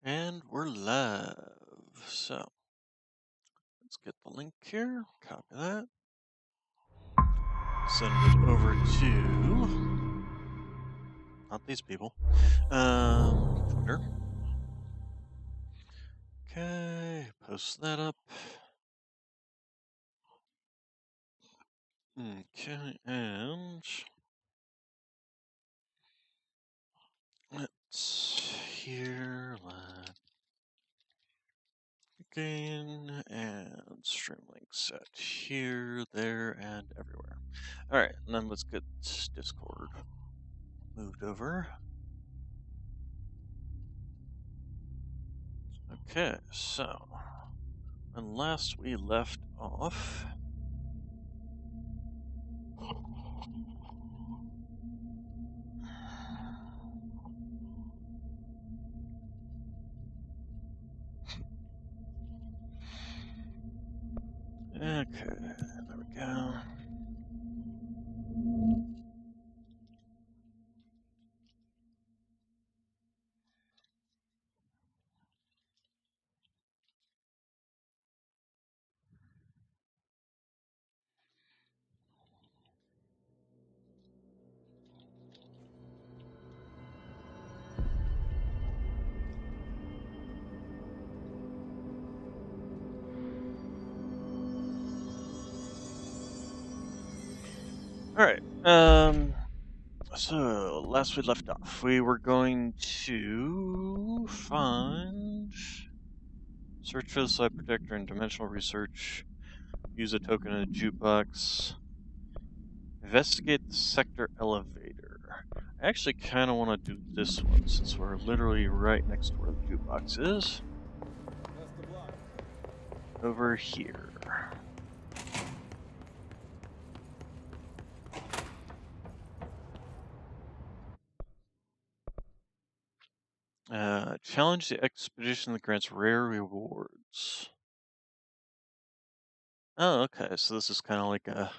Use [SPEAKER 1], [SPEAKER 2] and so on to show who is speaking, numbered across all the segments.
[SPEAKER 1] And we're live. So let's get the link here, copy that, send it over to not these people. Twitter. Okay, post that up. Okay, and let's here live again and stream link set here, there, and everywhere. Alright, and then let's get Discord moved over. Okay, so when last we left off, okay, there we go. Alright, so last we left off, we were going to search for the slide projector in dimensional research, use a token in a jukebox, investigate the sector elevator. I actually kind of want to do this one since we're literally right next to where the jukebox is. Over here. Challenge the expedition that grants rare rewards. Oh, okay, so this is kind of like a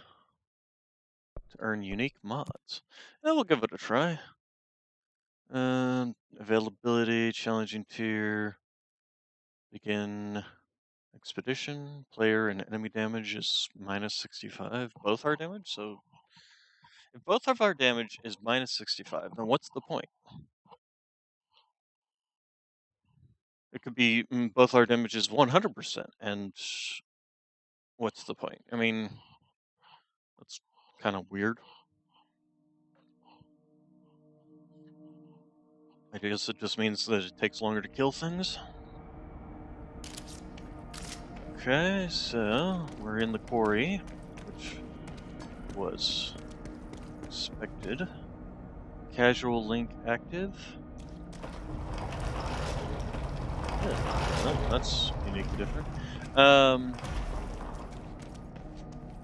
[SPEAKER 1] to earn unique mods. We'll give it a try. Availability, challenging tier, begin expedition, player and enemy damage is minus 65. Both our damage, so if both of our damage is minus 65, then what's the point? It could be both our damage is 100%, and what's the point? I mean, that's kind of weird. I guess it just means that it takes longer to kill things. Okay, so we're in the quarry, which was expected. Casual link active. Yeah, that's uniquely different.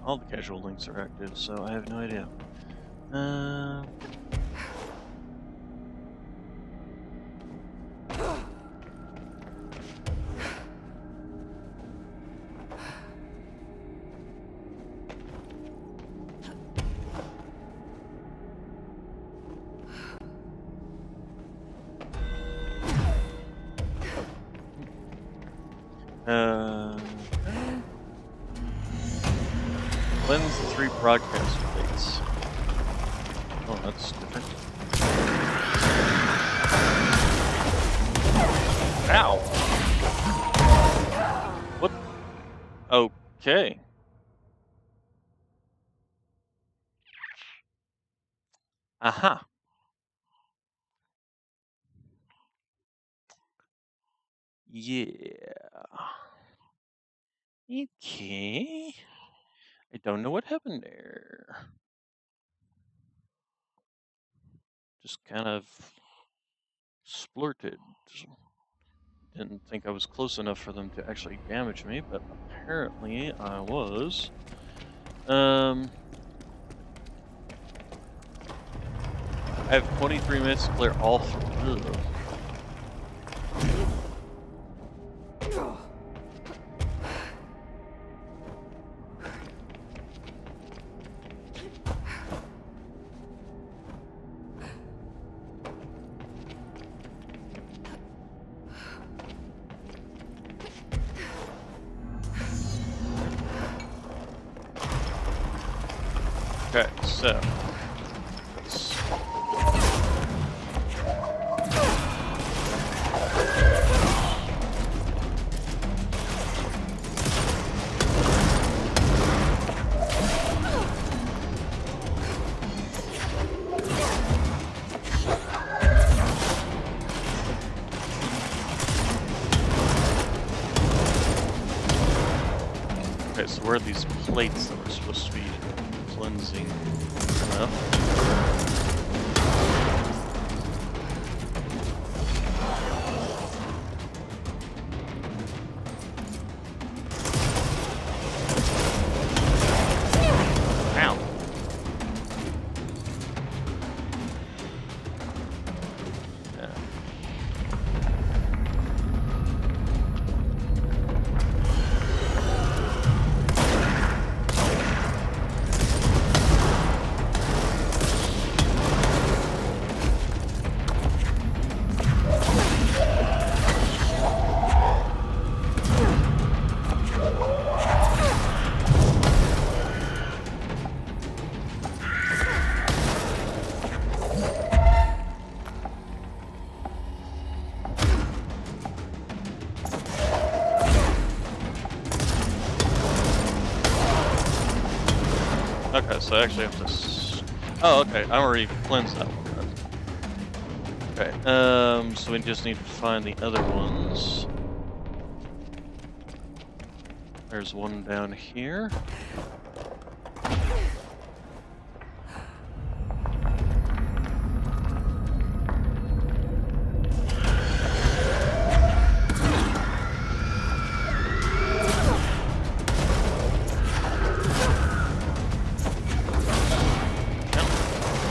[SPEAKER 1] All the casual links are active, so I have no idea. Cleanse the 3 broadcast plates. Oh, that's different. Ow! What? Okay. Aha. Yeah. Okay. I don't know what happened there. Just kind of splurted. Didn't think I was close enough for them to actually damage me, but apparently I was. I have 23 minutes to clear all three. Okay, so let's okay, so where are these plates that we're supposed to be cleansing enough? Ow. Yeah. Okay, so I actually have to. Oh, okay. I already cleansed that one. Okay. So we just need to find the other ones. There's one down here.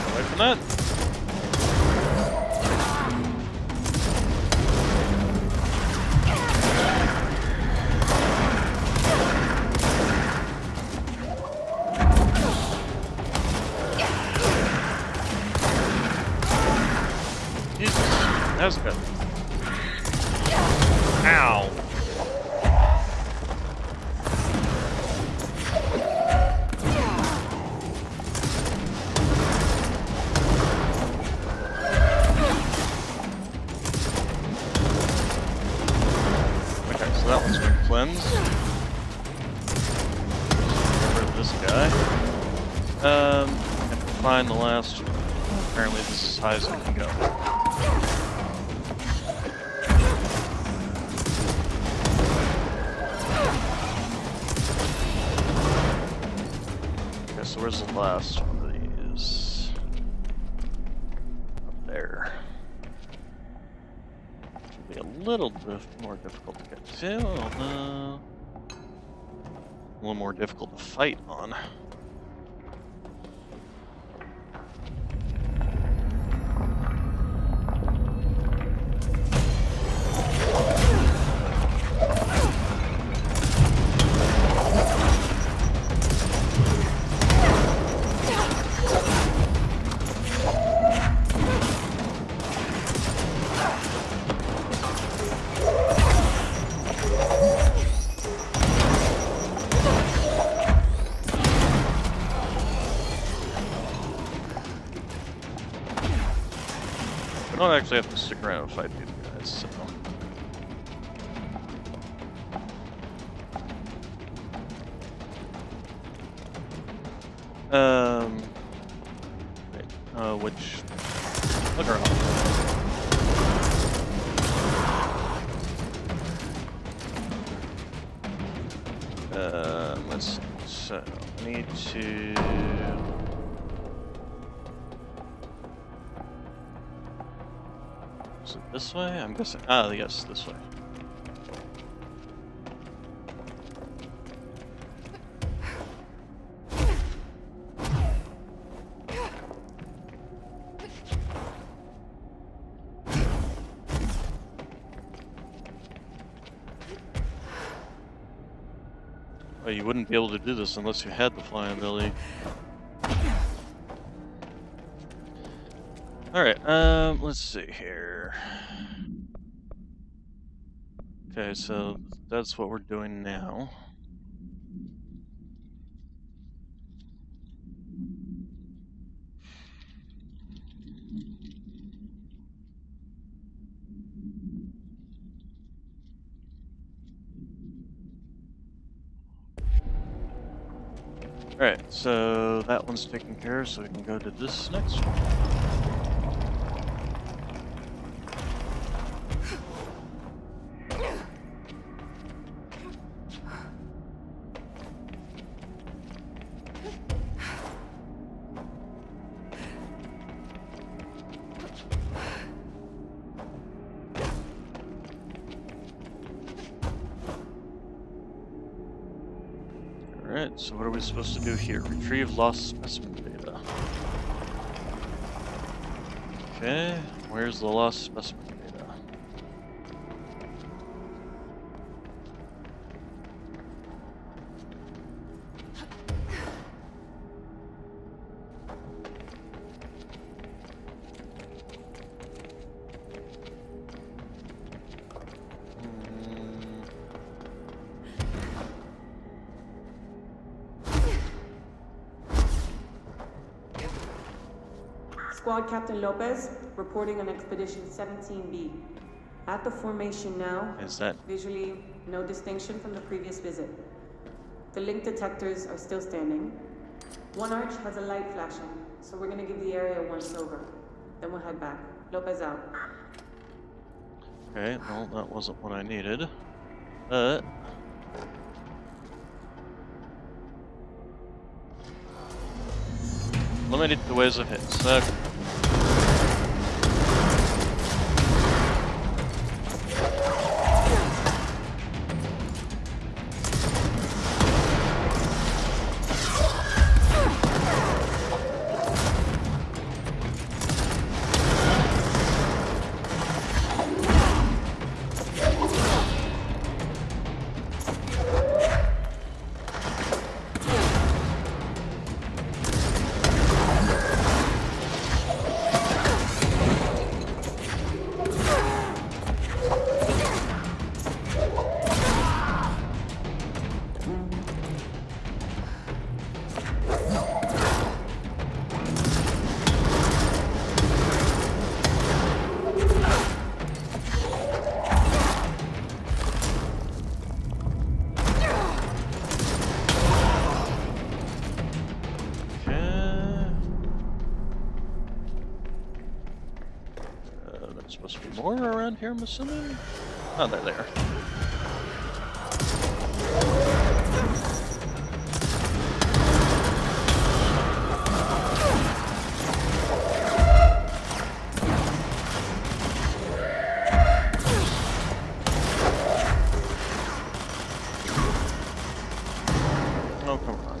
[SPEAKER 1] Away from that. Jesus, that was good. Ow. Okay, so that one's been cleansed. Get rid of this guy. Have to find the last one. Apparently this is as high as I can go. Okay, so where's the last one of these? Up there. It'll be a little bit more difficult to get to, although a little more difficult to fight on. I don't actually have to stick around and fight these guys, so. Wait, which... Look around. Let's see, so, I need to... Is it this way? I'm guessing. Ah, yes, this way. Oh, you wouldn't be able to do this unless you had the flying ability. Alright, let's see here. Okay, so that's what we're doing now. Alright, so that one's taken care of, so we can go to this next one. Alright, so what are we supposed to do here? Retrieve lost specimen data. Okay, where's the lost specimen data?
[SPEAKER 2] Squad Captain Lopez, reporting on Expedition 17B. At the formation now.
[SPEAKER 1] Is that?
[SPEAKER 2] Visually, no distinction from the previous visit. The link detectors are still standing. One arch has a light flashing, so we're gonna give the area a once over. Then we'll head back. Lopez out.
[SPEAKER 1] Okay, well, that wasn't what I needed. Limited the ways of hits. Okay. Supposed to be more around here, I'm assuming? Oh, they're there. Oh, come on.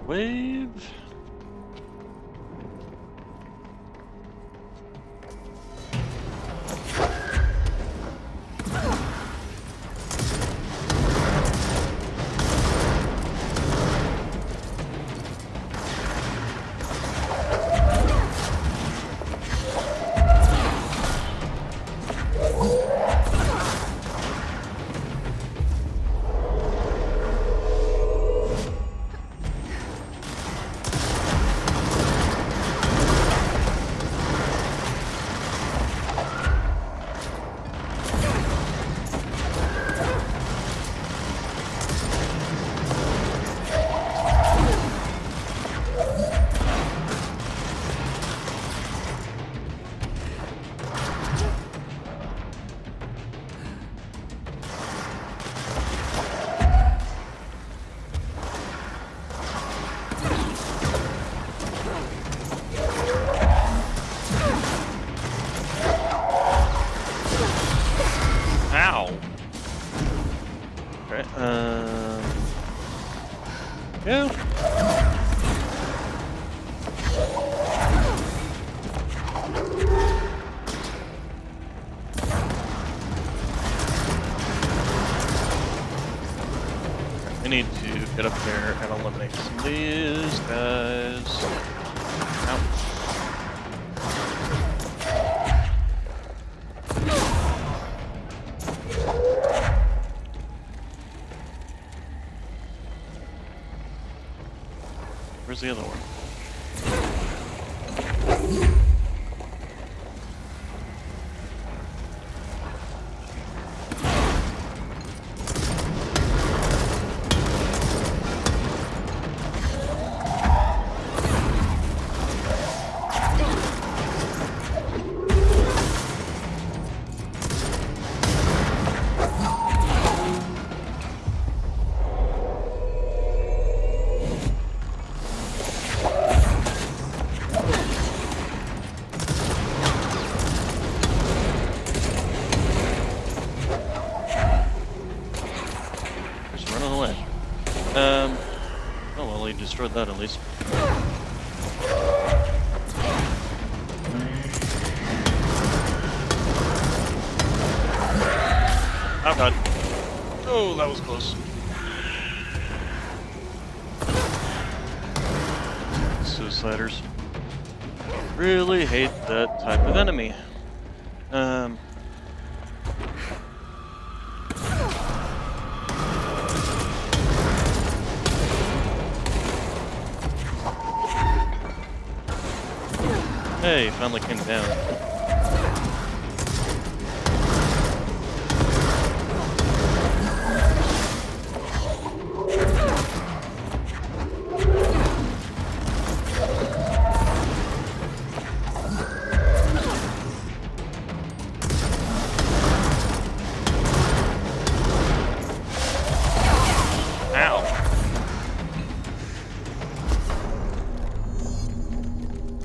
[SPEAKER 1] Wave. Ow! Okay, yeah. We need to get up there and eliminate some of these guys. Ouch. Where's the other one? Oh well, he destroyed that at least. Oh god. Oh, that was close. Suiciders. Really hate that type of enemy. Hey, finally came down.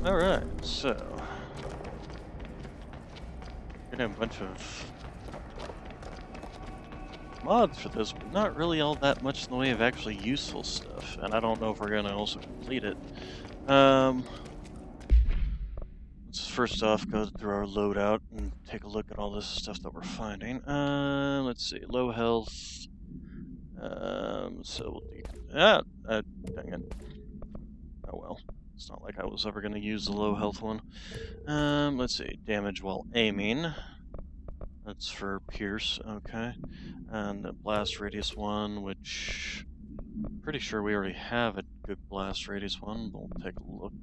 [SPEAKER 1] Alright, so getting a bunch of mods for this, but not really all that much in the way of actually useful stuff, and I don't know if we're gonna also complete it. Let's first off go through our loadout and take a look at all this stuff that we're finding. Let's see, low health. So we'll dang it. Oh well. It's not like I was ever going to use the low health one. Let's see. Damage while aiming. That's for Pierce, okay. And the blast radius one, which I'm pretty sure we already have a good blast radius one, but we'll take a look.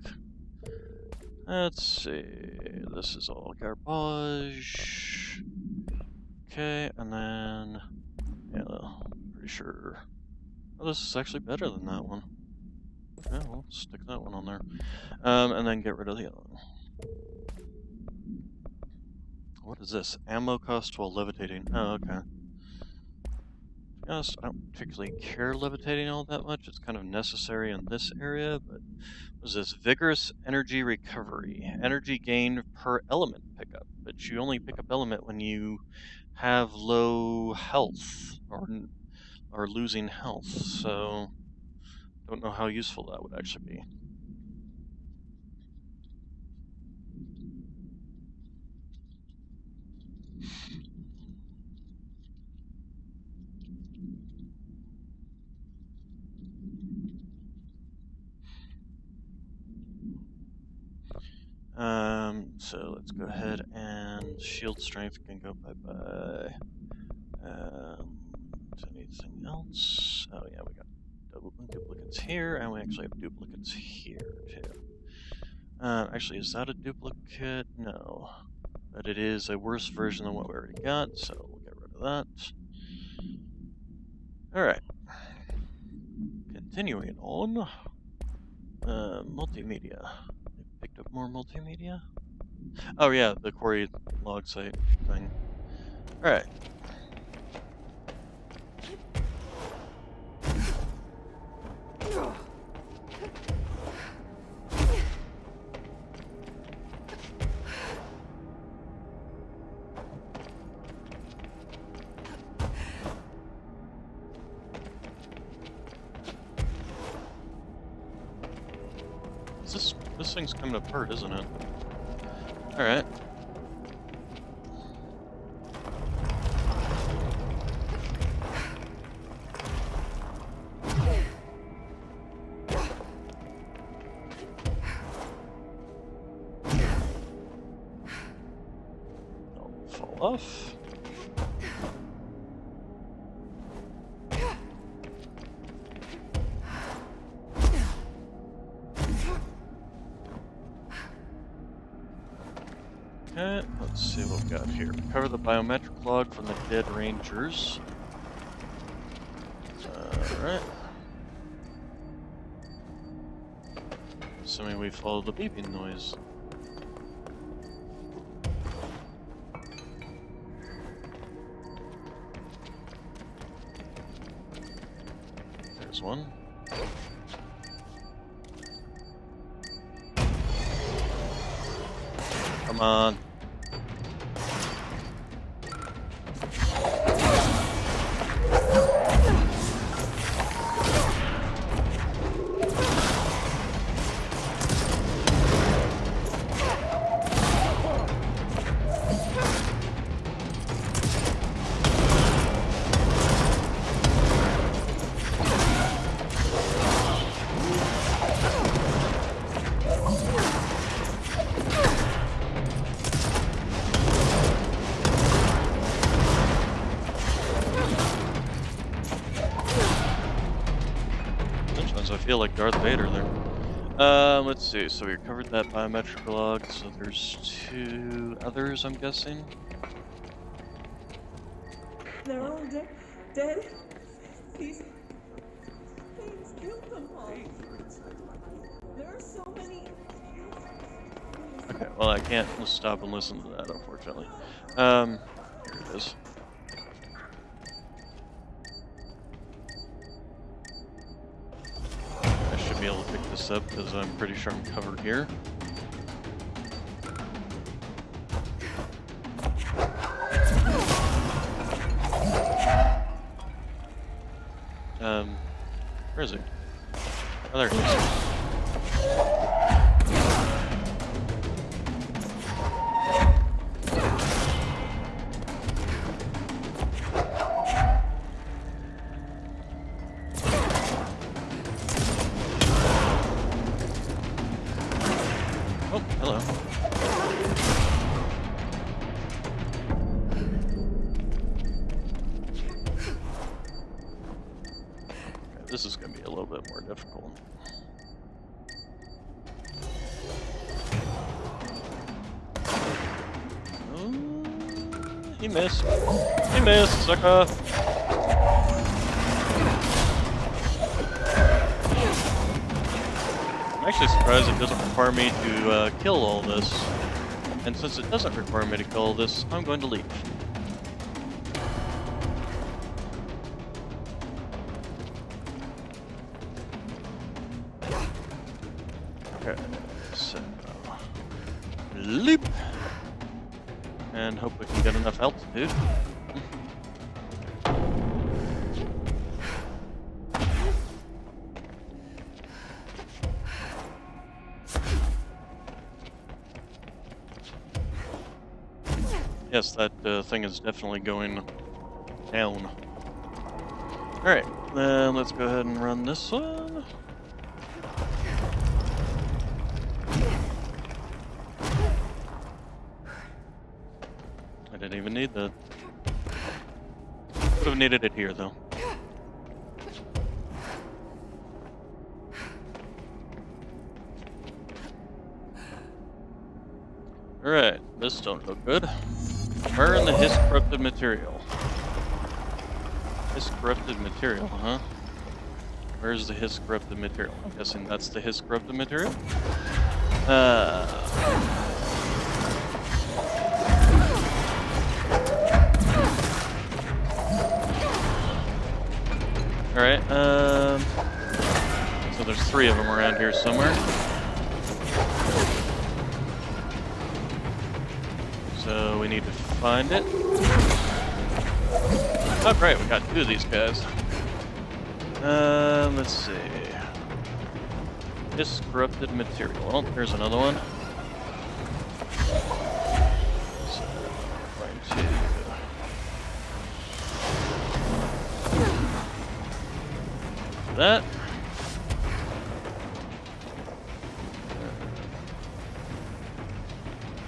[SPEAKER 1] Let's see. This is all garbage. Okay, and then yeah, pretty sure. Oh, this is actually better than that one. Yeah, we'll stick that one on there. And then get rid of the other one. What is this? Ammo cost while levitating. Oh, okay. To be honest, I don't particularly care levitating all that much. It's kind of necessary in this area, but what is this? Vigorous energy recovery. Energy gain per element pickup. But you only pick up element when you have low health or losing health, so don't know how useful that would actually be. So let's go ahead and shield strength can go bye-bye. Anything else? Oh yeah, we got duplicates here, and we actually have duplicates here too. Actually, is that a duplicate? No. But it is a worse version than what we already got, so we'll get rid of that. Alright. Continuing on. Multimedia. I picked up more multimedia? Oh yeah, the quarry log site thing. Alright. This thing's coming apart, isn't it? Alright. Don't fall off. Okay, let's see what we got here. Recover the biometric log from the dead rangers. Alright. Assuming we follow the beeping noise. There's one. Come on. I feel like Darth Vader there. Let's see. So we covered that biometric log. So there's 2 others, I'm guessing.
[SPEAKER 2] They're all dead. Please kill them all. There are so many.
[SPEAKER 1] Okay, well I can't just stop and listen to that, unfortunately. Here it is. I should be able to pick this up because I'm pretty sure I'm covered here. Where is he? Oh, there he is. Oh, hello. Okay, this is going to be a little bit more difficult. He missed. He missed, sucker. I'm actually surprised it doesn't require me to kill all this. And since it doesn't require me to kill all this, I'm going to leave. Okay, so leap. And hope we can get enough altitude. Yes, that thing is definitely going down. Alright, then let's go ahead and run this one. I didn't even need that. Would have needed it here, though. Alright, this don't look good. Burn the hiss corrupted material. Hiss corrupted material, huh? Where's the hiss corrupted material? I'm guessing that's the hiss corrupted material. Alright, so there's 3 of them around here somewhere. So we need to find it. Oh great, we got 2 of these guys. Let's see. This corrupted material. Oh, there's another one. So, going to that.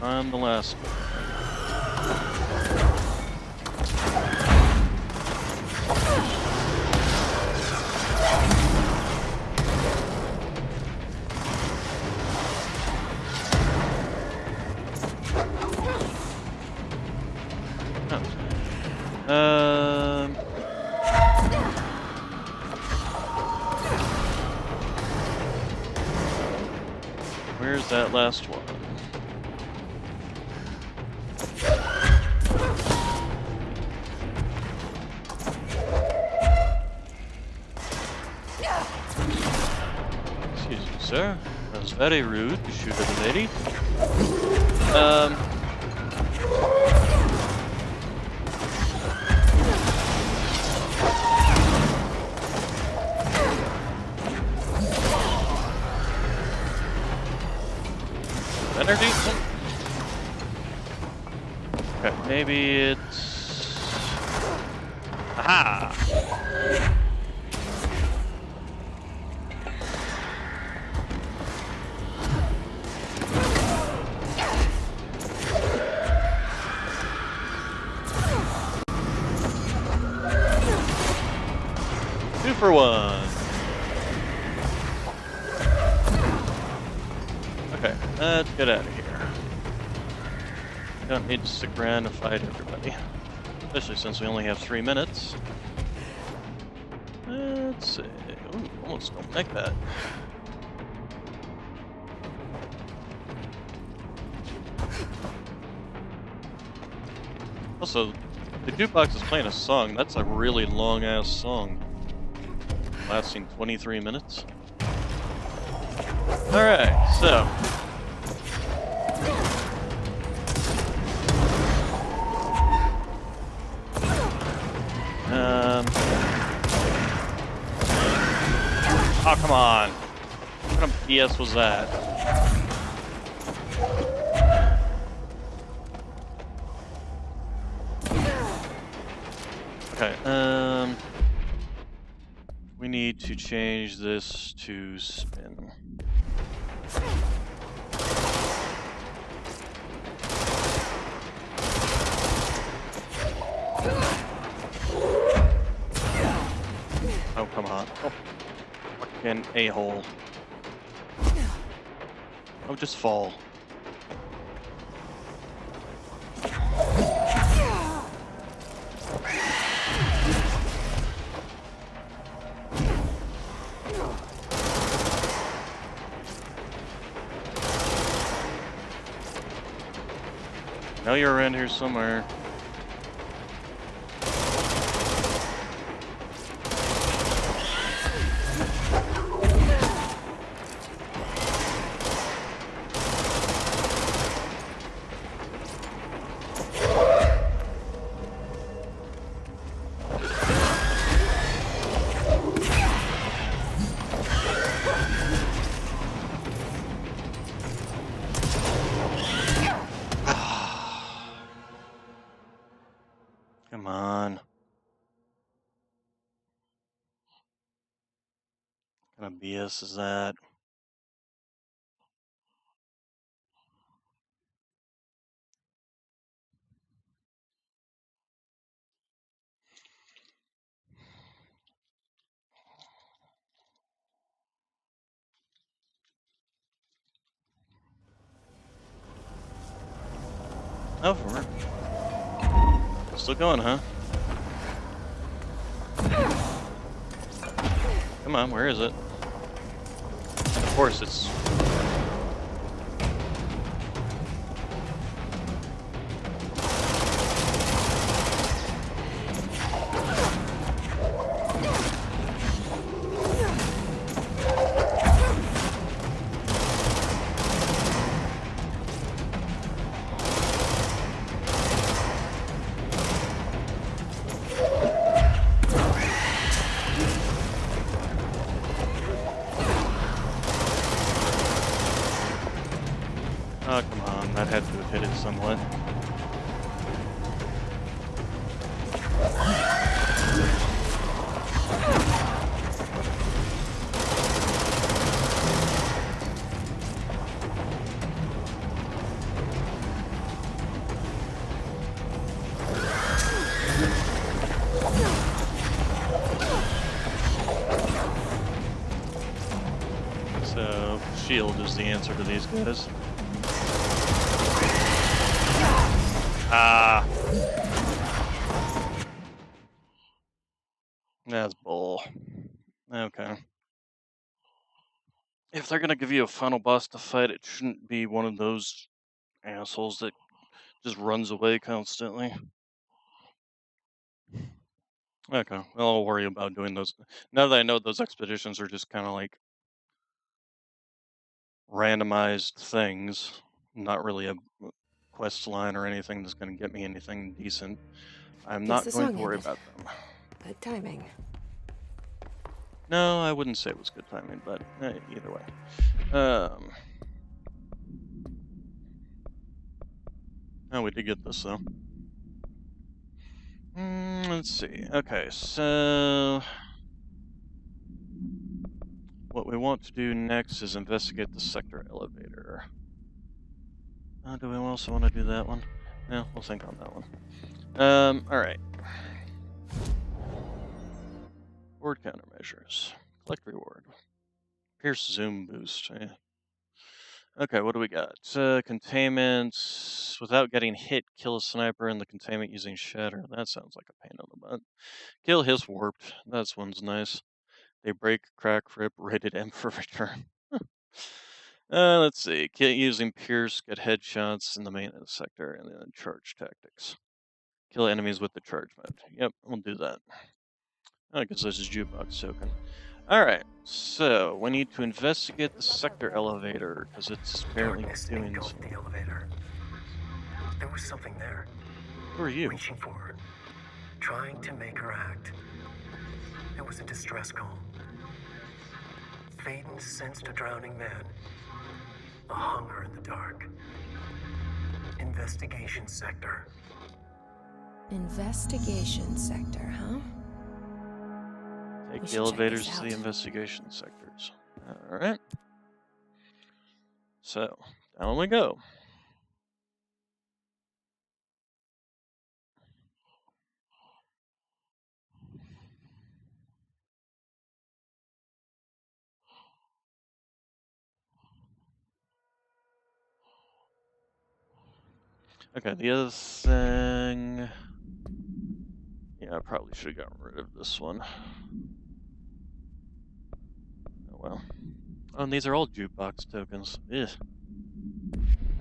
[SPEAKER 1] I'm the last one. Where's that last one? Excuse me, sir. That was very rude to shoot at a lady. Energy? Okay, maybe it's... Aha! 2 for 1. Okay, let's get out of here. Don't need to stick around and fight everybody. Especially since we only have 3 minutes. Let's see. Ooh, almost don't like that. Also, the jukebox is playing a song. That's a really long-ass song. Lasting 23 minutes. Alright, so... Oh, come on. What kind of BS was that? Okay, we need to change this to spin. Oh, come on. Oh, fucking a-hole. Oh, just fall. I know you're around here somewhere. Come on. What kind of BS is that? Oh, we're still going, huh? Come on, where is it? And of course, it's... that had to have hit it somewhat. So, shield is the answer to these guys. Ah. That's bull. Okay. If they're gonna give you a final boss to fight, it shouldn't be one of those assholes that just runs away constantly. Okay, well, I'll worry about doing those. Now that I know those expeditions are just kind of like randomized things, not really a quest line or anything that's going to get me anything decent, I'm
[SPEAKER 3] Guess
[SPEAKER 1] not
[SPEAKER 3] the
[SPEAKER 1] going
[SPEAKER 3] song
[SPEAKER 1] to worry
[SPEAKER 3] ended.
[SPEAKER 1] about them.
[SPEAKER 3] Good timing.
[SPEAKER 1] No, I wouldn't say it was good timing, but either way. Oh, we did get this though. Let's see. Okay, so what we want to do next is investigate the sector elevator. Do we also want to do that one? No, we'll think on that one. Alright. Reward countermeasures. Collect reward. Pierce zoom boost. Okay, what do we got? Containment. Without getting hit, kill a sniper in the containment using shatter. That sounds like a pain in the butt. Kill hiss warped. That one's nice. They break, crack, rip, rated M for return. Let's see. Using Pierce, get headshots in the maintenance sector, and then charge tactics. Kill enemies with the charge mode. Yep, we'll do that. Oh, because this is jukebox token. Alright, so we need to investigate the sector elevator, because it's apparently doing
[SPEAKER 4] engulfed the elevator. There was something there.
[SPEAKER 1] Who are you?
[SPEAKER 4] Reaching for her, trying to make her act. It was a distress call. Faden sensed a drowning man. A hunger in the dark. Investigation sector.
[SPEAKER 3] Investigation sector, huh?
[SPEAKER 1] Take
[SPEAKER 3] We
[SPEAKER 1] the
[SPEAKER 3] should check
[SPEAKER 1] elevators
[SPEAKER 3] this
[SPEAKER 1] to the
[SPEAKER 3] out.
[SPEAKER 1] investigation sectors. Alright. So, down we go. Okay, the other thing... Yeah, I probably should have gotten rid of this one. Oh well. Oh, and these are all jukebox tokens. Ugh.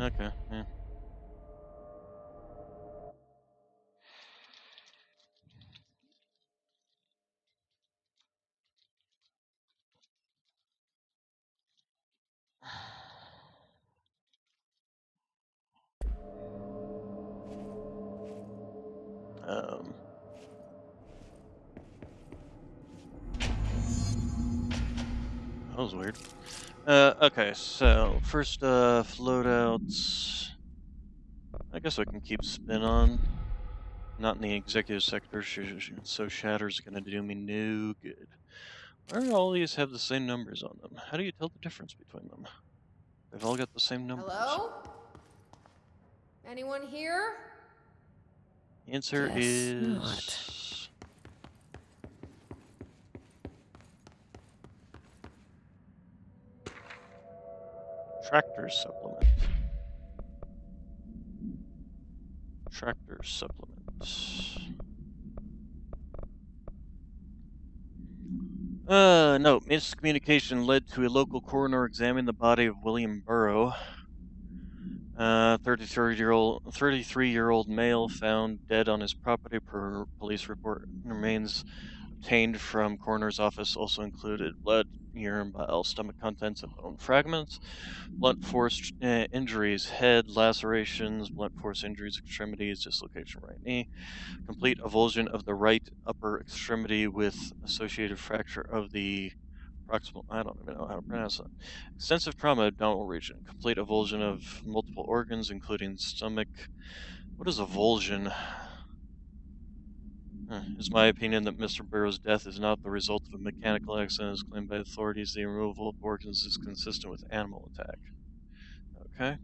[SPEAKER 1] Okay, yeah. That was weird. Okay, so first loadouts. I guess I can keep spin on. Not in the executive sector, so Shatter's gonna do me no good. Why do all these have the same numbers on them? How do you tell the difference between them? They've all got the same numbers.
[SPEAKER 5] Hello? Anyone here?
[SPEAKER 1] The answer
[SPEAKER 3] Guess
[SPEAKER 1] is...
[SPEAKER 3] not.
[SPEAKER 1] Tractor supplement. Tractor supplements. No, miscommunication led to a local coroner examining the body of William Burrow. 33-year-old male found dead on his property per police report. Remains obtained from coroner's office also included blood, urine, bile, stomach contents, and bone fragments. Blunt force injuries, head lacerations, blunt force injuries, extremities, dislocation right knee, complete avulsion of the right upper extremity with associated fracture of the proximal, I don't even know how to pronounce it. Extensive trauma abdominal region, complete avulsion of multiple organs, including stomach. What is avulsion? It's my opinion that Mr. Barrow's death is not the result of a mechanical accident as claimed by authorities. The removal of organs is consistent with animal attack. Okay.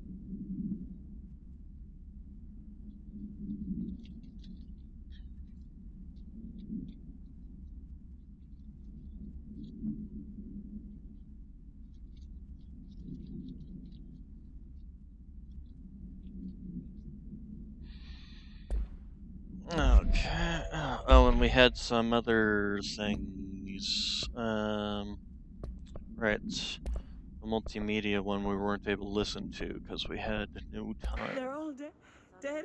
[SPEAKER 1] Okay. Oh, and we had some other things. Right. The multimedia one we weren't able to listen to because we had no time.
[SPEAKER 5] They're all dead.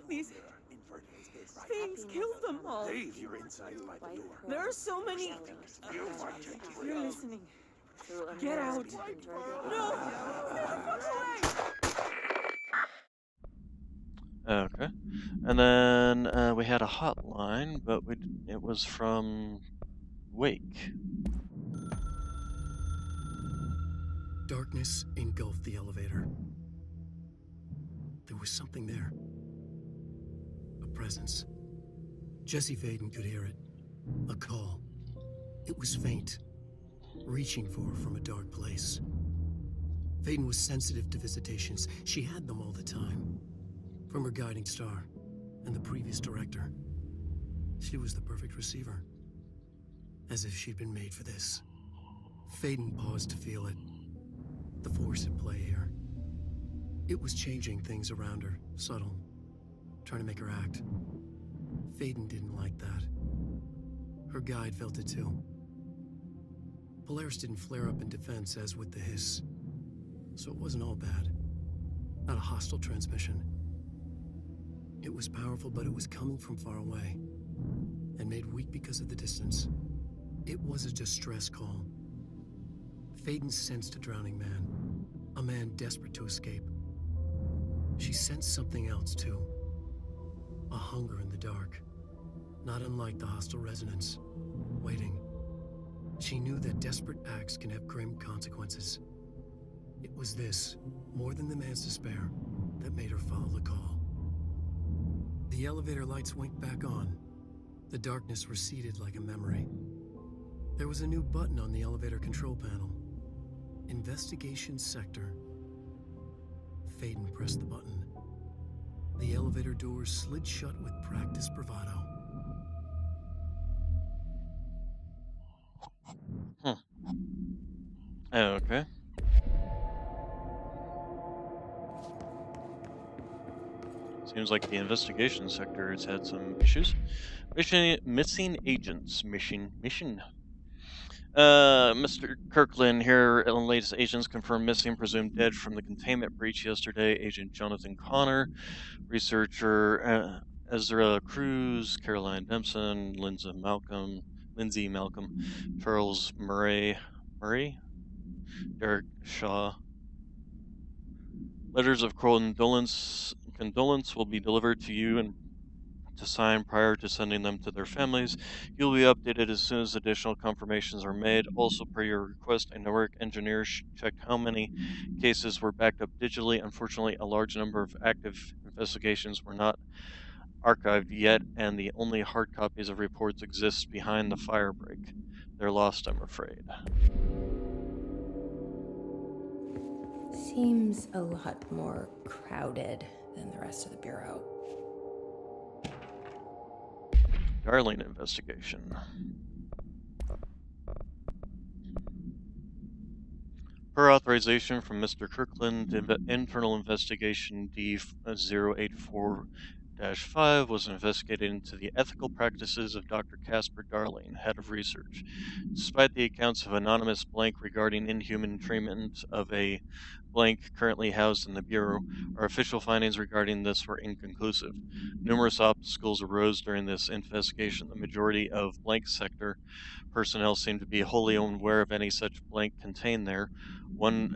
[SPEAKER 5] These things killed them all.
[SPEAKER 4] Leave your insides by the door.
[SPEAKER 5] There are so many. You're listening. Get out. No! Stay the fuck away!
[SPEAKER 1] Okay. And then we had a hotline, but it was from Wake.
[SPEAKER 4] Darkness engulfed the elevator. There was something there. A presence. Jesse Faden could hear it. A call. It was faint, reaching for her from a dark place. Faden was sensitive to visitations. She had them all the time. From her guiding star and the previous director. She was the perfect receiver. As if she'd been made for this. Faden paused to feel it. The force at play here. It was changing things around her, subtle, trying to make her act. Faden didn't like that. Her guide felt it too. Polaris didn't flare up in defense as with the hiss, so it wasn't all bad. Not a hostile transmission. It was powerful, but it was coming from far away, and made weak because of the distance. It was a distress call. Faden sensed a drowning man, a man desperate to escape. She sensed something else, too. A hunger in the dark, not unlike the hostile resonance, waiting. She knew that desperate acts can have grim consequences. It was this, more than the man's despair, that made her follow the call. The elevator lights winked back on. The darkness receded like a memory. There was a new button on the elevator control panel. Investigation Sector. Faden pressed the button. The elevator doors slid shut with practiced bravado.
[SPEAKER 1] Okay. Seems like the investigation sector has had some issues. Missing agents. Mission. Mr. Kirkland here, and the latest agents confirmed missing, presumed dead from the containment breach yesterday. Agent Jonathan Connor, researcher Ezra Cruz, Caroline Dempson, Lindsay Malcolm, Charles Murray, Derek Shaw. Letters of condolence will be delivered to you and to sign prior to sending them to their families. You'll be updated as soon as additional confirmations are made. Also, per your request, a network engineer checked how many cases were backed up digitally. Unfortunately, a large number of active investigations were not archived yet, and the only hard copies of reports exist behind the fire break. They're lost, I'm afraid.
[SPEAKER 3] Seems a lot more crowded than the rest of the Bureau.
[SPEAKER 1] Darling investigation. Per authorization from Mr. Kirkland, internal investigation D084-5 was investigated into the ethical practices of Dr. Casper Darling, head of research. Despite the accounts of anonymous blank regarding inhuman treatment of a blank currently housed in the Bureau, our official findings regarding this were inconclusive. Numerous obstacles arose during this investigation. The majority of blank sector personnel seemed to be wholly unaware of any such blank contained there. One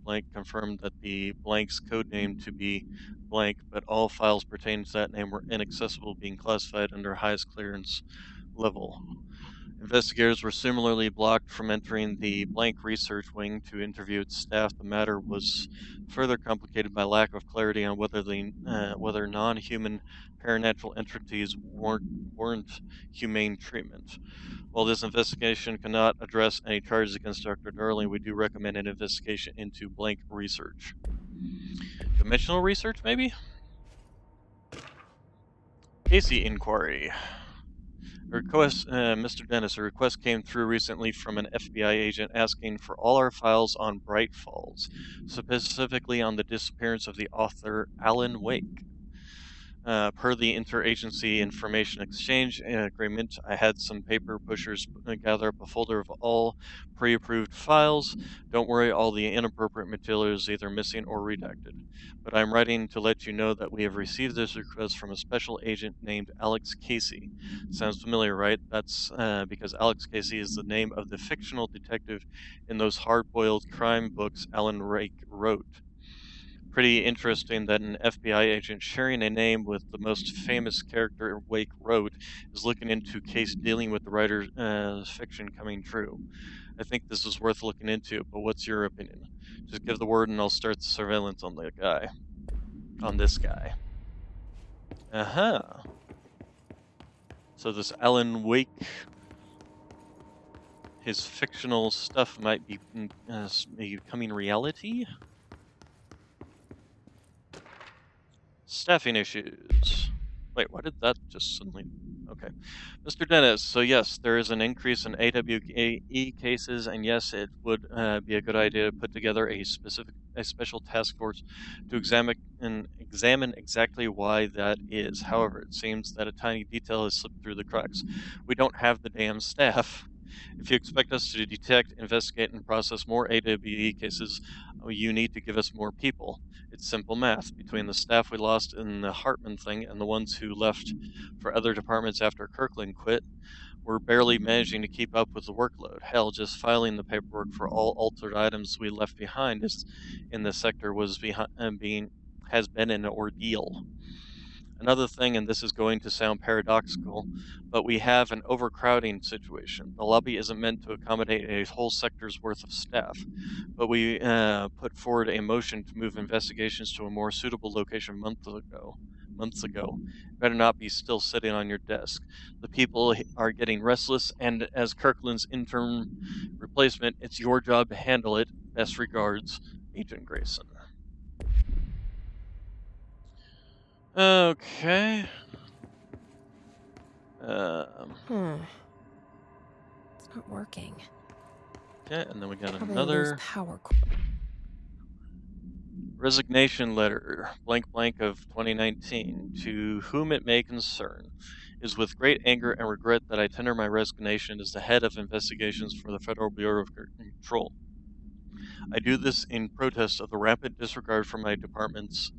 [SPEAKER 1] blank confirmed that the blank's code name to be blank, but all files pertaining to that name were inaccessible, being classified under highest clearance level. Investigators were similarly blocked from entering the blank research wing to interview its staff. The matter was further complicated by lack of clarity on whether non-human paranatural entities warrant humane treatment. While this investigation cannot address any charges against Dr. Darling, we do recommend an investigation into blank research. Dimensional research, maybe? Casey inquiry. Mr. Dennis, a request came through recently from an FBI agent asking for all our files on Bright Falls, specifically on the disappearance of the author Alan Wake. Per the interagency information exchange agreement, I had some paper pushers gather up a folder of all pre-approved files. Don't worry, all the inappropriate material is either missing or redacted. But I'm writing to let you know that we have received this request from a special agent named Alex Casey. Sounds familiar, right? That's because Alex Casey is the name of the fictional detective in those hard-boiled crime books Alan Wake wrote. Pretty interesting that an FBI agent sharing a name with the most famous character Wake wrote is looking into a case dealing with the writer's fiction coming true. I think this is worth looking into, but what's your opinion? Just give the word and I'll start the surveillance on the guy. On this guy. So this Alan Wake, his fictional stuff might be becoming reality? Staffing issues. Wait, why did that just suddenly... Okay. Mr. Dennis, so yes, there is an increase in AWE cases, and yes, it would be a good idea to put together a special task force to examine exactly why that is. However, it seems that a tiny detail has slipped through the cracks. We don't have the damn staff. If you expect us to detect, investigate, and process more AWE cases, you need to give us more people. It's simple math. Between the staff we lost in the Hartman thing and the ones who left for other departments after Kirkland quit, we're barely managing to keep up with the workload. Hell, just filing the paperwork for all altered items we left behind in the sector has been an ordeal. Another thing, and this is going to sound paradoxical, but we have an overcrowding situation. The lobby isn't meant to accommodate a whole sector's worth of staff, but we put forward a motion to move investigations to a more suitable location months ago. Better not be still sitting on your desk. The people are getting restless, and as Kirkland's interim replacement, it's your job to handle it. Best regards, Agent Grayson. Okay.
[SPEAKER 3] It's not working.
[SPEAKER 1] Okay, and then we got
[SPEAKER 3] Probably
[SPEAKER 1] another
[SPEAKER 3] lose power.
[SPEAKER 1] resignation letter, blank blank of 2019, to whom it may concern. It is with great anger and regret that I tender my resignation as the head of investigations for the Federal Bureau of Control. I do this in protest of the rampant disregard for my department's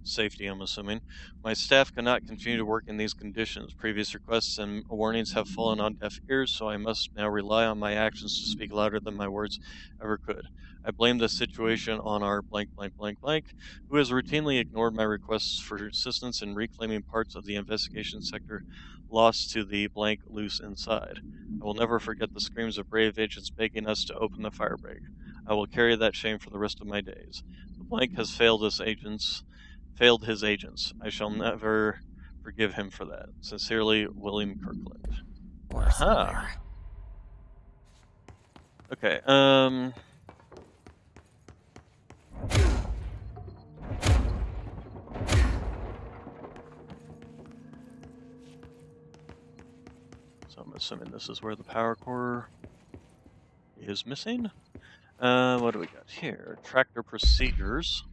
[SPEAKER 1] safety, I'm assuming. My staff cannot continue to work in these conditions. Previous requests and warnings have fallen on deaf ears, so I must now rely on my actions to speak louder than my words ever could. I blame this situation on our blank blank blank blank, who has routinely ignored my requests for assistance in reclaiming parts of the investigation sector lost to the blank loose inside. I will never forget the screams of brave agents begging us to open the firebreak. I will carry that shame for the rest of my days. The blank has failed his agents. I shall never forgive him for that. Sincerely, William Kirkland. Okay, so I'm assuming this is where the power core is missing. What do we got here? Tractor procedures.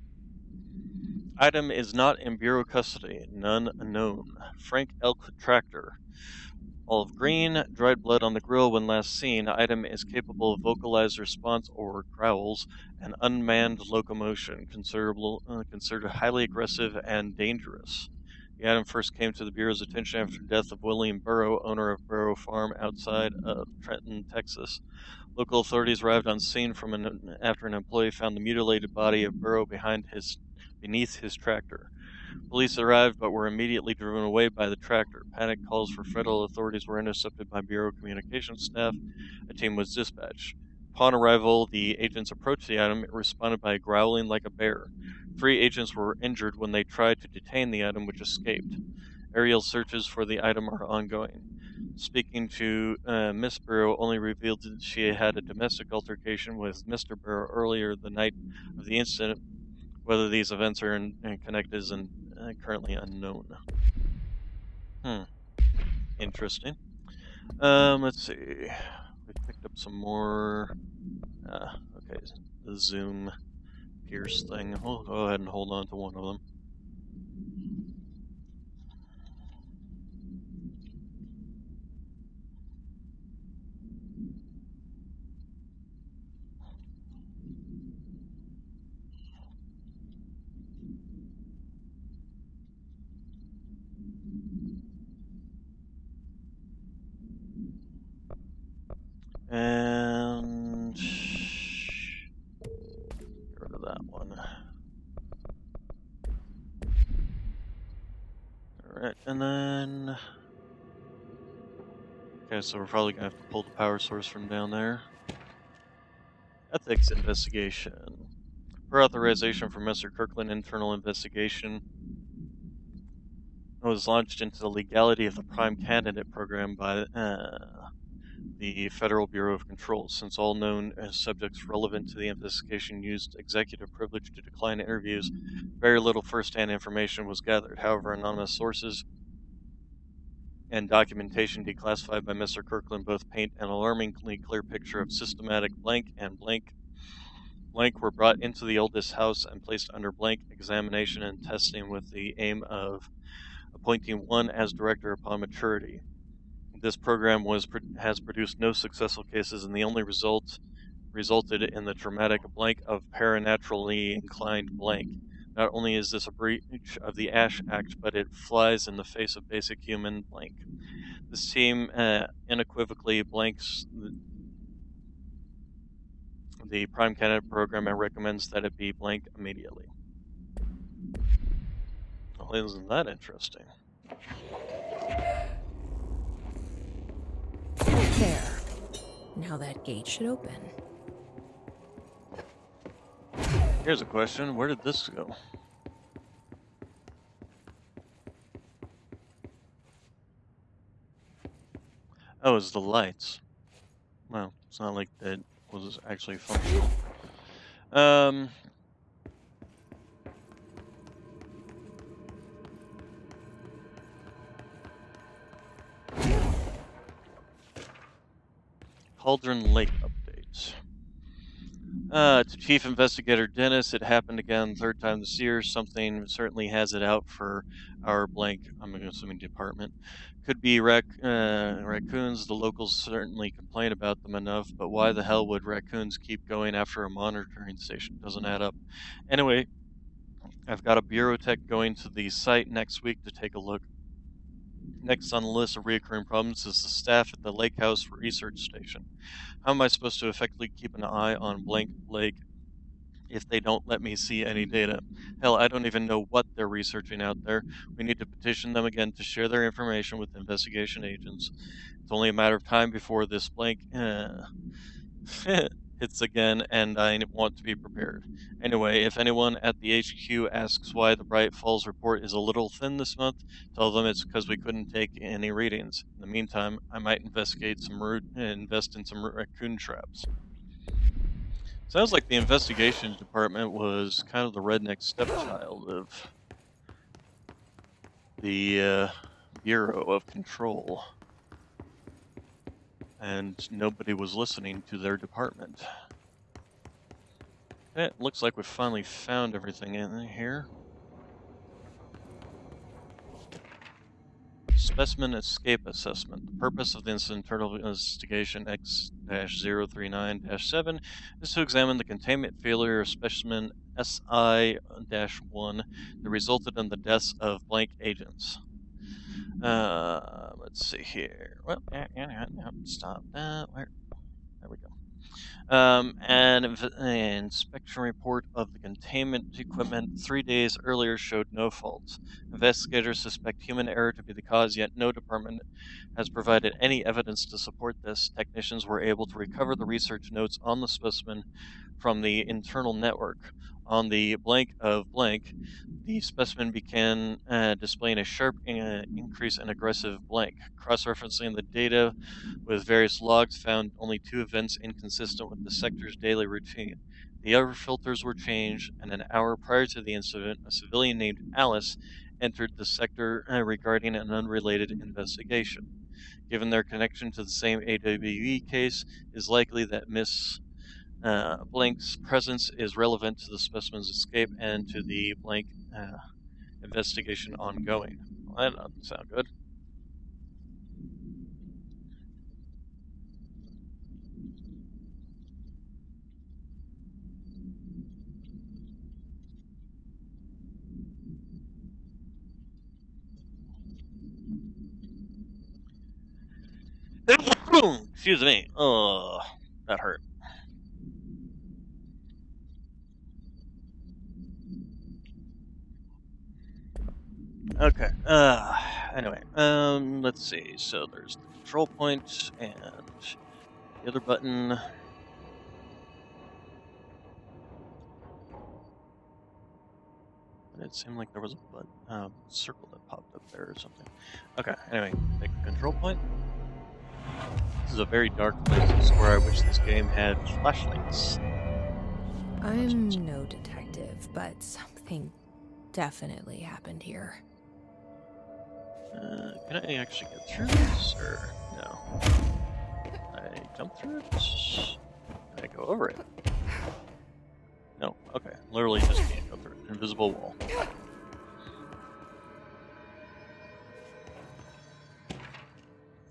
[SPEAKER 1] Item is not in Bureau custody. None known. Frank Elk Tractor. Olive green, dried blood on the grill when last seen. Item is capable of vocalized response or growls, and unmanned locomotion, considered highly aggressive and dangerous. The item first came to the Bureau's attention after the death of William Burrow, owner of Burrow Farm outside of Trenton, Texas. Local authorities arrived on scene after an employee found the mutilated body of Burrow beneath his tractor. Police arrived but were immediately driven away by the tractor. Panic calls for federal authorities were intercepted by Bureau communications staff. A team was dispatched. Upon arrival, the agents approached the item. It responded by growling like a bear. 3 agents were injured when they tried to detain the item, which escaped. Aerial searches for the item are ongoing. Speaking to Miss Burrow only revealed that she had a domestic altercation with Mr. Burrow earlier the night of the incident. Whether these events are connected is currently unknown. Interesting. Let's see. We picked up some more. Okay, the zoom pierce thing. We'll go ahead and hold on to one of them. And get rid of that one. Alright, and then... Okay, so we're probably going to have to pull the power source from down there. Ethics investigation. Per authorization from Mr. Kirkland, internal investigation was launched into the legality of the Prime Candidate program by the Federal Bureau of Control. Since all known subjects relevant to the investigation used executive privilege to decline interviews, very little first-hand information was gathered. However, anonymous sources and documentation declassified by Mr. Kirkland both paint an alarmingly clear picture of systematic blank and blank were brought into the oldest house and placed under blank examination and testing with the aim of appointing one as director upon maturity. This program has produced no successful cases, and the only resulted in the traumatic blank of paranaturally inclined blank. Not only is this a breach of the Ash Act, but it flies in the face of basic human blank. This team unequivocally blanks the Prime Candidate program and recommends that it be blank immediately. Well, isn't that interesting?
[SPEAKER 3] There. Now that gate should open.
[SPEAKER 1] Here's a question. Where did this go? Oh, it's the lights. Well, it's not like that was actually functional. Cauldron Lake updates. To Chief Investigator Dennis, it happened again, third time this year. Something certainly has it out for our blank, I'm assuming department. Could be raccoons. The locals certainly complain about them enough, but why the hell would raccoons keep going after a monitoring station? Doesn't add up. Anyway, I've got a bureau tech going to the site next week to take a look. Next on the list of recurring problems is the staff at the Lake House Research Station. How am I supposed to effectively keep an eye on blank lake if they don't let me see any data? Hell, I don't even know what they're researching out there. We need to petition them again to share their information with investigation agents. It's only a matter of time before this blank hits again, and I want to be prepared. Anyway, if anyone at the HQ asks why the Bright Falls report is a little thin this month, tell them it's because we couldn't take any readings. In the meantime, I might invest in some raccoon traps. Sounds like the investigations department was kind of the redneck stepchild of the Bureau of Control. And nobody was listening to their department. It looks like we finally found everything in here. Specimen Escape Assessment. The purpose of the Internal Investigation X-039-7 is to examine the containment failure of specimen SI-1 that resulted in the deaths of blank agents. Let's see here. Well, stop. There we go. An inspection report of the containment equipment 3 days earlier showed no faults. Investigators suspect human error to be the cause, yet no department has provided any evidence to support this. Technicians were able to recover the research notes on the specimen from the internal network. On the blank of blank, the specimen began displaying a sharp increase in aggressive blank. Cross-referencing the data with various logs found only 2 events inconsistent with the sector's daily routine. The air filters were changed, and an hour prior to the incident, a civilian named Alice entered the sector regarding an unrelated investigation. Given their connection to the same AWE case, it is likely that Miss Blank's presence is relevant to the specimen's escape and to the blank investigation ongoing. Well, that doesn't sound good. Excuse me. Oh, that hurt. Okay. Anyway, let's see. So there's the control point and the other button. It seemed like there was a circle that popped up there or something. Okay. Anyway, take the control point. This is a very dark place. This is where I wish this game had flashlights.
[SPEAKER 3] I'm no detective, but something definitely happened here.
[SPEAKER 1] Can I actually get through this, or no? I jump through it? Can I go over it? No. Okay. Literally just can't go through it. Invisible wall.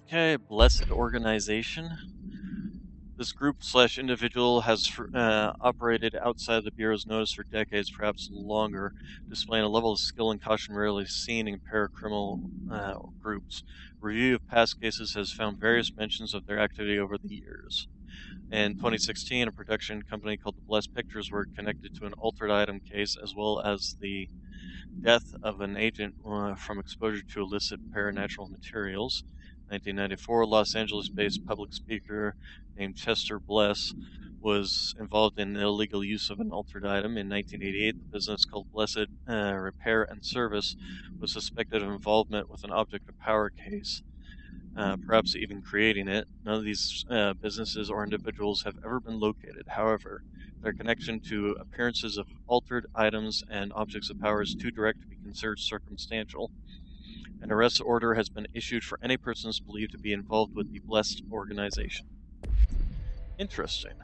[SPEAKER 1] Okay, Blessed Organization. This group/individual has operated outside the Bureau's notice for decades, perhaps longer, displaying a level of skill and caution rarely seen in paracriminal groups. Review of past cases has found various mentions of their activity over the years. In 2016, a production company called the Blessed Pictures were connected to an altered item case, as well as the death of an agent from exposure to illicit paranatural materials. 1994, Los Angeles-based public speaker named Chester Bless was involved in illegal use of an altered item. In 1988, the business called Blessed Repair and Service was suspected of involvement with an object of power case, perhaps even creating it. None of these businesses or individuals have ever been located. However, their connection to appearances of altered items and objects of power is too direct to be considered circumstantial. An arrest order has been issued for any persons believed to be involved with the Blessed Organization. Interesting.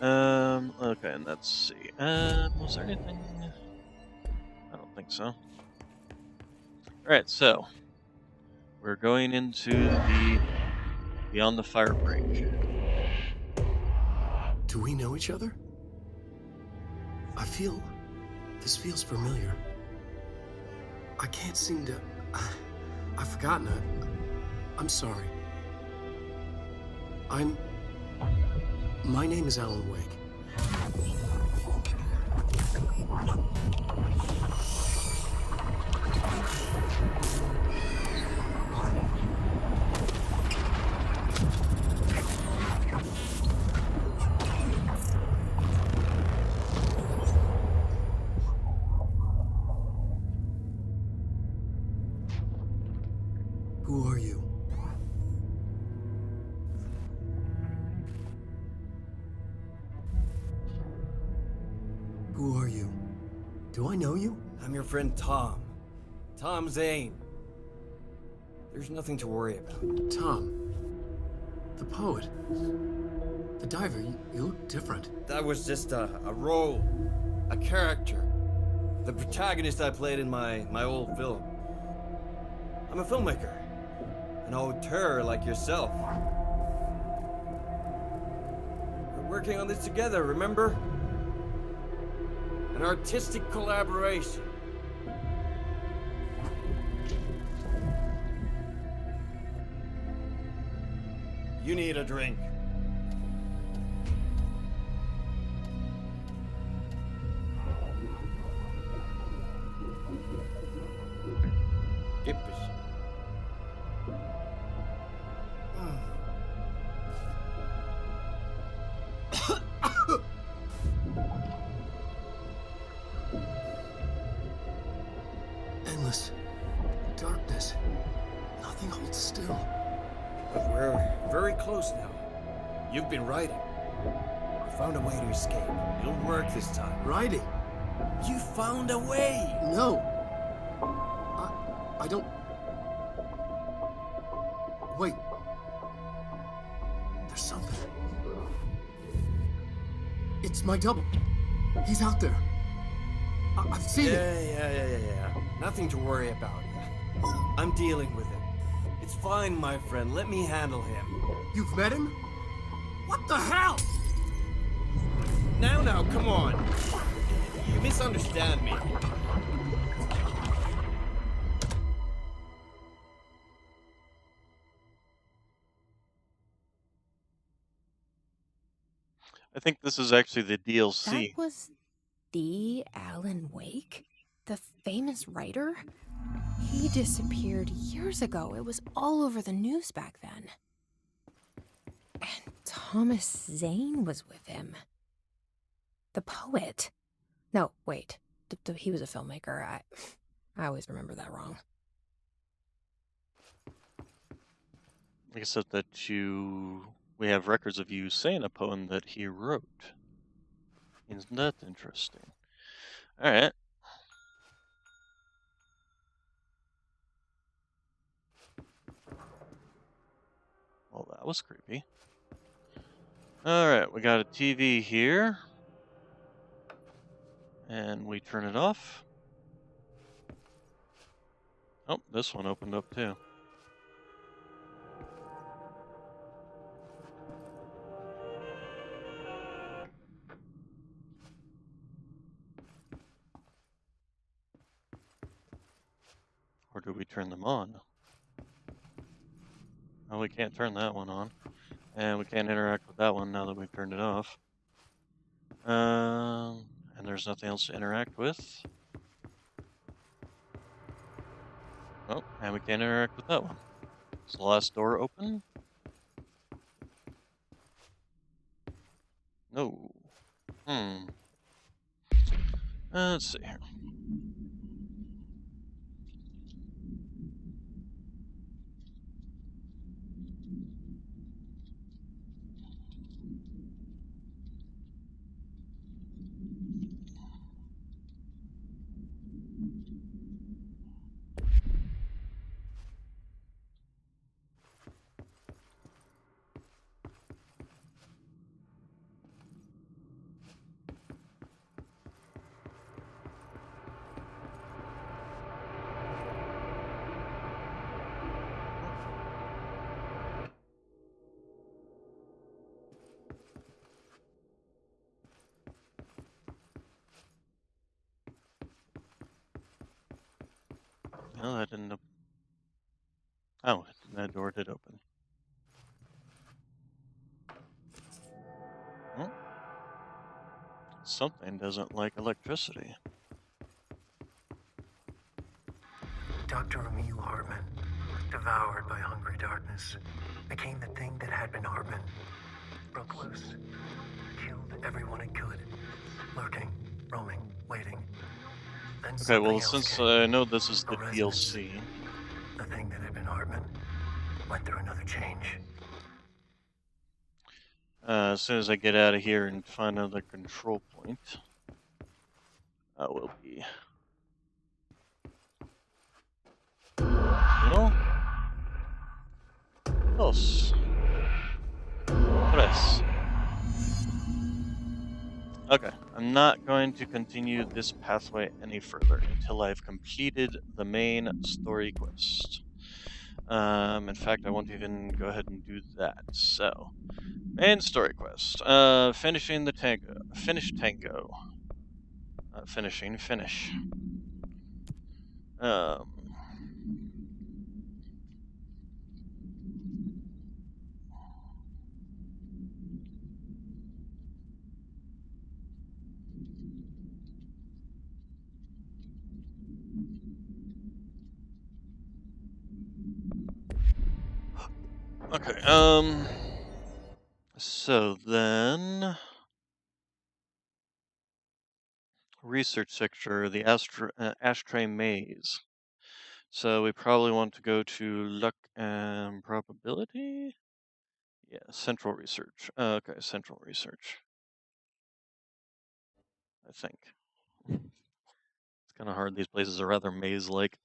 [SPEAKER 1] Okay, and let's see. Was there anything? I don't think so. Alright, so we're going into the Beyond the Fire Break.
[SPEAKER 4] Do we know each other? This feels familiar. I can't seem to... I've forgotten it. I'm sorry. My name is Alan Wake. Who are you? Who are you? Do I know you?
[SPEAKER 6] I'm your friend Tom. Tom Zane. There's nothing to worry about.
[SPEAKER 4] Tom. The poet. The diver. You look different.
[SPEAKER 6] That was just a role. A character. The protagonist I played in my old film. I'm a filmmaker. An auteur like yourself. We're working on this together, remember? An artistic collaboration. You need a drink.
[SPEAKER 4] But still.
[SPEAKER 6] But we're very close now. You've been writing. You found a way to escape. It'll work this time.
[SPEAKER 4] Riding?
[SPEAKER 6] You found a way!
[SPEAKER 4] No. I don't... Wait. There's something. It's my double. He's out there. I've seen him.
[SPEAKER 6] Yeah. Nothing to worry about. I'm dealing with it. It's fine, my friend. Let me handle him.
[SPEAKER 4] You've met him? What the hell?
[SPEAKER 6] Now, come on. You misunderstand me.
[SPEAKER 1] I think this is actually the
[SPEAKER 3] That
[SPEAKER 1] DLC.
[SPEAKER 3] was the Alan Wake? The famous writer? He disappeared years ago. It was all over the news back then. And Thomas Zane was with him. The poet. No, wait. He was a filmmaker. I always remember that wrong.
[SPEAKER 1] Except that we have records of you saying a poem that he wrote. Isn't that interesting? Alright. Well, that was creepy. Alright, we got a TV here. And we turn it off. Oh, this one opened up too. Or do we turn them on? Oh, we can't turn that one on. And we can't interact with that one now that we've turned it off. And there's nothing else to interact with. Oh, and we can't interact with that one. Is the last door open? No. Let's see here. No, that didn't. Oh, that door did open. Well, something doesn't like electricity.
[SPEAKER 7] Dr. Emil Hartman, devoured by hungry darkness, became the thing that had been Hartman. Broke loose, killed everyone it could, lurking, roaming, waiting. Then
[SPEAKER 1] Okay, well,
[SPEAKER 7] something else
[SPEAKER 1] since
[SPEAKER 7] came.
[SPEAKER 1] I know this is
[SPEAKER 7] A
[SPEAKER 1] the
[SPEAKER 7] resonance.
[SPEAKER 1] DLC,
[SPEAKER 7] The thing that had been Hartman went through another change.
[SPEAKER 1] as soon as I get out of here and find another control point, I will be. Uno. Dos. Tres. Okay, I'm not going to continue this pathway any further until I've completed the main story quest. In fact, I won't even go ahead and do that. So, main story quest. Finishing the tango. Finish tango. Finishing. Finish. Okay, so then, research sector, the ashtray maze. So we probably want to go to luck and probability. Yeah, central research. Okay, central research. I think. It's kind of hard. These places are rather maze-like.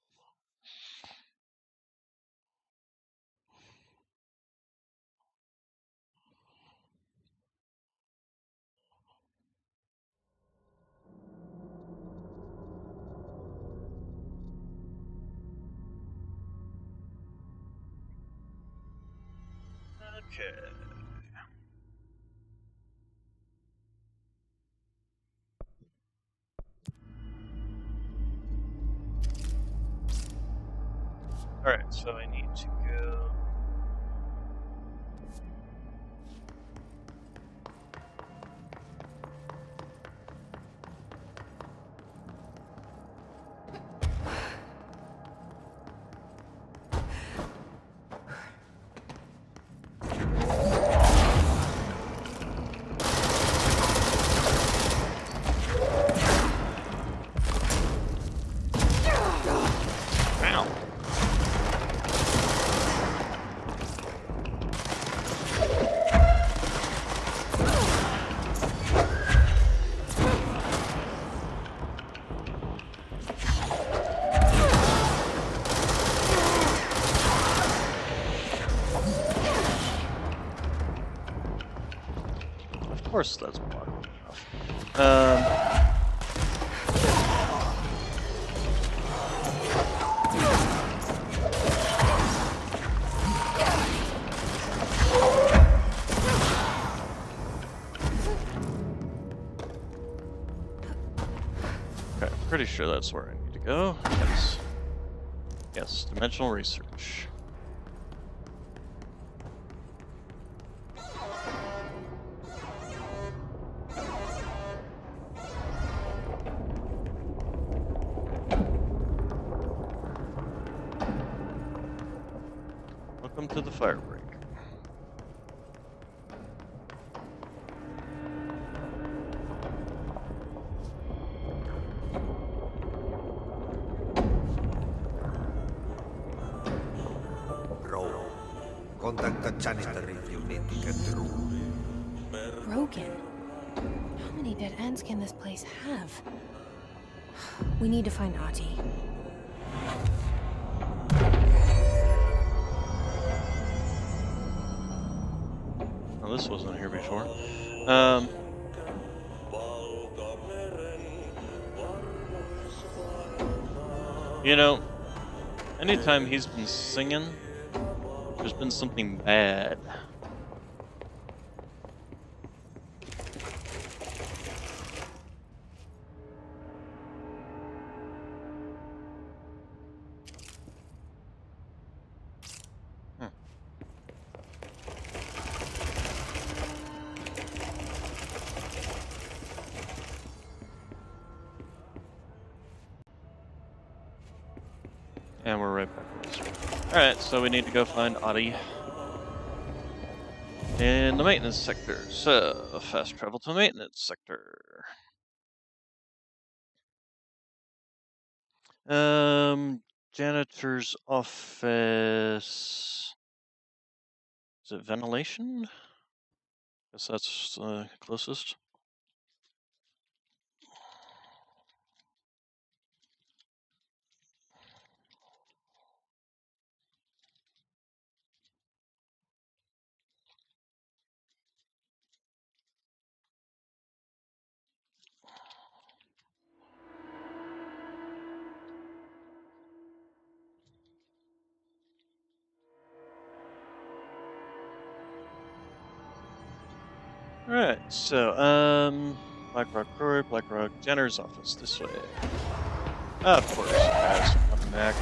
[SPEAKER 1] Okay. Alright, so I need to go. Ow! Of course that's blocked enough. Okay, pretty sure that's where I need to go. Yes. Yes, dimensional research. Welcome to the fire break.
[SPEAKER 8] Contacta Janitor if you need to get through.
[SPEAKER 3] Broken. How many dead ends can this place have? We need to find Ati.
[SPEAKER 1] Oh, this wasn't here before. You know, anytime he's been singing, there's been something bad. And we're right back. Alright, so we need to go find Adi in the maintenance sector. So, fast travel to the maintenance sector. Janitor's office. Is it ventilation? Guess that's closest. Alright, so, Black Rock Quarry, Black Rock Jenner's office, this way. Of course, guys, come back.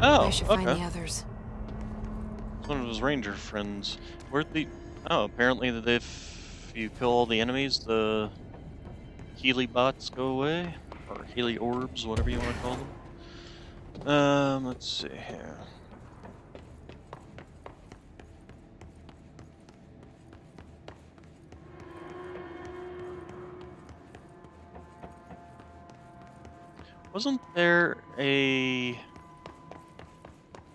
[SPEAKER 1] Oh,
[SPEAKER 3] I should find
[SPEAKER 1] okay.
[SPEAKER 3] the others.
[SPEAKER 1] It's one of his ranger friends. Where'd the... Oh, apparently that if you kill all the enemies, the Healy bots go away? Or Healy orbs, whatever you want to call them. Let's see here. Wasn't there a...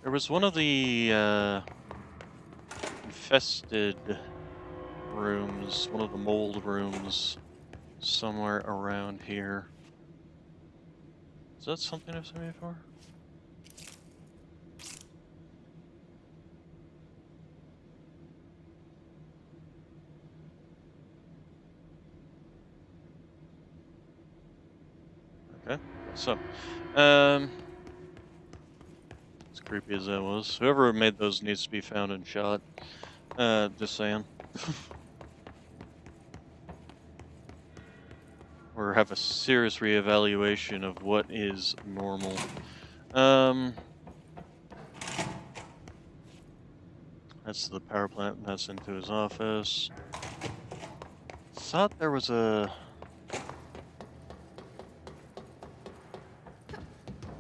[SPEAKER 1] There was one of the, infested rooms, one of the mold rooms, somewhere around here. Is that something I've seen before? Okay, so, as creepy as that was, whoever made those needs to be found and shot. Just saying. Or have a serious reevaluation of what is normal. That's the power plant, and that's into his office. Thought there was a...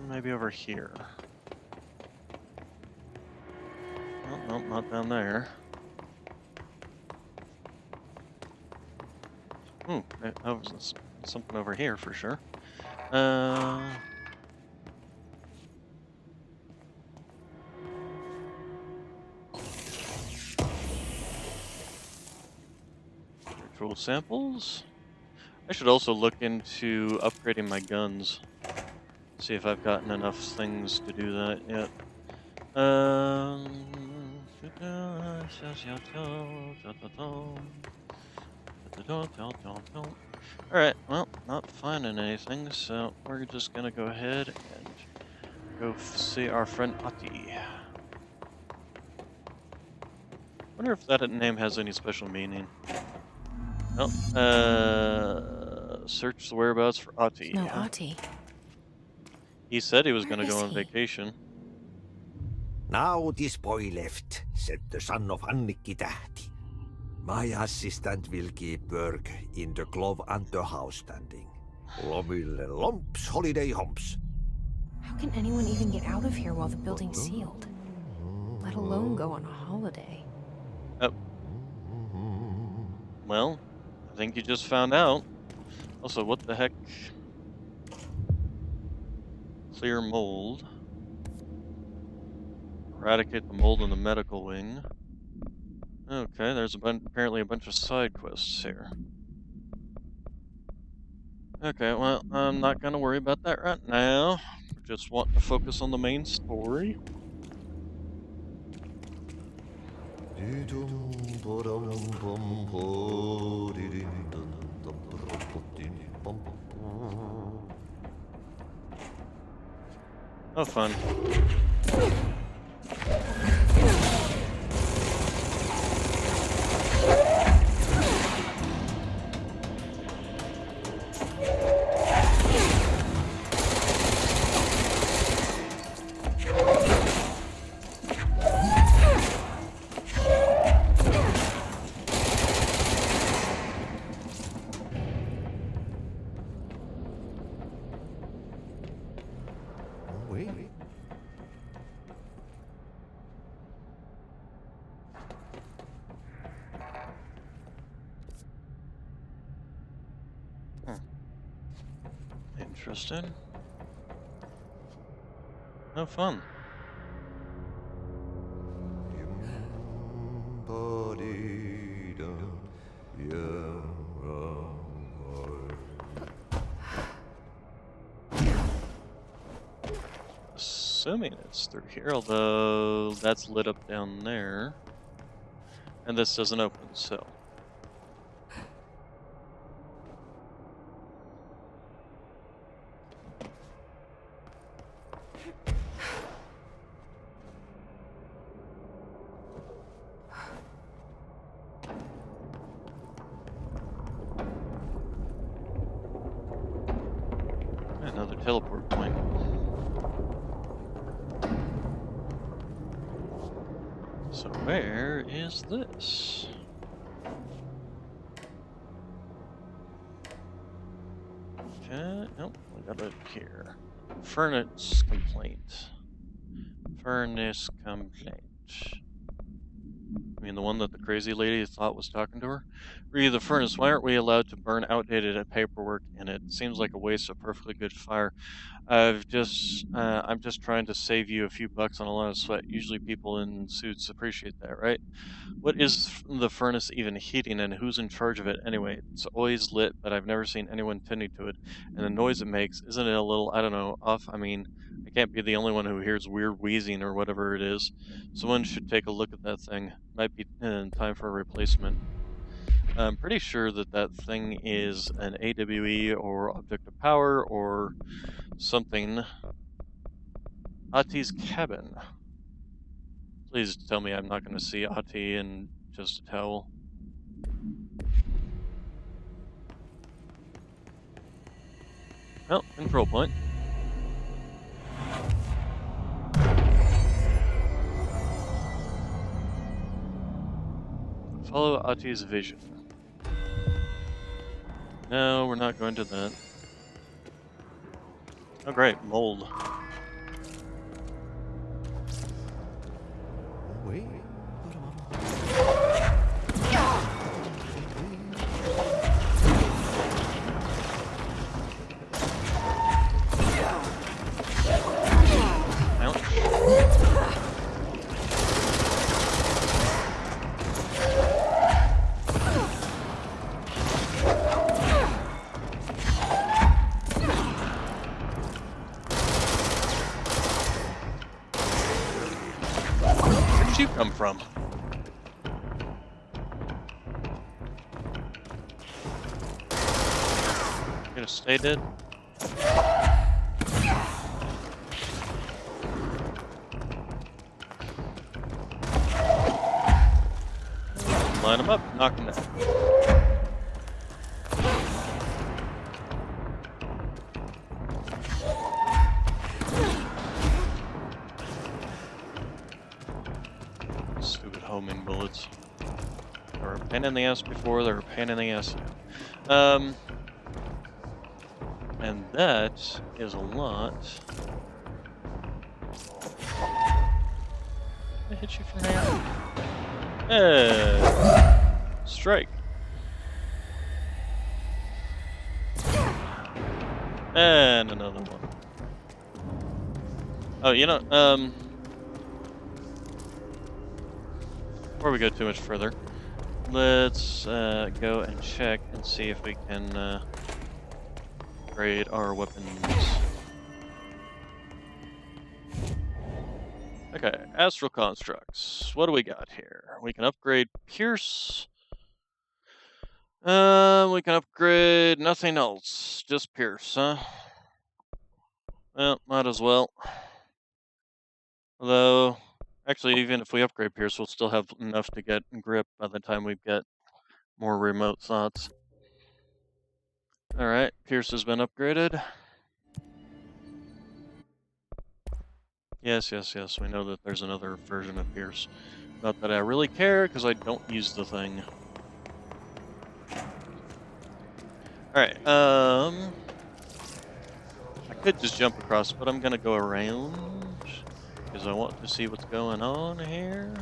[SPEAKER 1] Maybe over here. Oh, nope, not down there. Ooh, that was something over here for sure. Virtual samples. I should also look into upgrading my guns. See if I've gotten enough things to do that yet. Alright, well, not finding anything, so we're just gonna go ahead and go see our friend Ati. Wonder if that name has any special meaning. Oh, search the whereabouts for Ati.
[SPEAKER 3] No, Ati.
[SPEAKER 1] He said he was
[SPEAKER 3] Where
[SPEAKER 1] gonna go
[SPEAKER 3] is
[SPEAKER 1] on
[SPEAKER 3] he?
[SPEAKER 1] vacation.
[SPEAKER 8] Now this boy left, said the son of Annikki Tähti. My assistant will keep work in the glove and the house standing. Lomille lomps, holiday humps.
[SPEAKER 3] How can anyone even get out of here while the building's sealed? Let alone go on a holiday.
[SPEAKER 1] Oh. Well, I think you just found out. Also, what the heck? Clear mold. Eradicate the mold in the medical wing. Okay, there's apparently a bunch of side quests here. Okay, well, I'm not gonna worry about that right now. Just want to focus on the main story. Oh, fun.
[SPEAKER 8] Wait.
[SPEAKER 1] Interesting. No fun. Assuming it's through here, although that's lit up down there. And this doesn't open, so. Another teleport point. So where is this? Okay, nope, we got it here. Furnace complaint. Furnace complaint. I mean, the one that the crazy lady thought was talking to her? Read the furnace. Why aren't we allowed to burn outdated paperwork in it? Seems like a waste of perfectly good fire. I'm just trying to save you a few bucks on a lot of sweat. Usually people in suits appreciate that, right? What is the furnace even heating, and who's in charge of it anyway? It's always lit, but I've never seen anyone tending to it. And the noise it makes, isn't it a little, I don't know, off? I mean, I can't be the only one who hears weird wheezing or whatever it is. Someone should take a look at that thing. Might be time for a replacement. I'm pretty sure that that thing is an AWE or objective power or something. Ati's cabin. Please tell me I'm not going to see Ati in just a towel. Well, control point. Follow Ati's vision. No, we're not going to that. Oh great, mold.
[SPEAKER 4] Wait.
[SPEAKER 1] Where'd you come from? You gonna stay dead? Line them up, knock them down. Stupid homing bullets. They were a pain in the ass before, they were a pain in the ass now. And that is a lot. Did I hit you from here? Strike. And another one. Oh, you know, before we go too much further, let's go and check and see if we can upgrade our weapons. Okay, astral constructs. What do we got here? We can upgrade Pierce. We can upgrade nothing else. Just Pierce, huh? Well, might as well. Although, actually, even if we upgrade Pierce, we'll still have enough to get grip by the time we get more remote thoughts. Alright, Pierce has been upgraded. Yes, we know that there's another version of Pierce. Not that I really care, because I don't use the thing. Alright, I could just jump across, but I'm gonna go around, because I want to see what's going on here.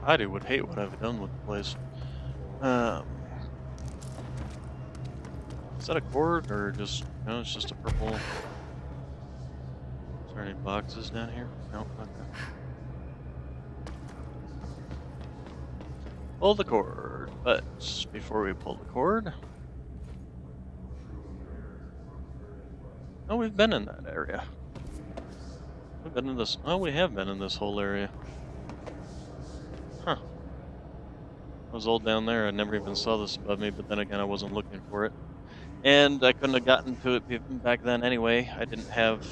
[SPEAKER 1] I would hate what I've done with the place. Is that a cord or just, no, it's just a purple. Is there any boxes down here? No, okay. Pull the cord, but before we pull the cord. Oh, we've been in that area. We've been in this, oh, we have been in this whole area. Huh. I was all down there, I never even saw this above me, but then again I wasn't looking for it. And I couldn't have gotten to it back then anyway. I didn't have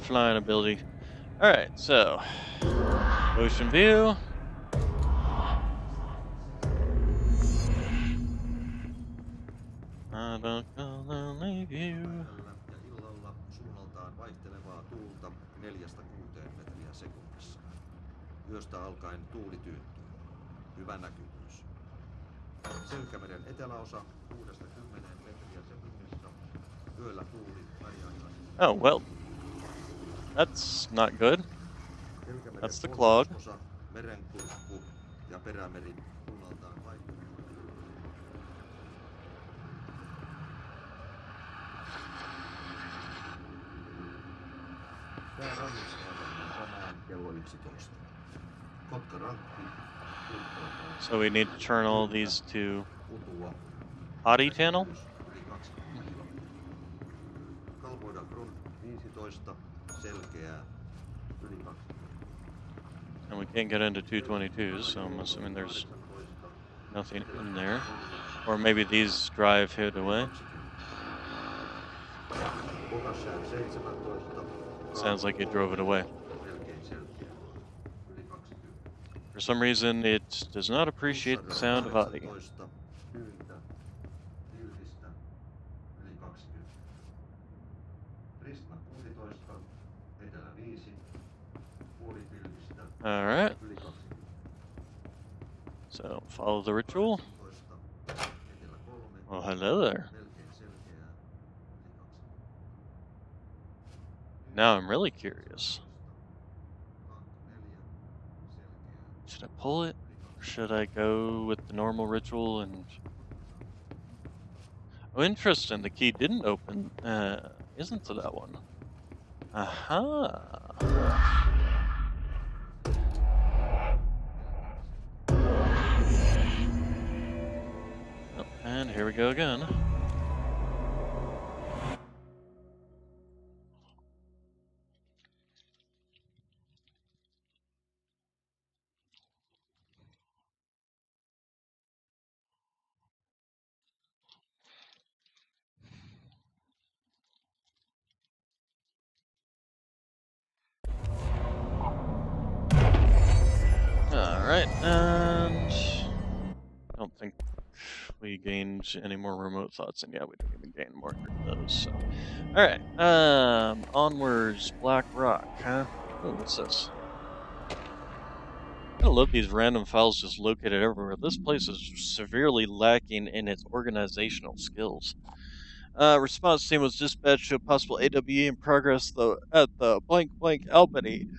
[SPEAKER 1] flying ability. Alright, so ocean view. I don't gonna leave you.
[SPEAKER 9] Ja illalla suunnaltaan vaihtelevaa tuulta 4–6 metriä sekunnissa. Yöstä alkaen tuuli tyyntyy. Hyvä näkyvyys. Selkämeren eteläosa 6–10 metriä sekunnissa. Yöllä tuuli väliaikaisesti.
[SPEAKER 1] Oh, well. That's not good.
[SPEAKER 9] Selkämeren
[SPEAKER 1] That's the clog.
[SPEAKER 9] pohjoisosa, merenkurkku ja perämeri suunnaltaan vaihtelevaa. Tää rannikkoasemalla tänään kello 11. Kotkarankki.
[SPEAKER 1] So we need to turn all these to
[SPEAKER 9] Utua.
[SPEAKER 1] Adi channel.
[SPEAKER 9] Yli 20 kilometriä. Kalvoida front 15. Selkeää. Yli 20.
[SPEAKER 1] And we can't get into 222s, so I'm assuming there's nothing in there. Or maybe these drive hid away.
[SPEAKER 9] Pokassään 17.
[SPEAKER 1] Sounds like it drove it away.
[SPEAKER 9] Melkein selkeää. Yli 20.
[SPEAKER 1] For some reason, it does not appreciate the sound of Adi.
[SPEAKER 9] 18. Tyyntä. Tiltistä. Yli 20. Prisma 16. Etelä 5. Puoli tiltistä.
[SPEAKER 1] Alright,
[SPEAKER 9] Yli 20.
[SPEAKER 1] so follow the ritual.
[SPEAKER 9] 18. Etelä 3.
[SPEAKER 1] Well, hello there.
[SPEAKER 9] Melkein selkeää. Yli 20.
[SPEAKER 1] Now I'm really curious.
[SPEAKER 9] Front 4. Selkeää.
[SPEAKER 1] Should I pull it? Or should I go with the normal ritual and... Oh, interesting. The key didn't open, isn't to that one. Aha! Oh, and here we go again. Alright, and I don't think we gained any more remote thoughts, and yeah, we didn't even gain more of those, so. Alright, onwards, Black Rock, huh? Oh, what's this? I love these random files just located everywhere. This place is severely lacking in its organizational skills. Response team was dispatched to a possible AWE in progress at the blank Albany.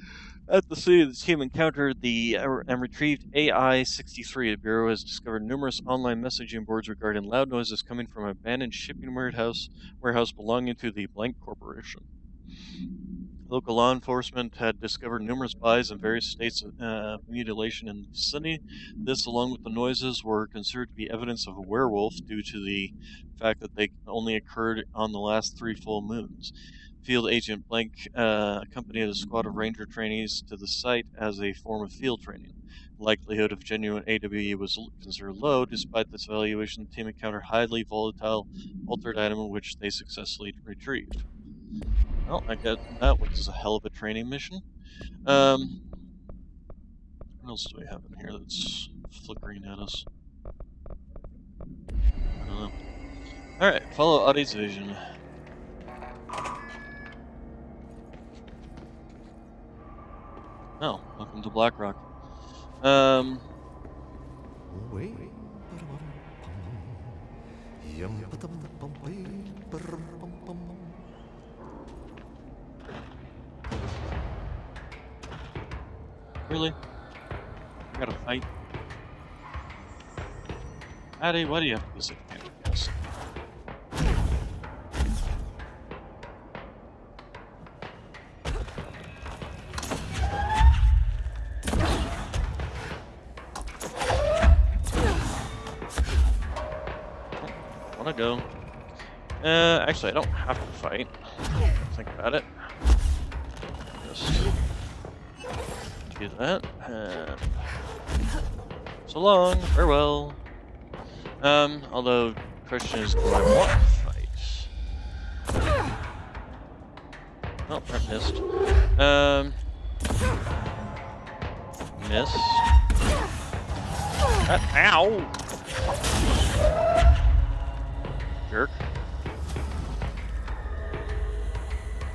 [SPEAKER 1] At the city, the team encountered and retrieved AI-63. The Bureau has discovered numerous online messaging boards regarding loud noises coming from an abandoned shipping warehouse belonging to the Blank Corporation. Local law enforcement had discovered numerous buys in various states of mutilation in the vicinity. This, along with the noises, were considered to be evidence of a werewolf due to the fact that they only occurred on the last 3 full moons. Field Agent Blank accompanied a squad of ranger trainees to the site as a form of field training. The likelihood of genuine AWE was considered low. Despite this evaluation, the team encountered highly volatile altered item which they successfully retrieved. Well, I guess that was a hell of a training mission. What else do we have in here that's flickering at us? I don't know. Alright, follow Adi's vision. Oh, welcome to Black Rock. Really? I gotta fight? Adi, why do you have to be such a pain in the ass? Wanna go? Actually, I don't have to fight. Think about it. Just do that. So long, farewell. Although, question is, do I want to fight? Oh, that missed. Missed. Ow! Jerk.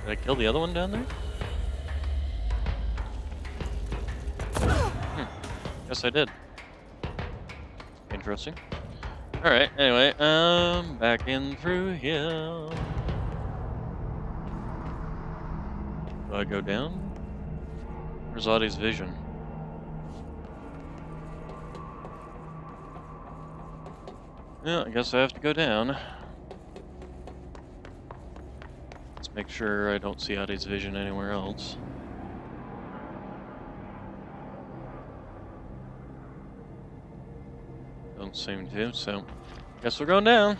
[SPEAKER 1] Did I kill the other one down there? Yes, I did. Interesting. Alright, anyway, back in through here. Do I go down? Where's Audie's vision? Yeah, I guess I have to go down. Let's make sure I don't see Audie's vision anywhere else. Don't seem to, so guess we're going down.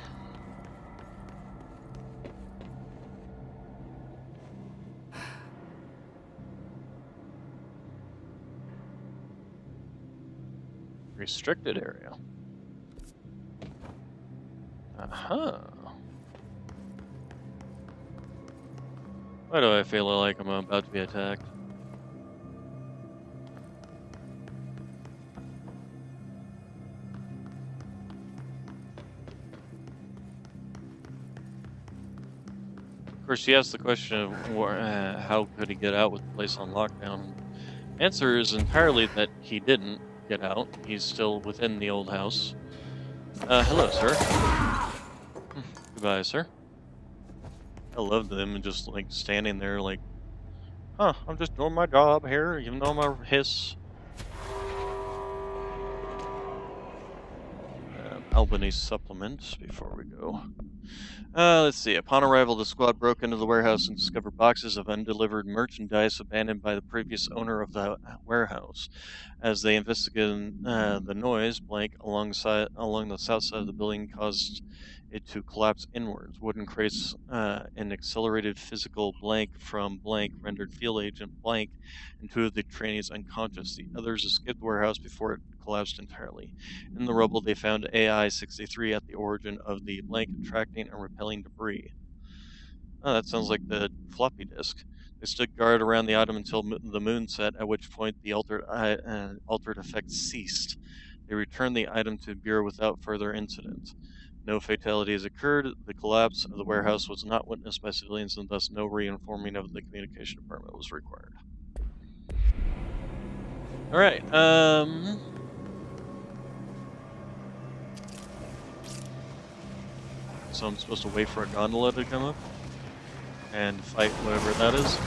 [SPEAKER 1] Restricted area. Uh-huh. Why do I feel like I'm about to be attacked? Of course, he asked the question of how could he get out with the place on lockdown. Answer is entirely that he didn't get out. He's still within the old house. Hello, sir. Goodbye, sir. I love them just like standing there like, huh, I'm just doing my job here, even though I'm a hiss. Albany supplements before we go. Let's see. Upon arrival, the squad broke into the warehouse and discovered boxes of undelivered merchandise abandoned by the previous owner of the warehouse. As they investigated the noise, blank along the south side of the building caused it to collapse inwards. Wooden crates and accelerated physical blank from blank rendered field agent blank and two of the trainees unconscious. The others escaped the warehouse before it collapsed entirely. In the rubble, they found AI-63 at the origin of the blank attracting and repelling debris. Oh, that sounds like the floppy disk. They stood guard around the item until the moon set, at which point the altered effect ceased. They returned the item to Bureau without further incident. No fatalities occurred. The collapse of the warehouse was not witnessed by civilians, and thus no reinforming of the communication department was required. Alright, so I'm supposed to wait for a gondola to come up and fight whatever that is.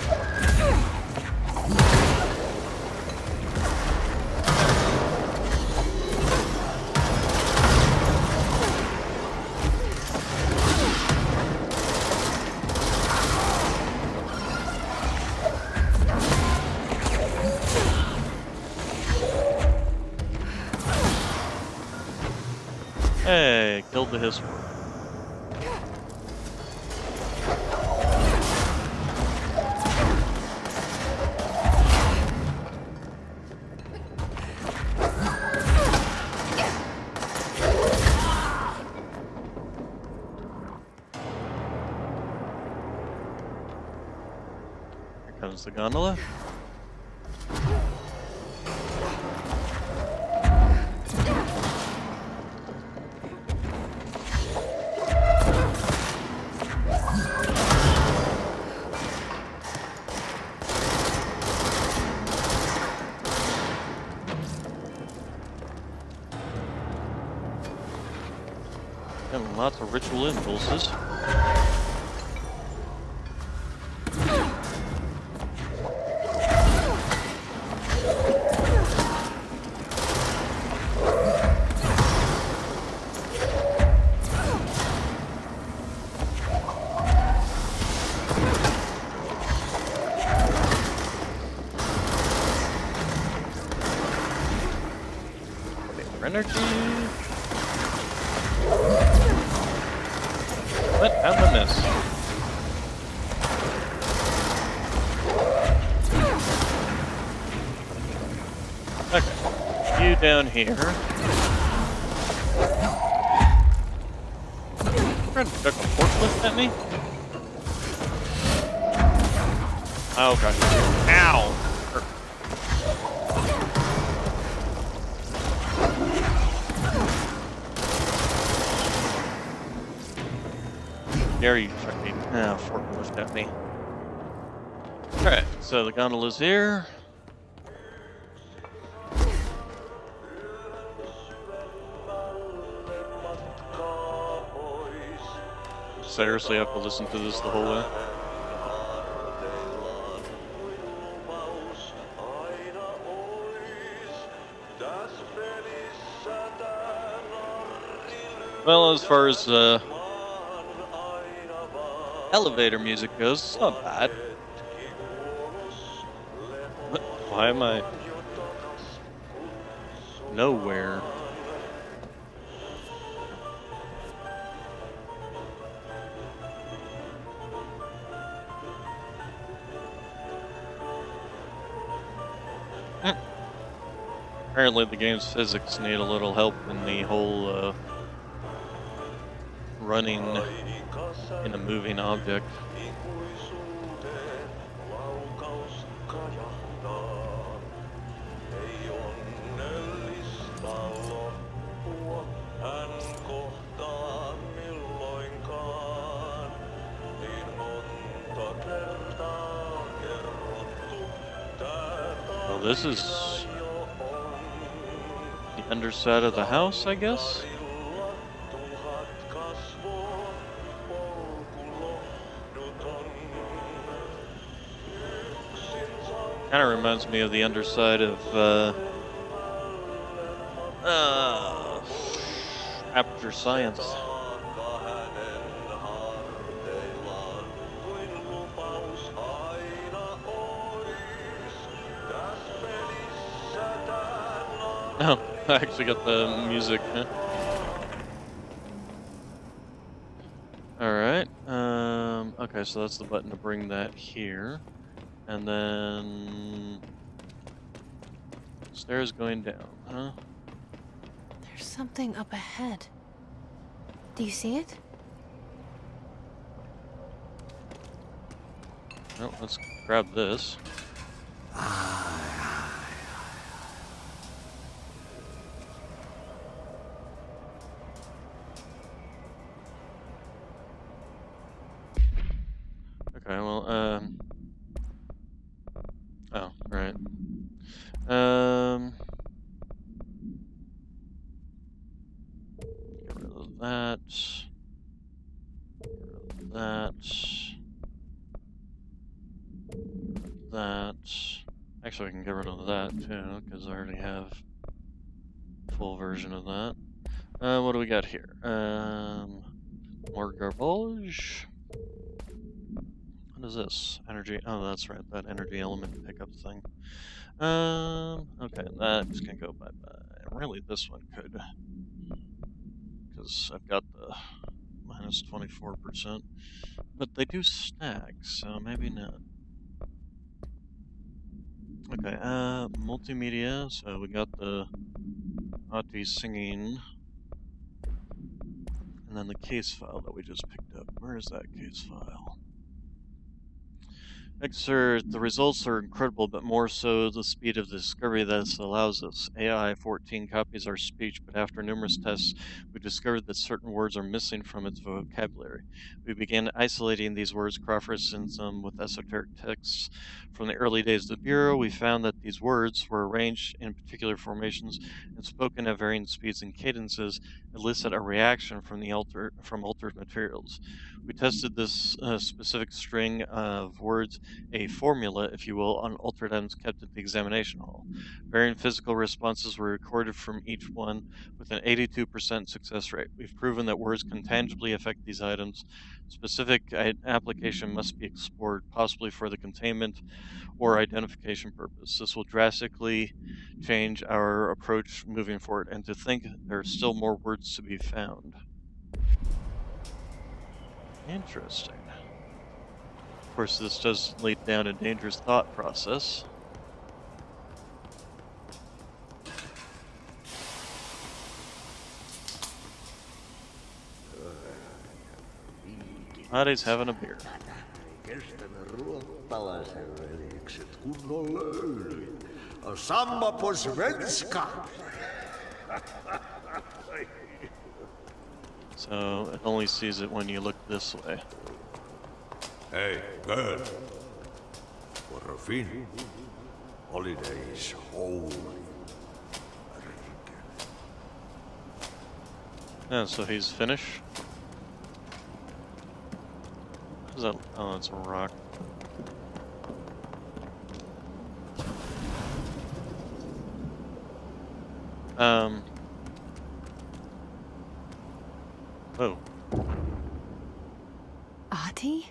[SPEAKER 1] Hey, killed the hiss one. Here comes the gondola. Got lots of ritual impulses. Energy. What? How'd I miss? Okay. You down here. Trying to chuck a forklift at me? Okay. Ow! Dare you fucking forklift at me. Alright, so the gondola's here. Seriously, I have to listen to this the whole way? Well, as far as elevator music goes, it's not bad. Why am I nowhere? Apparently the game's physics need a little help in the whole running in a moving object. Well, this is the underside of the house, I guess? Kind of reminds me of the underside of Aperture Science. No, I actually got the music. Huh? Alright, okay, so that's the button to bring that here. And then stairs going down, huh?
[SPEAKER 3] There's something up ahead. Do you see it?
[SPEAKER 1] Well, let's grab this. Okay, well, oh, right. Get rid of that. Get rid of that. That. Actually, I can get rid of that too, because I already have a full version of that. What do we got here? More garbage. What is this? Energy. Oh, that's right. That energy element pickup thing. Okay, that's gonna go bye-bye. Really, this one could. Because I've got the minus 24%. But they do stack, so maybe not. Okay, multimedia. So we got the Auntie singing. And then the case file that we just picked up. Where is that case file? Excerpt, the results are incredible, but more so the speed of the discovery that this allows us. AI 14 copies our speech, but after numerous tests, we discovered that certain words are missing from its vocabulary. We began isolating these words, cross-referencing them with esoteric texts. From the early days of the Bureau, we found that these words were arranged in particular formations and spoken at varying speeds and cadences, elicit a reaction from altered materials. We tested this specific string of words, a formula, if you will, on altered items kept at the examination hall. Varying physical responses were recorded from each one with an 82% success rate. We've proven that words can tangibly affect these items. Specific application must be explored, possibly for the containment or identification purpose. This will drastically change our approach moving forward, and to think there are still more words to be found. Interesting. Of course, this does lead down a dangerous thought process. Maddie's having a beer.
[SPEAKER 8] miesten ruotsalaisen veljekset kunnon löylyt. Samma på svenska!
[SPEAKER 1] So it only sees it when you look this way.
[SPEAKER 8] Hey, girl. For a Finn, holiday is holy.
[SPEAKER 1] Yeah, so he's Finnish. Is that? Oh, it's a rock. Oh.
[SPEAKER 3] Ahti?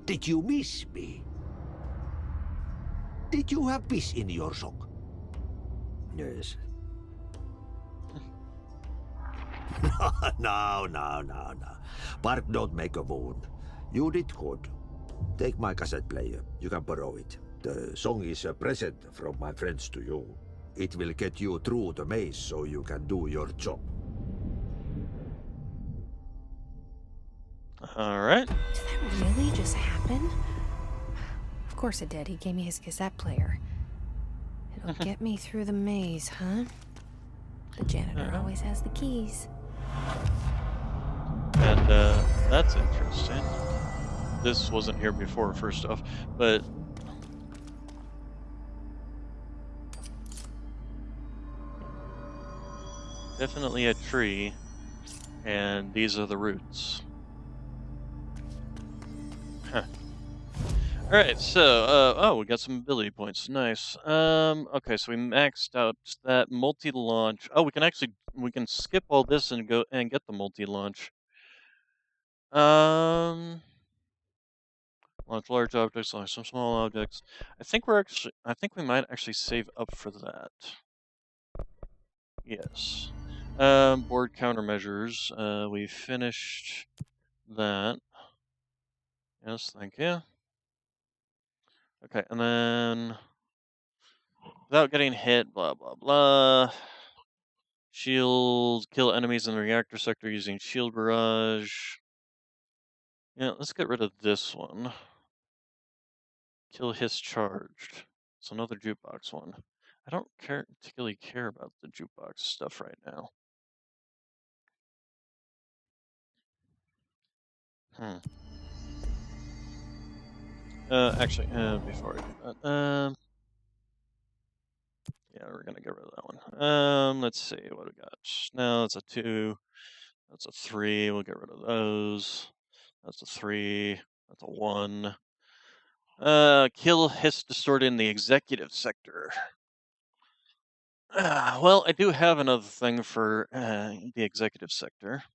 [SPEAKER 8] Did you miss me? Did you have piss in your sock? Yes. No. Bark don't make a wound. You did good. Take my cassette player. You can borrow it. The song is a present from my friends to you. It will get you through the maze so you can do your job.
[SPEAKER 1] Alright.
[SPEAKER 3] Did that really just happen? Of course it did. He gave me his cassette player. It'll get me through the maze, huh? The janitor always has the keys.
[SPEAKER 1] And, that's interesting. This wasn't here before, first off, but... Definitely a tree, and these are the roots. Huh. Alright, so, oh, we got some ability points. Nice. Okay, so we maxed out that multi-launch. Oh, we can skip all this and go and get the multi-launch. Launch large objects, launch some small objects. I think we might actually save up for that. Yes. Board countermeasures. We finished that. Yes, thank you. Okay, and then without getting hit, blah blah blah. Shield, kill enemies in the reactor sector using shield barrage. Yeah, let's get rid of this one. Kill hiss charged. It's another jukebox one. I don't particularly care about the jukebox stuff right now. Actually, before I do that, yeah, we're gonna get rid of that one. Let's see what we got. No, that's a 2. That's a 3. We'll get rid of those. That's a 3. That's a 1. Kill hiss distorted in the executive sector. Well, I do have another thing for the executive sector.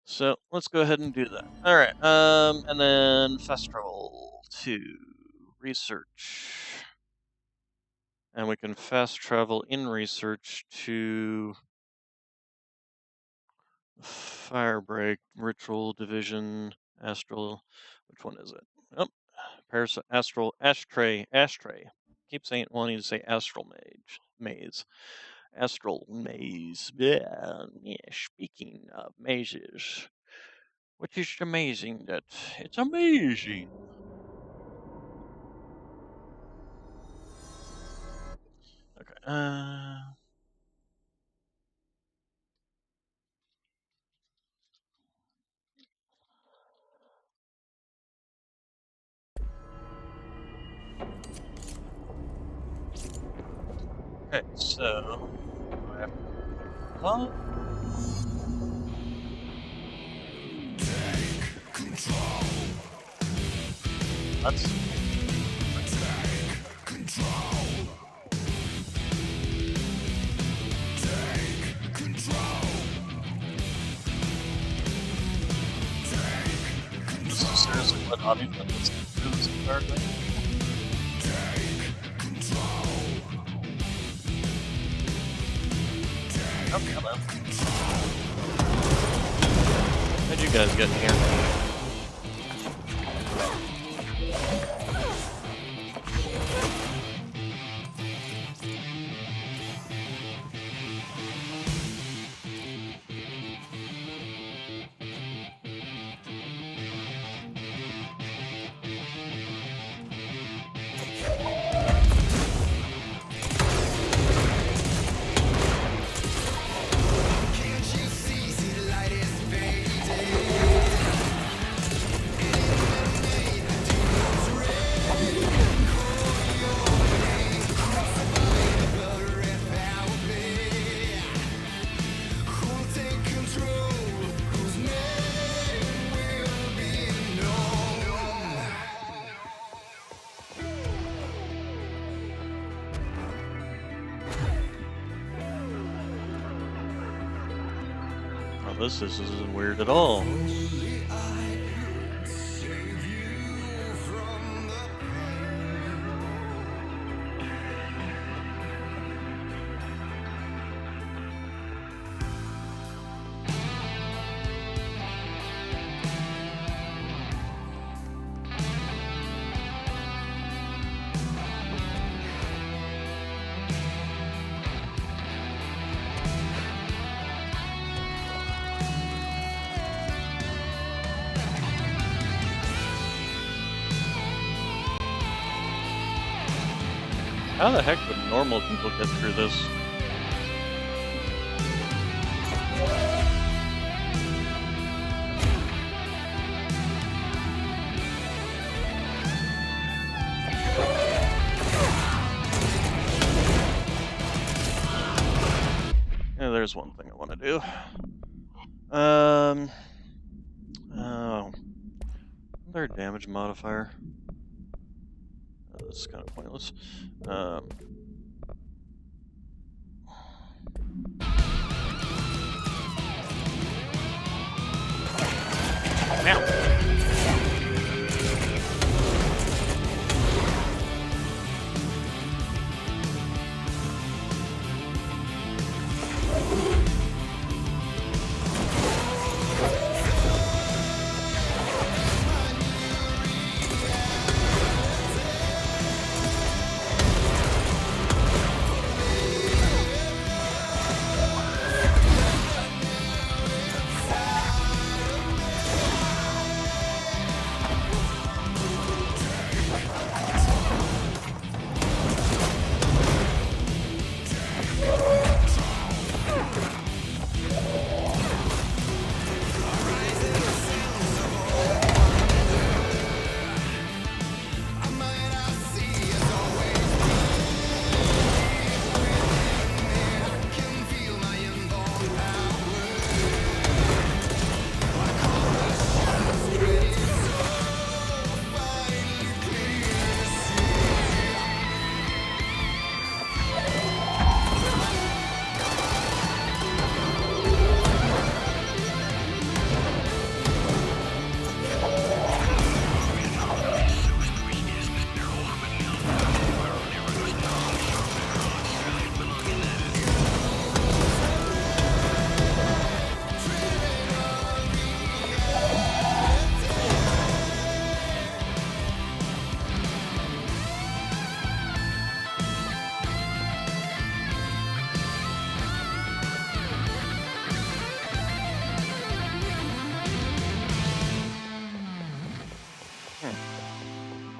[SPEAKER 1] So let's go ahead and do that. All right. And then fast travel to research, and we can fast travel in research to Firebreak, Ritual, Division, Astral. Which one is it? Oh, Astral, Ashtray. Keep wanting to say Astral Maze. Astral Maze. Yeah, speaking of mazes, which is amazing that it's amazing. Okay. Okay, so I have to take control. That's take control. Take control. Take control. This is seriously what audio that was do this entire thing. Take control. Oh, hello. How'd you guys get in here? this isn't weird at all. How the heck would normal people get through this? Yeah, there's one thing I want to do. Oh, their damage modifier. This is kind of pointless. Now.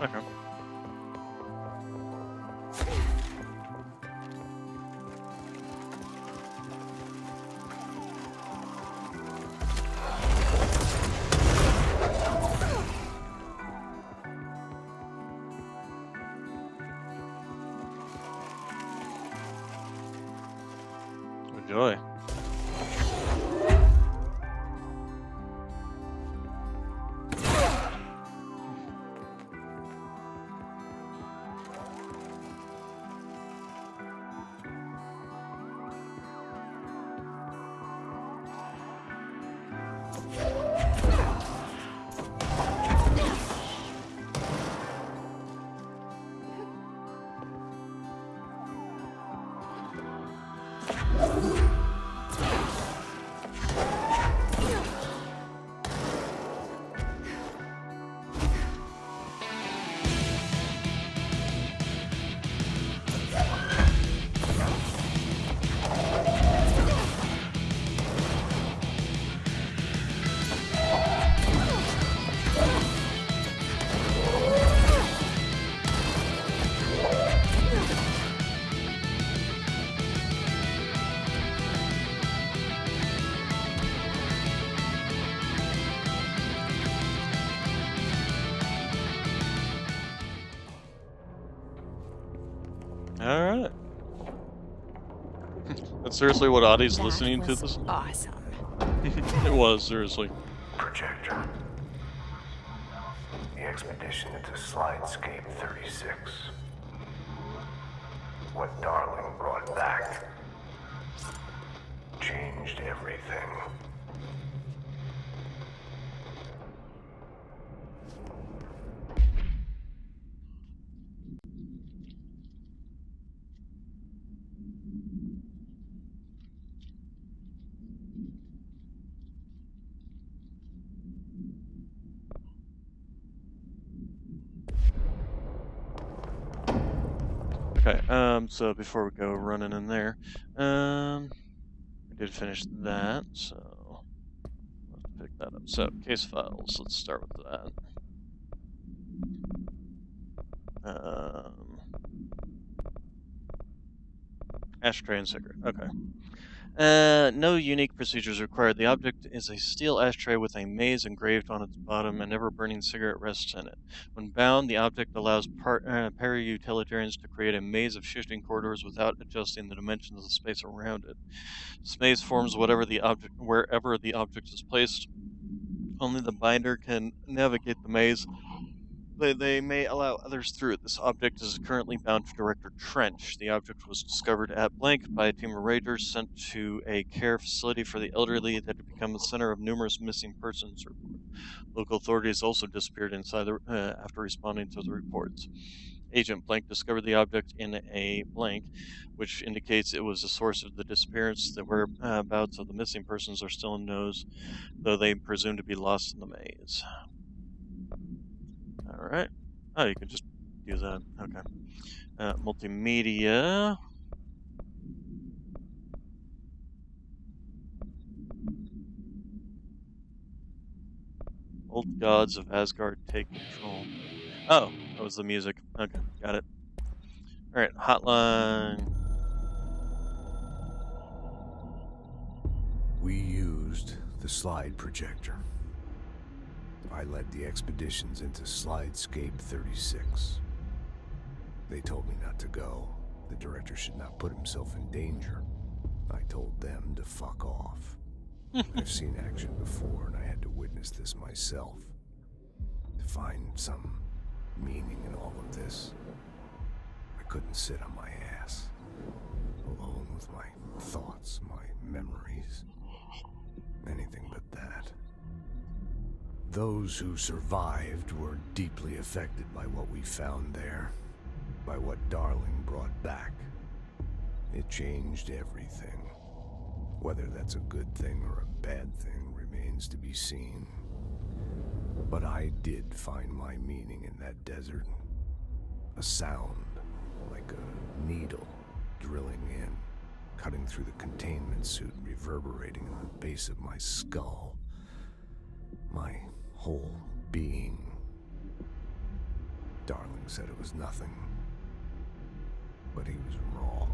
[SPEAKER 1] Okay. Enjoy. Alright. That's seriously what Adi's listening to this?
[SPEAKER 3] Awesome.
[SPEAKER 1] It was, seriously.
[SPEAKER 7] Projector. The expedition into Slidescape 36. What Darling brought back changed everything.
[SPEAKER 1] Okay, so before we go running in there, we did finish that, so let's pick that up. So, case files, let's start with that. Ashtray and cigarette, okay. No unique procedures required. The object is a steel ashtray with a maze engraved on its bottom and ever-burning cigarette rests in it. When bound, the object allows para-utilitarians to create a maze of shifting corridors without adjusting the dimensions of the space around it. This maze forms wherever the object is placed. Only the binder can navigate the maze. They may allow others through it. This object is currently bound to Director Trench. The object was discovered at blank by a team of raiders sent to a care facility for the elderly that had become the center of numerous missing persons reports. Local authorities also disappeared inside after responding to the reports. Agent Blank discovered the object in a blank, which indicates it was the source of the disappearance. The whereabouts of the missing persons are still unknown, though they presume to be lost in the maze. Alright. Oh, you can just do that. Okay. Multimedia. Old gods of Asgard take control. Oh, that was the music. Okay, got it. Alright, hotline.
[SPEAKER 10] We used the slide projector. I led the expeditions into Slidescape 36. They told me not to go. The director should not put himself in danger. I told them to fuck off. I've seen action before, and I had to witness this myself. To find some meaning in all of this, I couldn't sit on my ass, alone with my thoughts, my memories. Anything but that. Those who survived were deeply affected by what we found there, by what Darling brought back. It changed everything. Whether that's a good thing or a bad thing remains to be seen. But I did find my meaning in that desert. A sound, like a needle drilling in, cutting through the containment suit, reverberating in the base of my skull. My whole being. Darling said it was nothing. But he was wrong.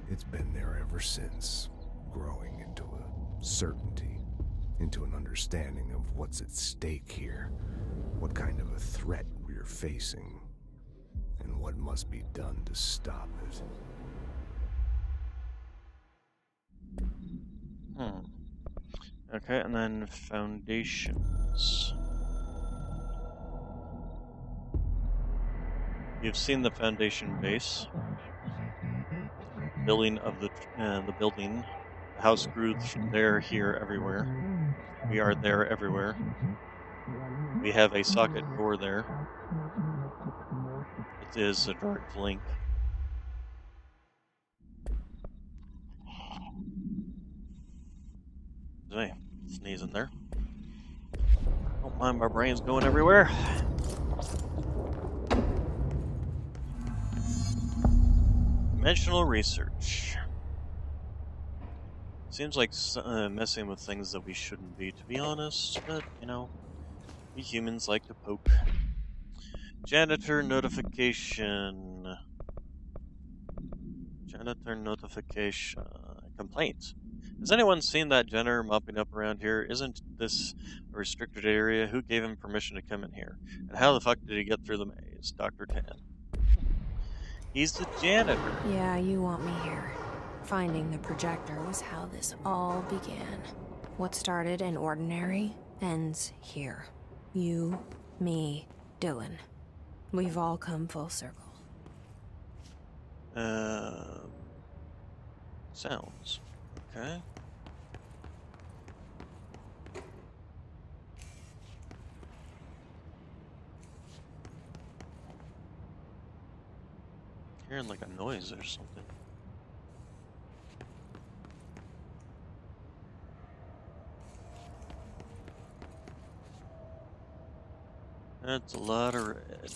[SPEAKER 10] It's been there ever since, growing into a certainty, into an understanding of what's at stake here, what kind of a threat we're facing, and what must be done to stop it.
[SPEAKER 1] Okay, and then foundations. You've seen the foundation base. Building of the building. The house grew there, here, everywhere. We are there everywhere. We have a socket door there. It is a direct link. Hey, sneeze in there. Don't mind my brain's going everywhere. Dimensional research. Seems like messing with things that we shouldn't be, to be honest, but, you know, we humans like to poke. Janitor notification. Janitor notification. Complaint. Has anyone seen that janitor mopping up around here? Isn't this a restricted area? Who gave him permission to come in here? And how the fuck did he get through the maze? Dr. Tan. He's the janitor.
[SPEAKER 3] Yeah, you want me here. Finding the projector was how this all began. What started in ordinary ends here. You, me, Dylan. We've all come full circle.
[SPEAKER 1] Sounds. Okay. Hearing like a noise or something. That's a lot of red.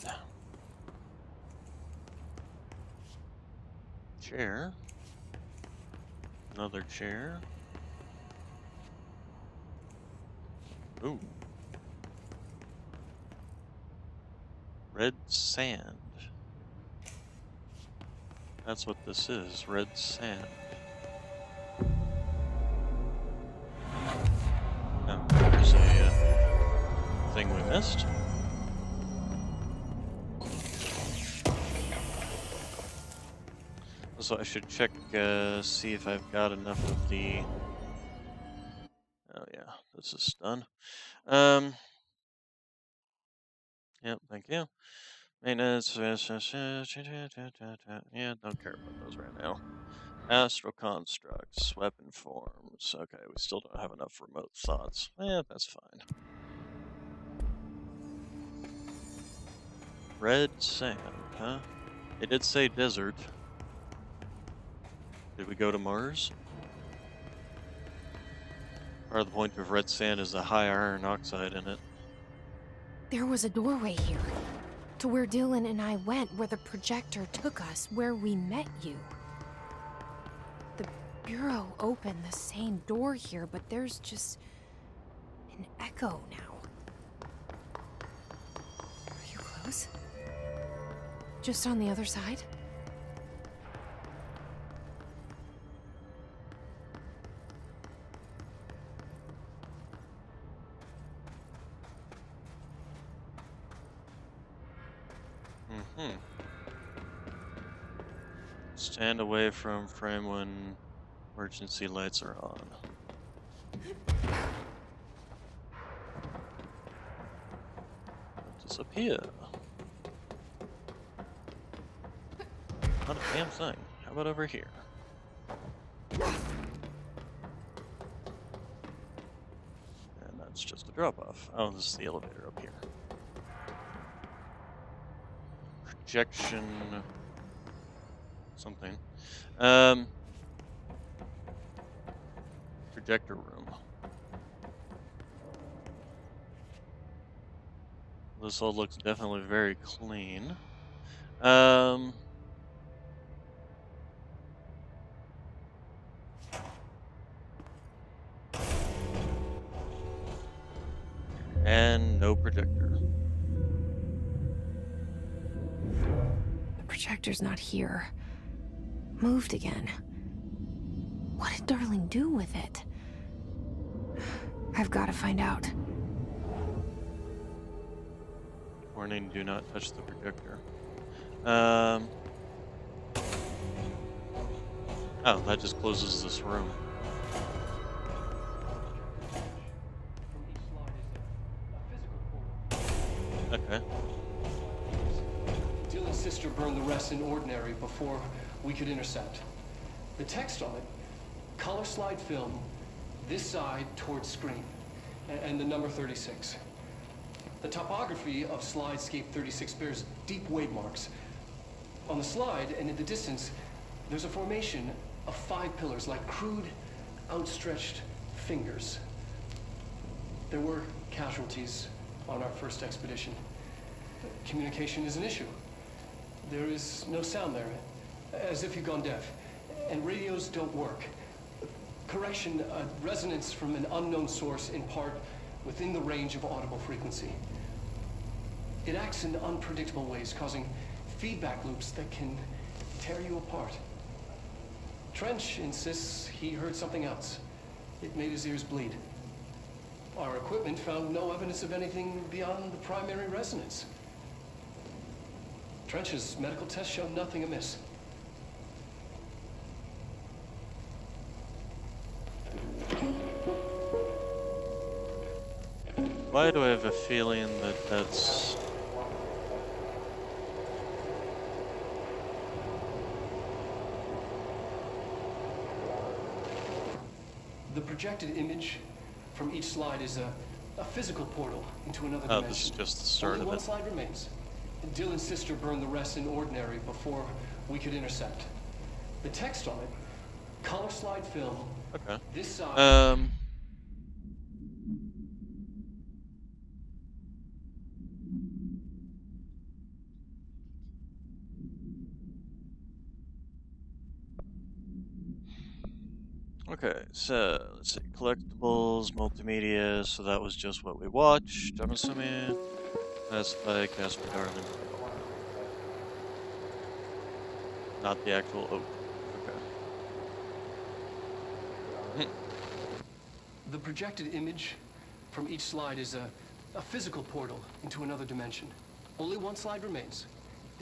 [SPEAKER 1] chair. Another chair. Ooh. Red sand. That's what this is, red sand. Oh, there's a thing we missed. So I should check, see if I've got enough of the... Oh yeah, this is done. Yep, thank you. Maintenance, yeah, don't care about those right now. Astral constructs, weapon forms. Okay, we still don't have enough remote thoughts. Yeah, that's fine. Red sand, huh? It did say desert. Did we go to Mars? Part of the point of red sand is the high iron oxide in it.
[SPEAKER 3] There was a doorway here, to where Dylan and I went, where the projector took us, where we met you. The Bureau opened the same door here, but there's just an echo now. Are you close? Just on the other side?
[SPEAKER 1] Stand away from frame when emergency lights are on. Disappear. Not a damn thing. How about over here? And that's just a drop-off. Oh, this is the elevator up here. Projection... something. Projector room. This all looks definitely very clean. And no projector.
[SPEAKER 3] The projector's not here. Moved again. What did Darling do with it? I've got to find out.
[SPEAKER 1] Warning, do not touch the projector. Oh, that just closes this room. Okay.
[SPEAKER 11] Dylan's sister burned the rest in ordinary before we could intercept. The text on it, color slide film, this side towards screen, and the number 36. The topography of slidescape 36 bears deep wave marks. On the slide and in the distance, there's a formation of 5 pillars like crude, outstretched fingers. There were casualties on our first expedition. Communication is an issue. There is no sound there, as if you've gone deaf. And radios don't work. Correction, resonance from an unknown source in part within the range of audible frequency. It acts in unpredictable ways, causing feedback loops that can tear you apart. Trench insists he heard something else. It made his ears bleed. Our equipment found no evidence of anything beyond the primary resonance. Trench's medical tests showed nothing amiss.
[SPEAKER 1] Why do I have a feeling that that's...
[SPEAKER 11] The projected image from each slide is a physical portal into another dimension.
[SPEAKER 1] This is just the start
[SPEAKER 11] Only
[SPEAKER 1] of
[SPEAKER 11] one
[SPEAKER 1] it.
[SPEAKER 11] slide remains. Dylan's sister burned the rest in ordinary before we could intercept. The text on it, color slide film.
[SPEAKER 1] Okay.
[SPEAKER 11] This side.
[SPEAKER 1] Okay, so let's see. Collectibles, multimedia. So that was just what we watched, I'm assuming. That's by Casper Darling. Not the actual oak. Okay.
[SPEAKER 11] The projected image from each slide is a physical portal into another dimension. Only one slide remains.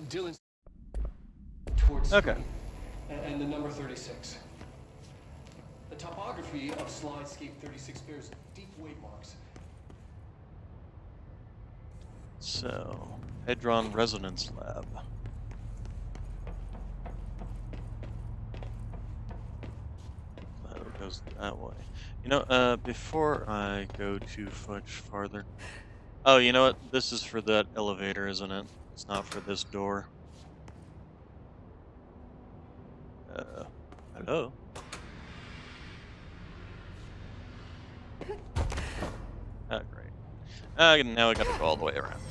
[SPEAKER 11] Dylan's towards
[SPEAKER 1] Okay.
[SPEAKER 11] screen, and the number 36. The topography of slidescape 36 bears deep weight marks.
[SPEAKER 1] So, Hadron Resonance Lab. That goes that way. You know, before I go too much farther. Oh, you know what? This is for that elevator, isn't it? It's not for this door. Hello? Oh, great. Now I gotta go all the way around.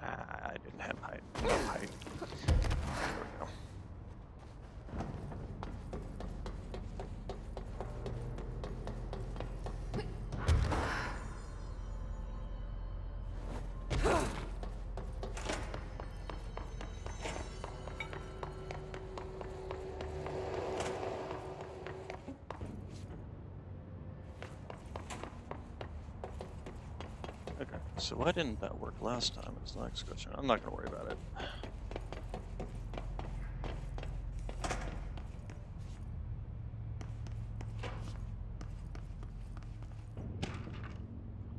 [SPEAKER 1] I didn't have height. No height. There we go. Okay, so why didn't that work last time is the next question. I'm not going to worry about it.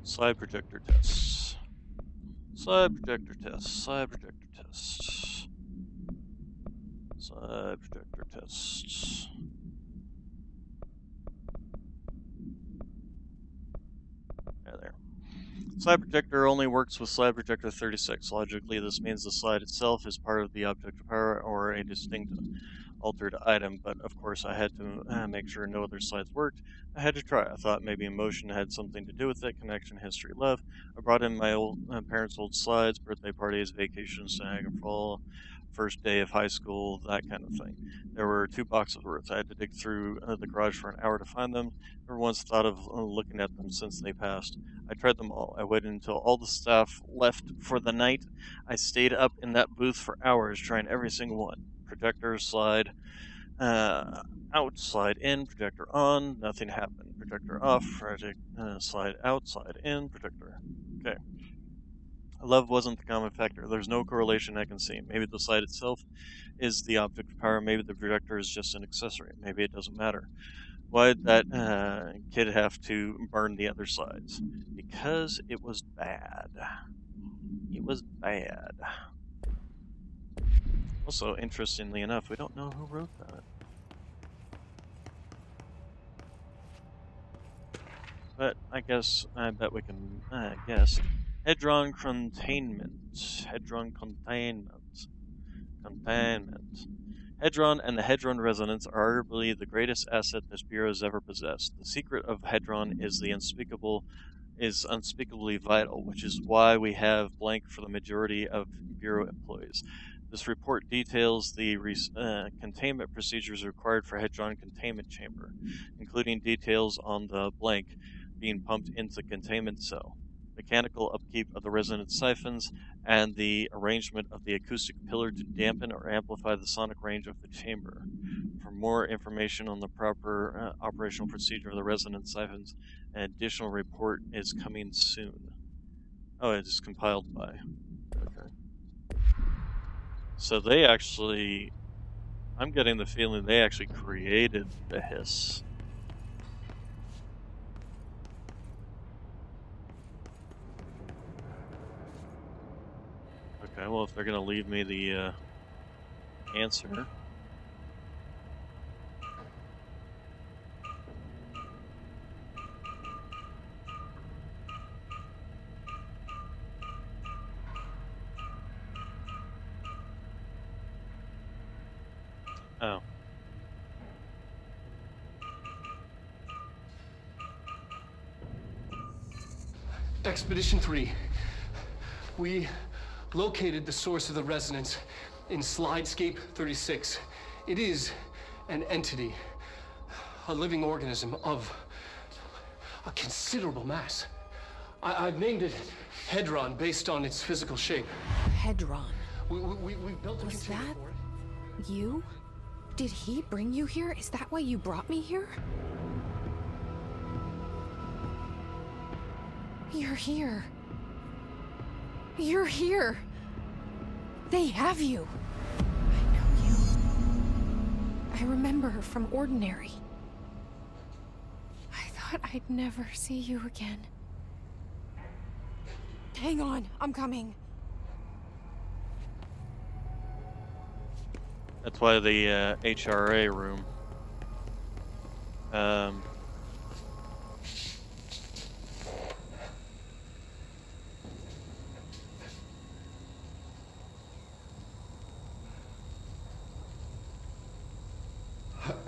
[SPEAKER 1] Slide projector tests. Slide projector tests. Slide projector tests. Slide projector tests. Yeah, there. Slide projector only works with slide projector 36. Logically, this means the slide itself is part of the object power or a distinct altered item, but of course I had to make sure no other slides worked. I had to try. I thought maybe emotion had something to do with it, connection, history, love. I brought in my old parents' old slides, birthday parties, vacations to Niagara Falls, first day of high school, that kind of thing. There were 2 boxes worth. I had to dig through the garage for an hour to find them. Never once thought of looking at them since they passed. I tried them all. I waited until all the staff left for the night. I stayed up in that booth for hours trying every single one. Projector, slide, out, slide in, projector on, nothing happened. Projector off, slide out, slide in, projector. Okay. Love wasn't the common factor. There's no correlation I can see. Maybe the slide itself is the object of power. Maybe the projector is just an accessory. Maybe it doesn't matter. Why did that kid have to burn the other slides? Because it was bad. It was bad. Also, interestingly enough, we don't know who wrote that. But I bet we can guess. Hadron containment. Hadron containment. Containment. Hadron and the Hadron Resonance are arguably the greatest asset this Bureau has ever possessed. The secret of Hadron is unspeakably vital, which is why we have blank for the majority of Bureau employees. This report details the containment procedures required for Hadron containment chamber, including details on the blank being pumped into the containment cell, mechanical upkeep of the resonance siphons, and the arrangement of the acoustic pillar to dampen or amplify the sonic range of the chamber. For more information on the proper operational procedure of the resonance siphons, an additional report is coming soon. Oh, it is compiled by. Okay. So they actually, I'm getting the feeling they actually created the hiss. Okay, well, if they're going to leave me the answer. Oh.
[SPEAKER 11] Expedition 3. We located the source of the resonance in Slidescape 36. It is an entity, a living organism of a considerable mass. I've named it Hedron based on its physical shape.
[SPEAKER 3] Hedron.
[SPEAKER 11] We built a
[SPEAKER 3] Was
[SPEAKER 11] container
[SPEAKER 3] that
[SPEAKER 11] for it.
[SPEAKER 3] you? Did he bring you here? Is that why you brought me here? You're here. You're here. They have you. I know you. I remember her from Ordinary. I thought I'd never see you again. Hang on, I'm coming.
[SPEAKER 1] That's why the HRA room.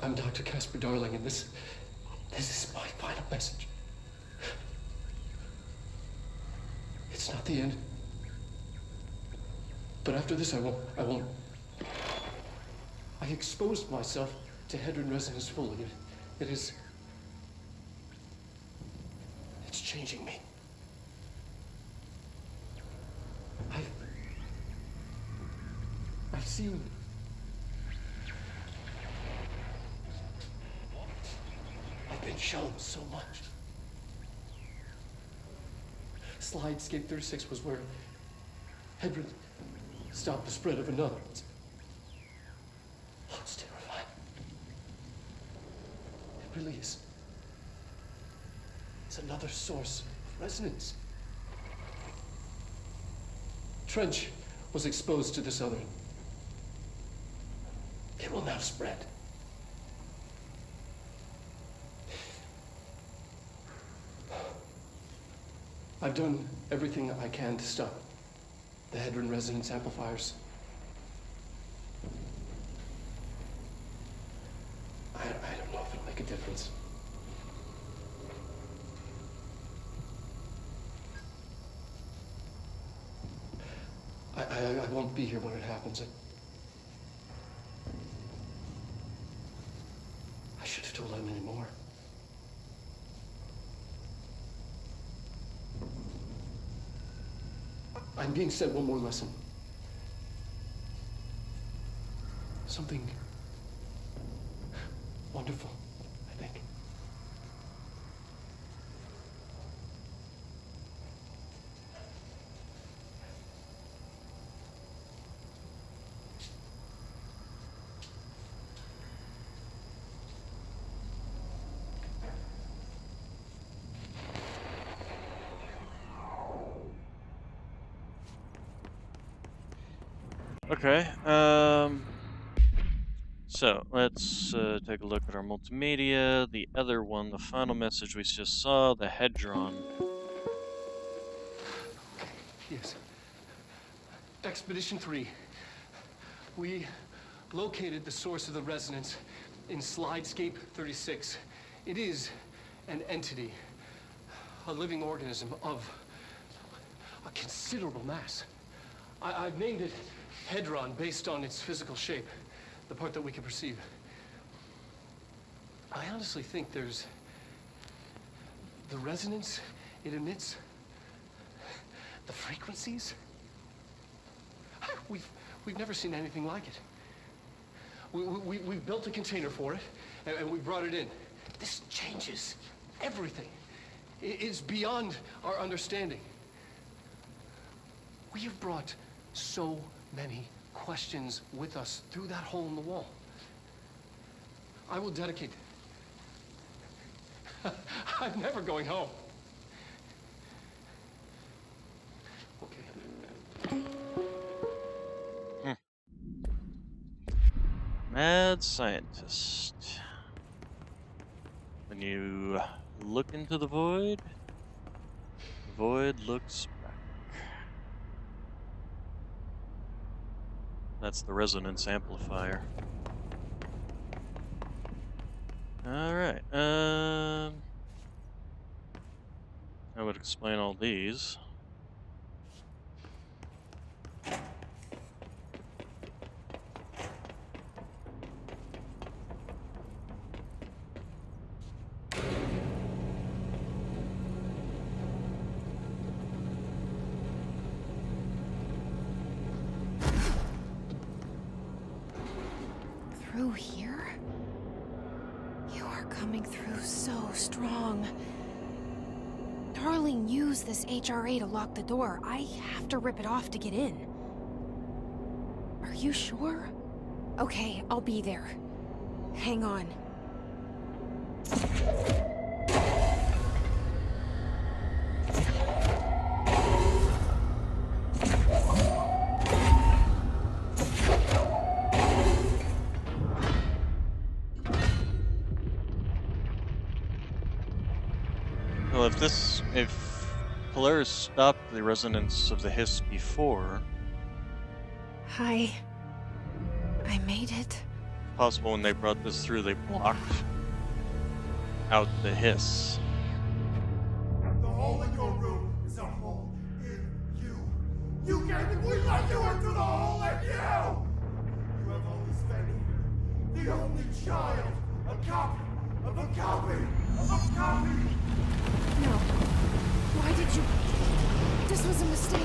[SPEAKER 11] I'm Dr. Casper Darling, and this is my final message. It's not the end. But after this, I won't. I exposed myself to Hedron resonance fully. It's changing me. I've seen. I've been shown so much. Slidescape 36 was where Hedron stopped the spread of another. It's terrifying. It really is. It's another source of resonance. Trench was exposed to this other. It will now spread. I've done everything I can to stop the Hedron resonance amplifiers. I don't know if it'll make a difference. I won't be here when it happens. I should have told Emily more. I'm being sent one more lesson. Something wonderful, I think.
[SPEAKER 1] Okay, so let's take a look at our multimedia. The other one, the final message we just saw, the Hedron.
[SPEAKER 11] Yes. Expedition 3. We located the source of the resonance in Slidescape 36. It is an entity, a living organism of a considerable mass. I've named it Hedron based on its physical shape, the part that we can perceive. I honestly think there's the resonance it emits, the frequencies. We've never seen anything like it. We've built a container for it, and we brought it in. This changes everything. It's beyond our understanding. We have brought so many questions with us through that hole in the wall. I will dedicate. I'm never going home. Okay.
[SPEAKER 1] Mad scientist. When you look into the void looks back. That's the resonance amplifier. Alright, That would explain all these.
[SPEAKER 3] Through here? You are coming through so strong. Darling used this HRA to lock the door. I have to rip it off to get in. Are you sure? Okay, I'll be there. Hang on.
[SPEAKER 1] Well, if Polaris stopped the resonance of the hiss before,
[SPEAKER 3] Hi. I made it.
[SPEAKER 1] possible when they brought this through, they blocked out the hiss.
[SPEAKER 12] The hole in your room is a hole in you. You came and we let you into the hole in you! You have always been here. The only child. A copy of a copy of a copy!
[SPEAKER 3] No. Why did you... This was a mistake.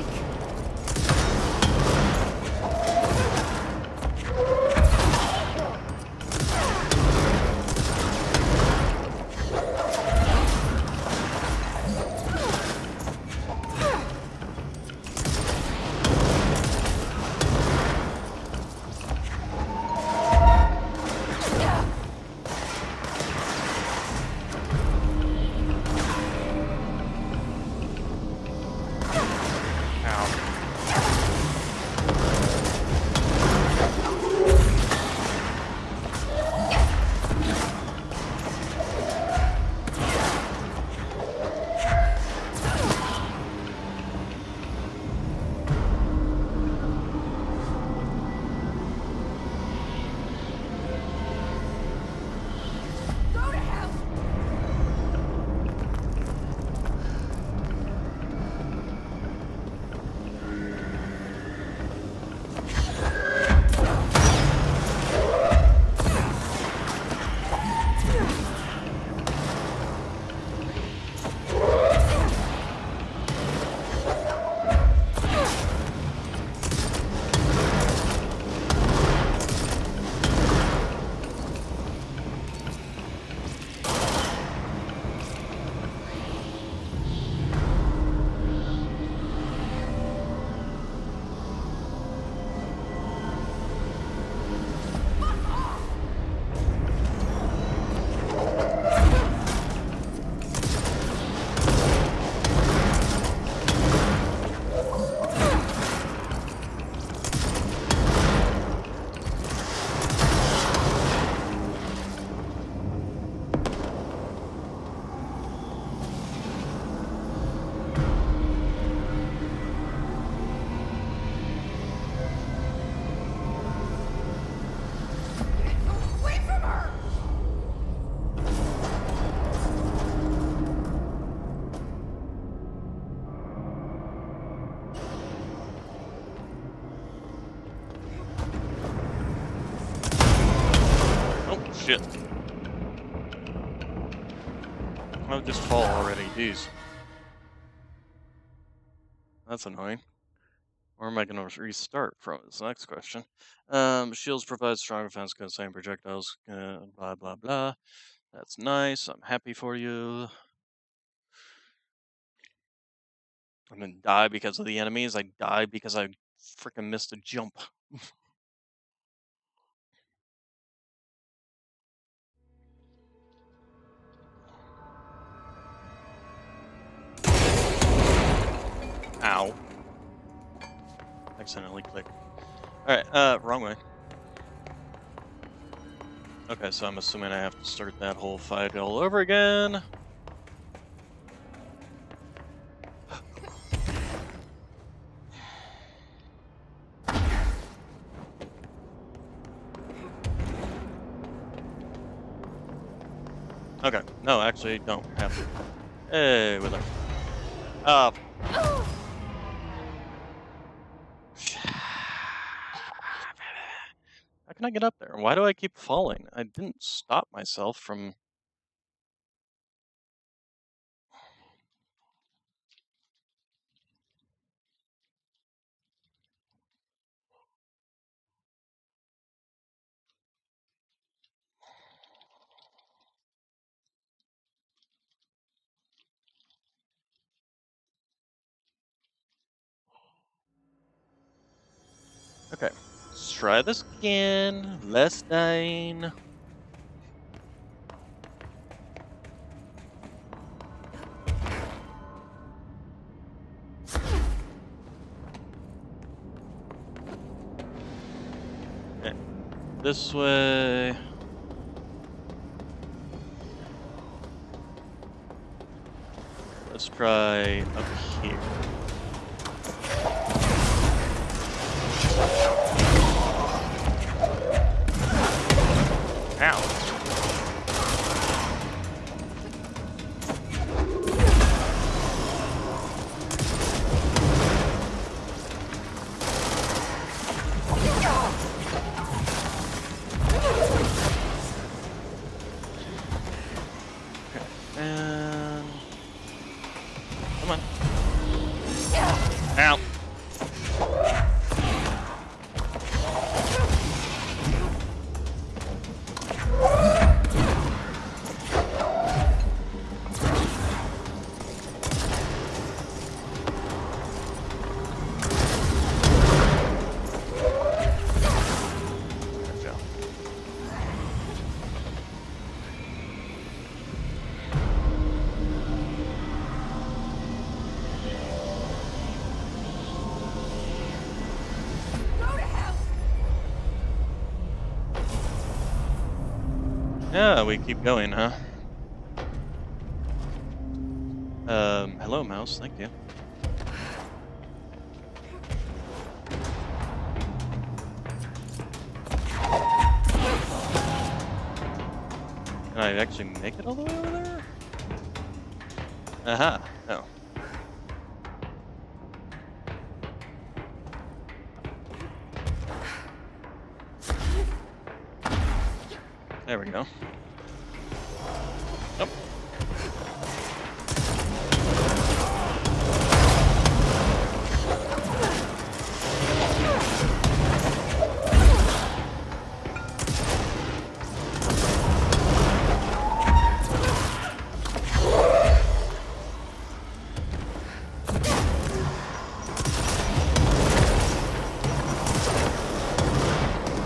[SPEAKER 1] Shit. I'll just fall already, jeez. That's annoying. Where am I going to restart from? Is the next question. Shields provide strong defense against same projectiles, blah, blah, blah. That's nice. I'm happy for you. I didn't die because of the enemies. I died because I freaking missed a jump. Ow. Accidentally clicked. Alright, wrong way. Okay, so I'm assuming I have to start that whole fight all over again. Okay, no, actually don't have to. Hey, we're there. How can I get up there? Why do I keep falling? I didn't stop myself from... Okay, let's try this again. Less dying. Okay, this way. Let's try up here. Ow. And come on. Ow. Yeah, we keep going, huh? Hello, mouse. Thank you. Can I actually make it all the way over there? Aha. No. There we go. Nope.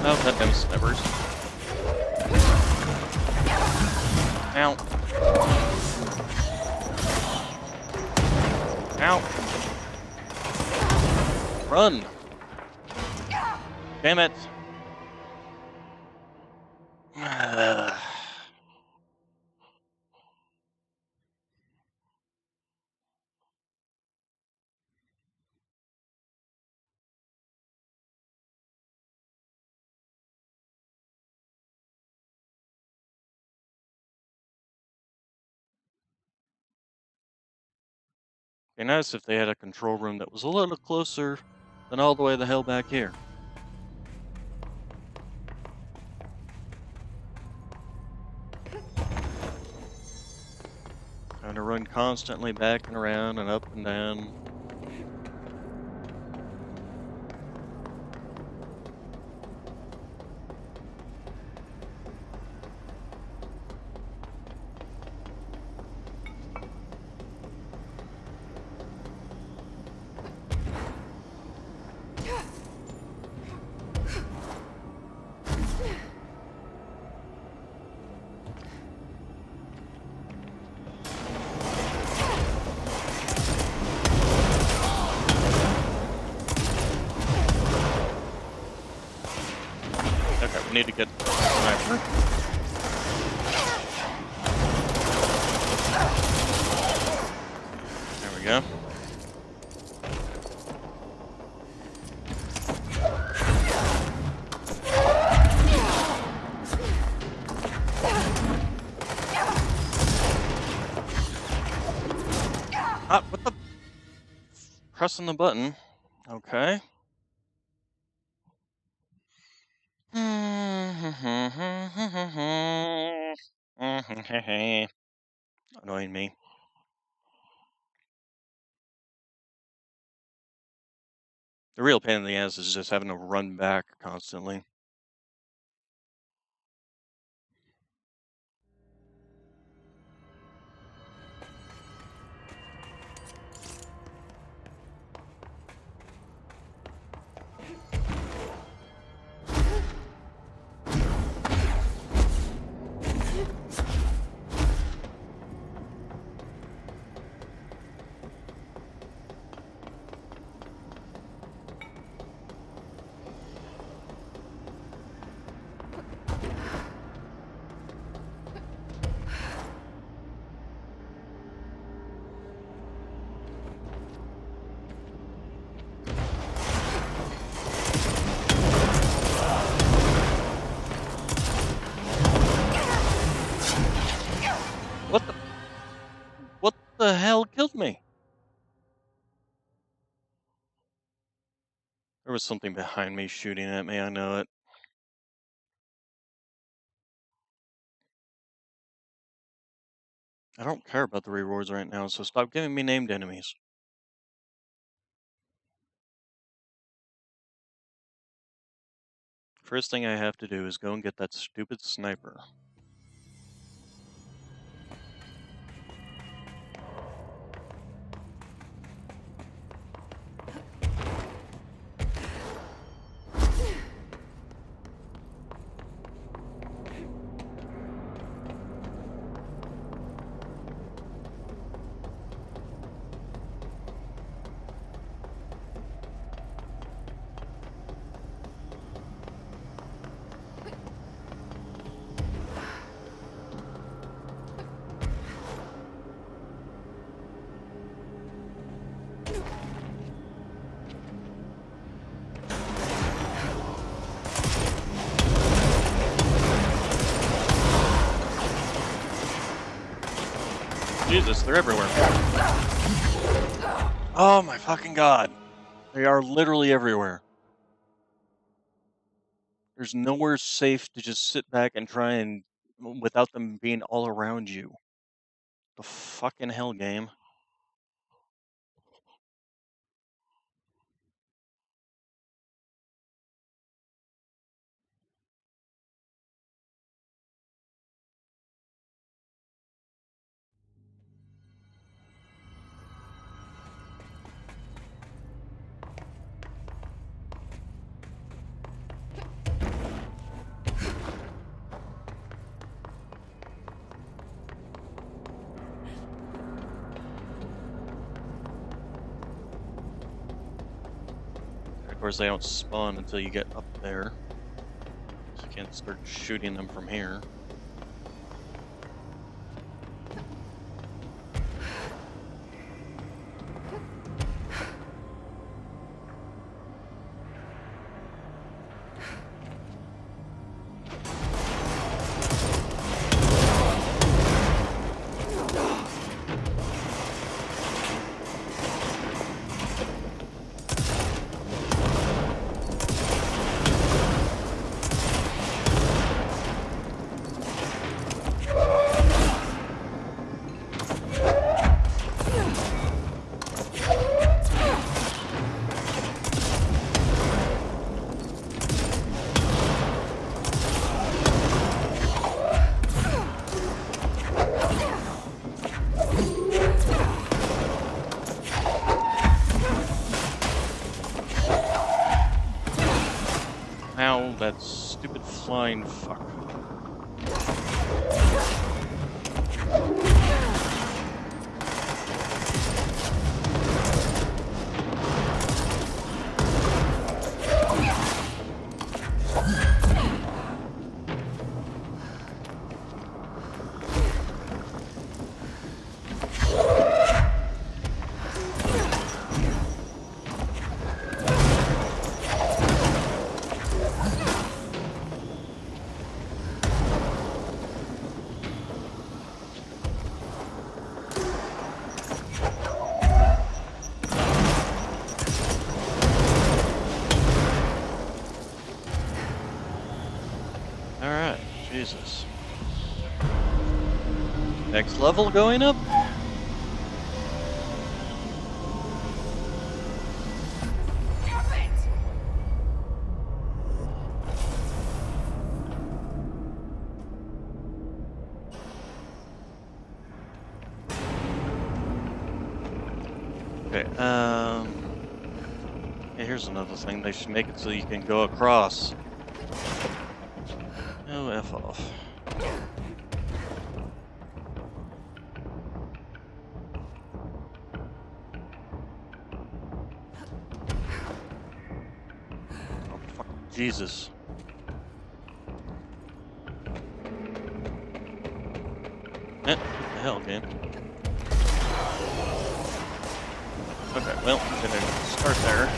[SPEAKER 1] Oh, that damn snivers. Ow. Ow. Run. Damn it. Be nice if they had a control room that was a little closer than all the way the hell back here. Trying to run constantly back and around and up and down. Okay, we need to get the sniper. There we go. Ah, what the? pressing the button. Okay. Annoying me. The real pain in the ass is just having to run back constantly. What the hell killed me? There was something behind me shooting at me, I know it. I don't care about the rewards right now, so stop giving me named enemies. First thing I have to do is go and get that stupid sniper. Jesus, they're everywhere. Oh my fucking god. They are literally everywhere. There's nowhere safe to just sit back and try and without them being all around you. The fucking hell game. Of course, they don't spawn until you get up there. So you can't start shooting them from here. Ow, that stupid flying fuck. Jesus. Next level going up? Okay, yeah, here's another thing. They should make it so you can go across. Oh, F off. Oh, fuck. Jesus. What the hell, game? Okay, well, I'm gonna start there.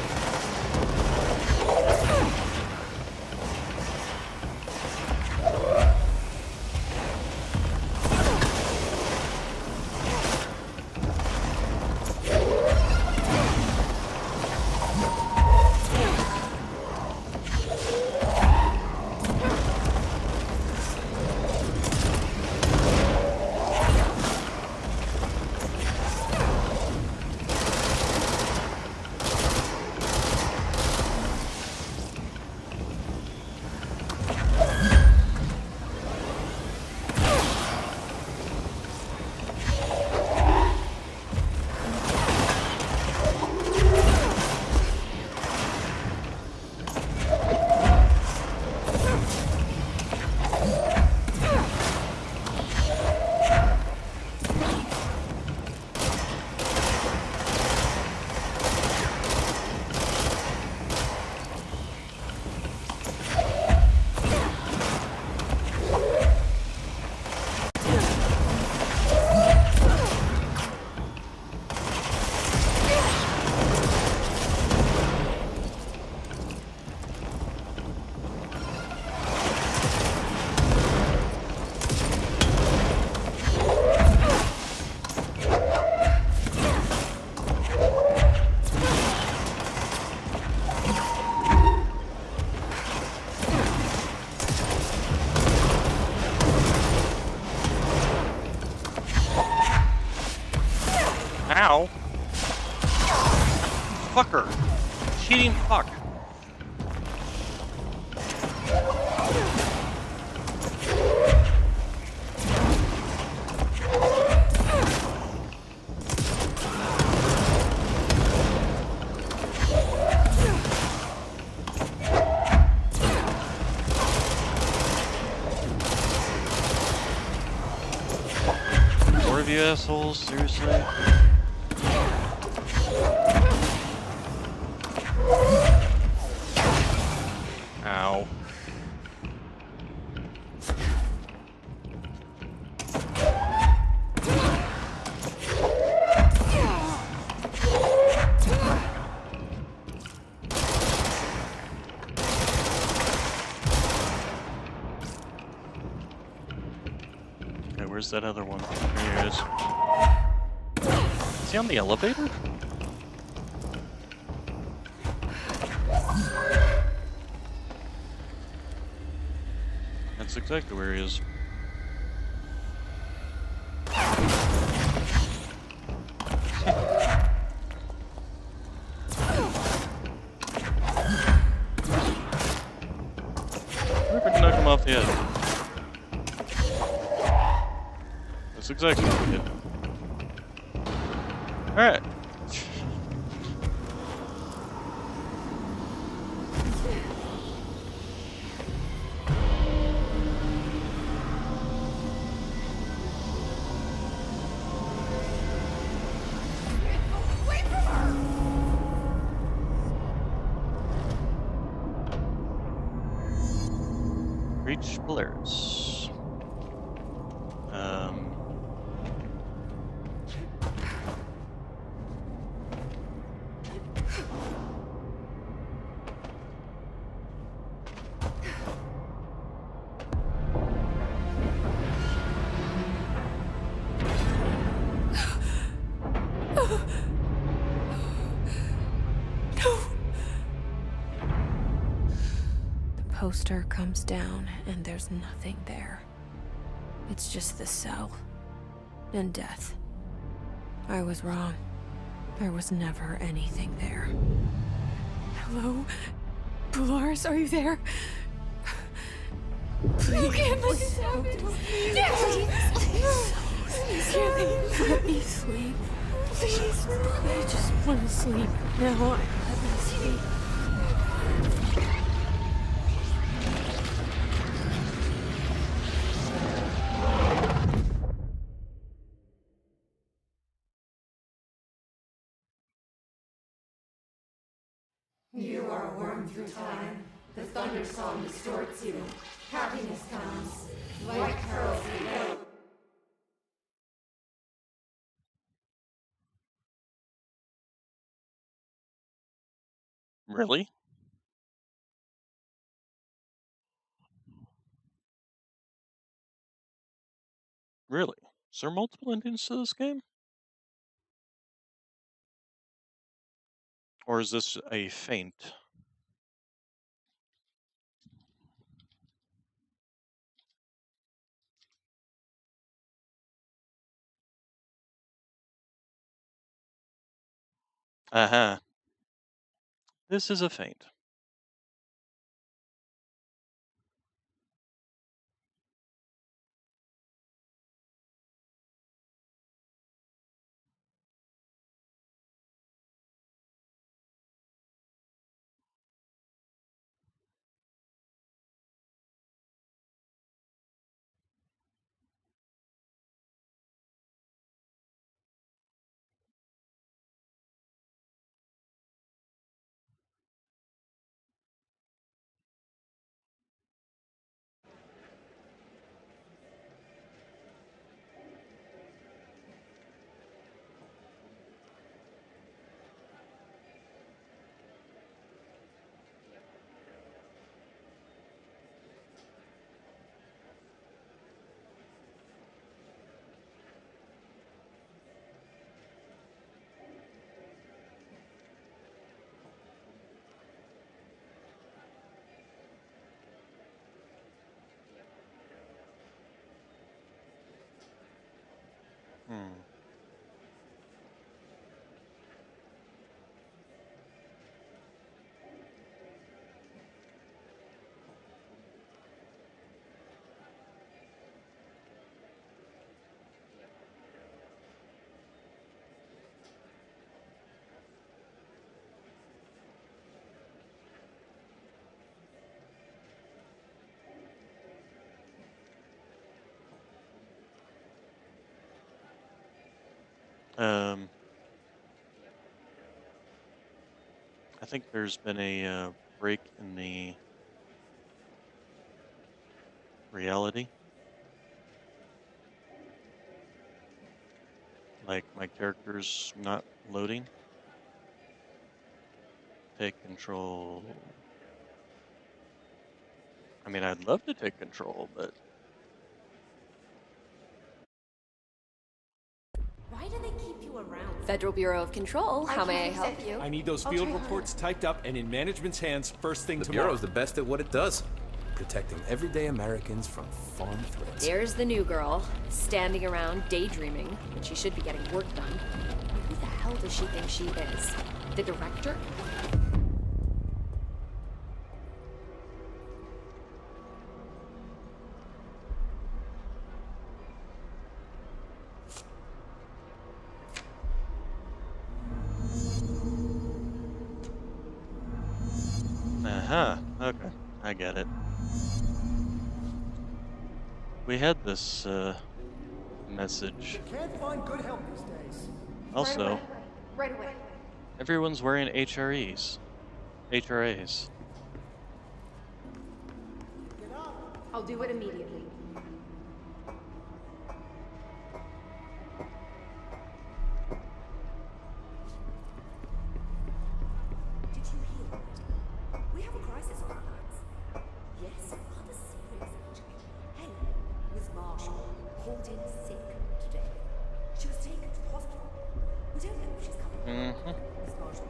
[SPEAKER 1] Ow! Fucker! Cheating fuck! More of you assholes, seriously? Ow. Okay, where's that other one? There he is. Is he on the elevator? That's exactly where he is. Where if I can knock him off the edge? That's exactly what we did. Alright. Reach Polaris.
[SPEAKER 3] poster comes down and there's nothing there. It's just the cell. And death. I was wrong. There was never anything there. Hello? Polaris, are you there? Please. You can't let this happen. Please, let me sleep. Please. I just want to sleep. Now, let me sleep.
[SPEAKER 13] You are a worm through time. The thunder song distorts you. Happiness comes. White pearls below.
[SPEAKER 1] Really? Really? Is there multiple endings to this game? Or is this a feint? Aha. This is a feint. Hmm. I think there's been a break in the reality. Like, my character's not loading. Take control. I mean, I'd love to take control, but...
[SPEAKER 14] Why do they keep you around? Federal Bureau of Control, how may I help you?
[SPEAKER 15] I need those field reports typed up and in management's hands first thing tomorrow.
[SPEAKER 16] The Bureau's the best at what it does. Protecting everyday Americans from foreign threats.
[SPEAKER 14] There's the new girl, standing around daydreaming, when she should be getting work done. Who the hell does she think she is? The director?
[SPEAKER 1] Aha, okay, I get it. We had this, message.
[SPEAKER 12] Can't find good help these days.
[SPEAKER 1] Also,
[SPEAKER 13] Right away.
[SPEAKER 1] everyone's wearing HREs. HRAs.
[SPEAKER 13] I'll do it immediately.
[SPEAKER 17] Did you hear? We have a crisis on our hands. Yes, rather serious actually. Helen was Marshall, called in sick today. She was taken to the hospital. We don't know if she's coming back. Miss Marshall.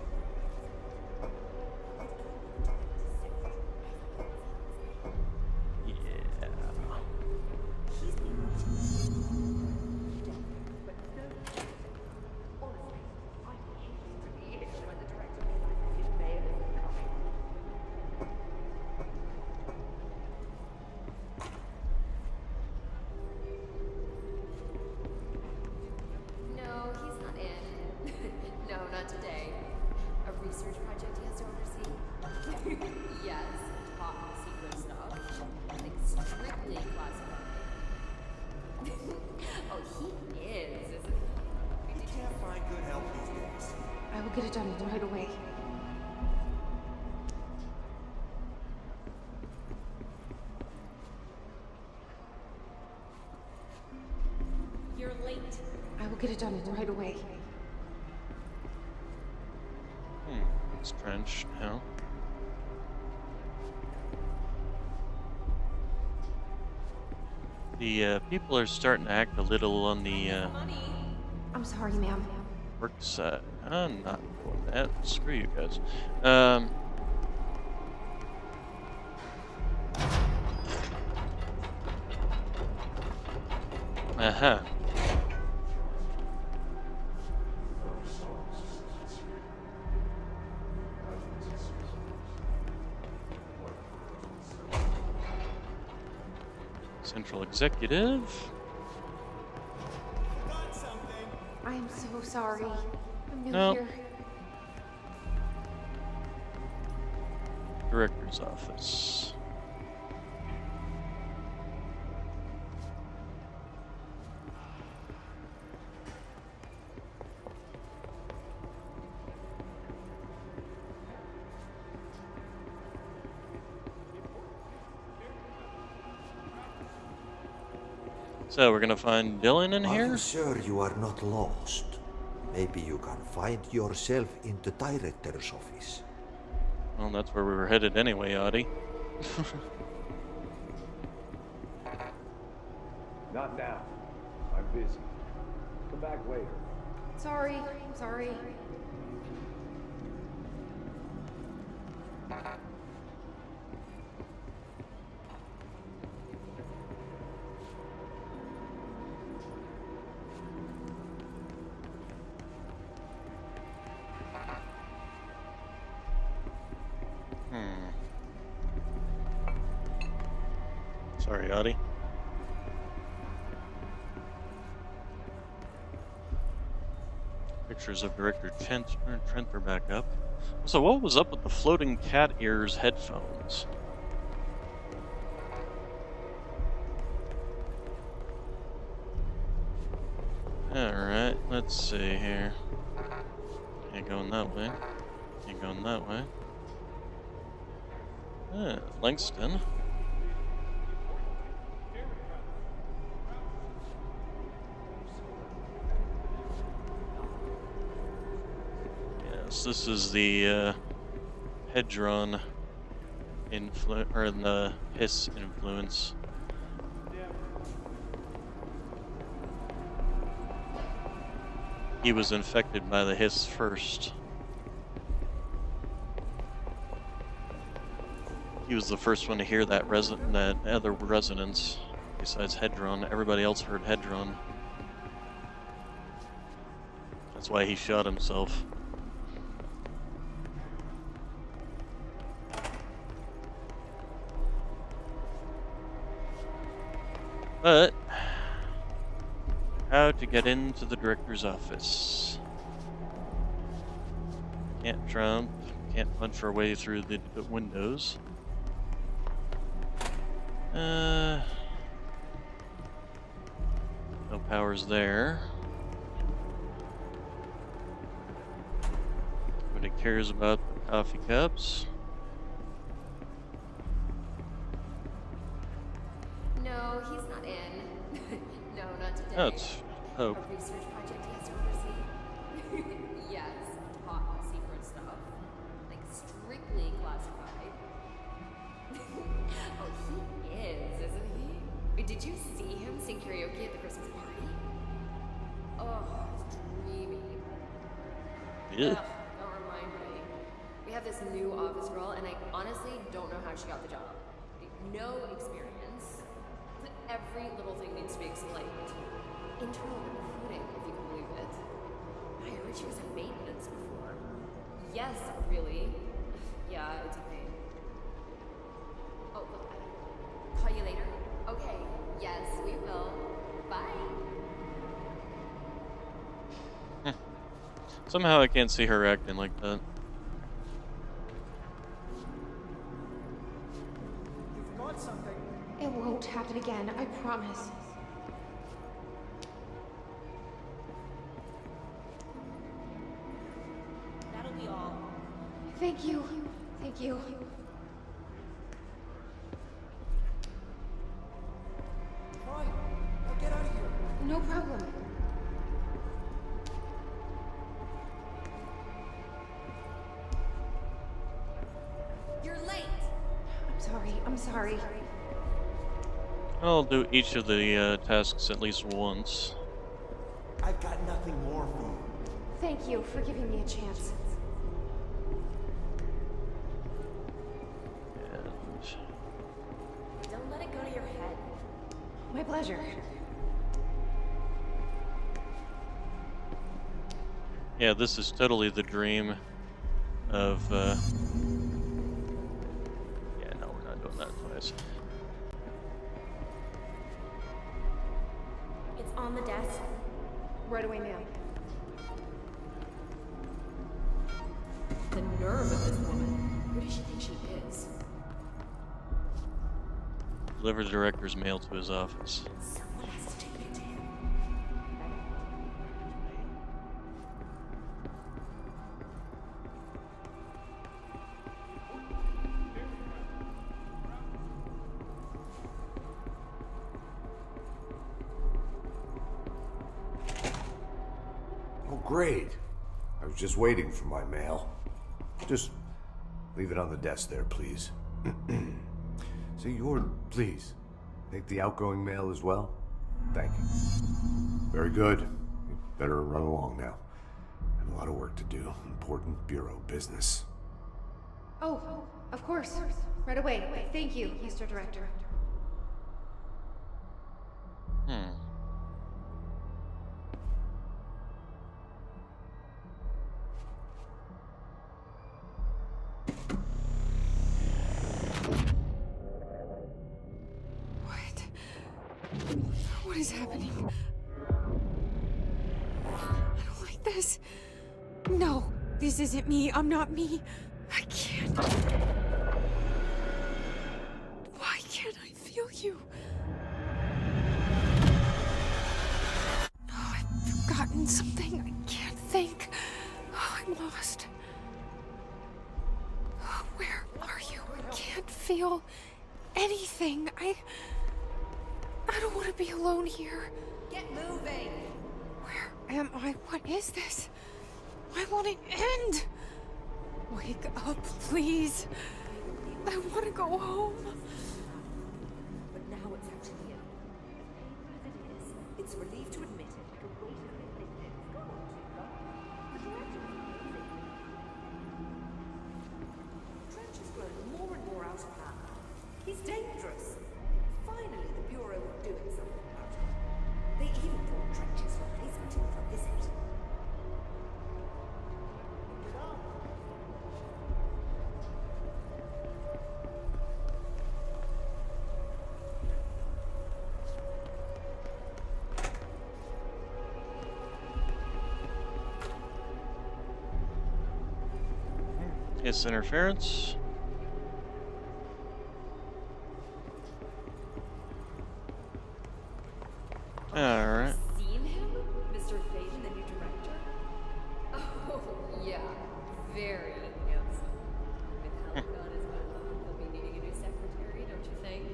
[SPEAKER 3] done it right away.
[SPEAKER 14] You're late.
[SPEAKER 3] I will get it done right away.
[SPEAKER 1] It's drenched now. The people are starting to act a little on the
[SPEAKER 3] I'm sorry, ma'am.
[SPEAKER 1] work side. I'm not doing that. Screw you guys. Uh-huh. Central Executive.
[SPEAKER 3] I am so sorry. I'm new
[SPEAKER 1] No.
[SPEAKER 3] here.
[SPEAKER 1] Director's office. So we're gonna find Dylan in
[SPEAKER 8] Are
[SPEAKER 1] here?
[SPEAKER 8] you sure you are not lost? Maybe you can find yourself in the director's office.
[SPEAKER 1] Well, that's where we were headed anyway, Audie.
[SPEAKER 10] Not now. I'm busy. Come back later.
[SPEAKER 3] Sorry, I'm sorry.
[SPEAKER 1] Sorry, Audie. Pictures of Director Trent are back up. So what was up with the floating cat ears headphones? Alright, let's see here. Ain't going that way. Ain't going that way. Langston. Yes, this is the Hedron or the hiss influence. He was infected by the hiss first. He was the first one to hear that other resonance besides Hedron. Everybody else heard Hedron. That's why he shot himself. But how to get into the director's office? Can't jump, can't punch our way through the windows. No powers there. Nobody cares about the coffee cups.
[SPEAKER 14] No, he's not in. No, not today.
[SPEAKER 1] Oh, it's Hope.
[SPEAKER 14] A research project he has to oversee. Yes, top secret stuff. Like strictly classified. Oh, he is, isn't he? Wait, did you see him sing karaoke at the Christmas party? Oh, it's dreamy.
[SPEAKER 1] Yeah.
[SPEAKER 14] Ugh, don't remind me. We have this new office girl, and I honestly don't know how she got the job. No experience. But every little thing needs to be explained. Internal recruiting, if you can believe it. I heard she was in maintenance before. Yes, really. Yeah, it's a pain. Oh, look, I'll call you later. Okay, yes, we will. Bye.
[SPEAKER 1] Somehow I can't see her acting like that.
[SPEAKER 5] You've got something.
[SPEAKER 3] It won't happen again, I promise.
[SPEAKER 17] That'll
[SPEAKER 3] Thank you. Thank you.
[SPEAKER 12] Fine. Now get out of here.
[SPEAKER 3] No problem.
[SPEAKER 17] You're late.
[SPEAKER 3] I'm sorry.
[SPEAKER 1] I'll do each of the tasks at least once.
[SPEAKER 12] I've got nothing more for you.
[SPEAKER 3] Thank you for giving me a chance.
[SPEAKER 1] And
[SPEAKER 17] Don't let it go to your head.
[SPEAKER 3] My pleasure.
[SPEAKER 1] yeah, this is totally the dream of. Yeah, no, we're not doing that twice.
[SPEAKER 17] It's on the desk.
[SPEAKER 3] Right away, ma'am.
[SPEAKER 14] The nerve of this woman. Who does she think she is?
[SPEAKER 1] Deliver the director's mail to his office.
[SPEAKER 17] Someone has to take it to him.
[SPEAKER 10] Oh, great. I was just waiting for my mail. Just leave it on the desk there, please. Say, please, take the outgoing mail as well. Thank you. Very good. You better run along now. I have a lot of work to do. Important bureau business.
[SPEAKER 3] Oh, of course. Right away. Thank you, Mr. Director. What is happening? I don't like this. No, this isn't me. I'm not me. I can't. Why can't I feel you? Oh, I've forgotten something. I can't think. Oh, I'm lost. Oh, where are you? I can't feel anything. I don't want to be alone here.
[SPEAKER 17] Get moving.
[SPEAKER 3] Where am I? What is this? Why won't it end? Wake up, please. I want to go home.
[SPEAKER 17] But now it's actually you. As painful as it is, it's a relief to admit it. The weight of it lifted. It's gone on too long. The director was amazing. Trench has grown more and more out of hand. He's dangerous. Finally, the Bureau is doing something about it. They even brought Trench's replacement in for a visit.
[SPEAKER 1] It's interference. Alright.
[SPEAKER 14] Seen him? Mr. Faden, the new director? Oh, yeah. Very handsome. With Helga on his own, he'll be needing a new secretary, don't you think?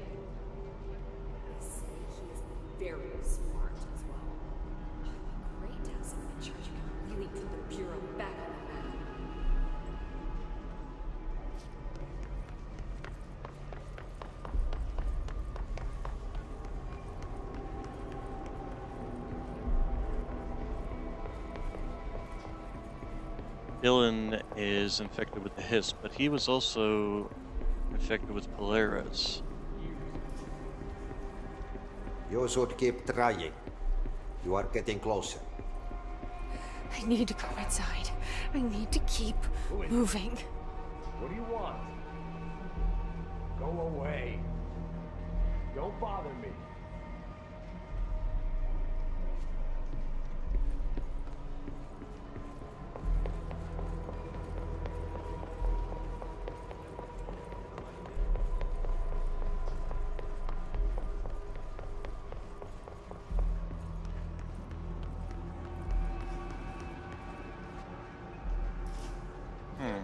[SPEAKER 14] I say he is very smart as well. Great to have someone in charge who can really put the Bureau back on the map.
[SPEAKER 1] Dylan is infected with the hiss, but he was also infected with Polaris.
[SPEAKER 8] You should keep trying. You are getting closer.
[SPEAKER 3] I need to go inside. I need to keep moving.
[SPEAKER 18] What do you want? Go away. Don't bother me.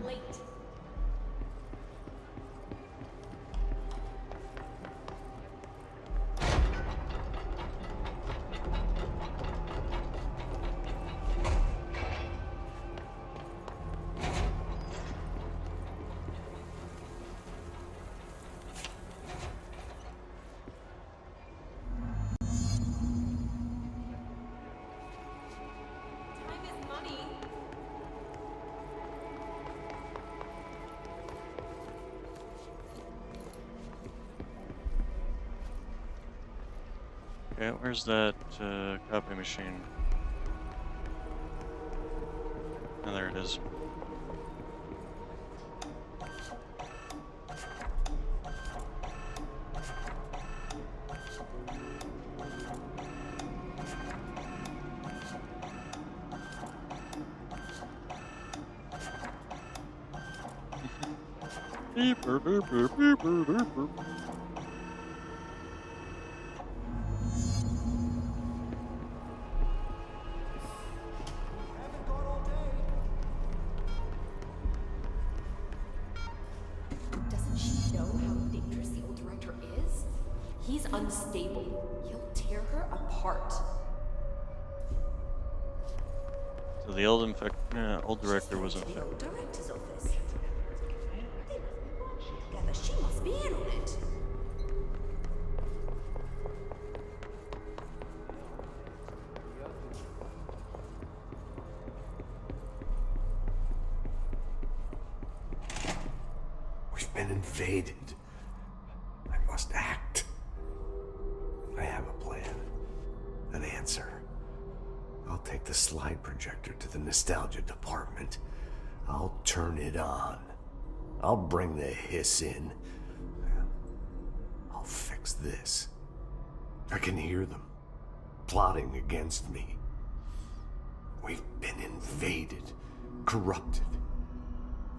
[SPEAKER 17] Late.
[SPEAKER 1] Okay, where's that copy machine? Oh, there it is. Beep, burp, burp, burp, beep, burp, burp, burp.
[SPEAKER 14] Doesn't she know how dangerous the old director is? He's unstable. He'll tear her apart.
[SPEAKER 1] So the old director was infected.
[SPEAKER 17] Director's office. Together, she must be in on it.
[SPEAKER 10] We've been invaded. I must act. I have a plan. An answer. I'll take the slide projector to the nostalgia department. I'll turn it on. I'll bring the hiss in. I'll fix this. I can hear them plotting against me. We've been invaded, corrupted.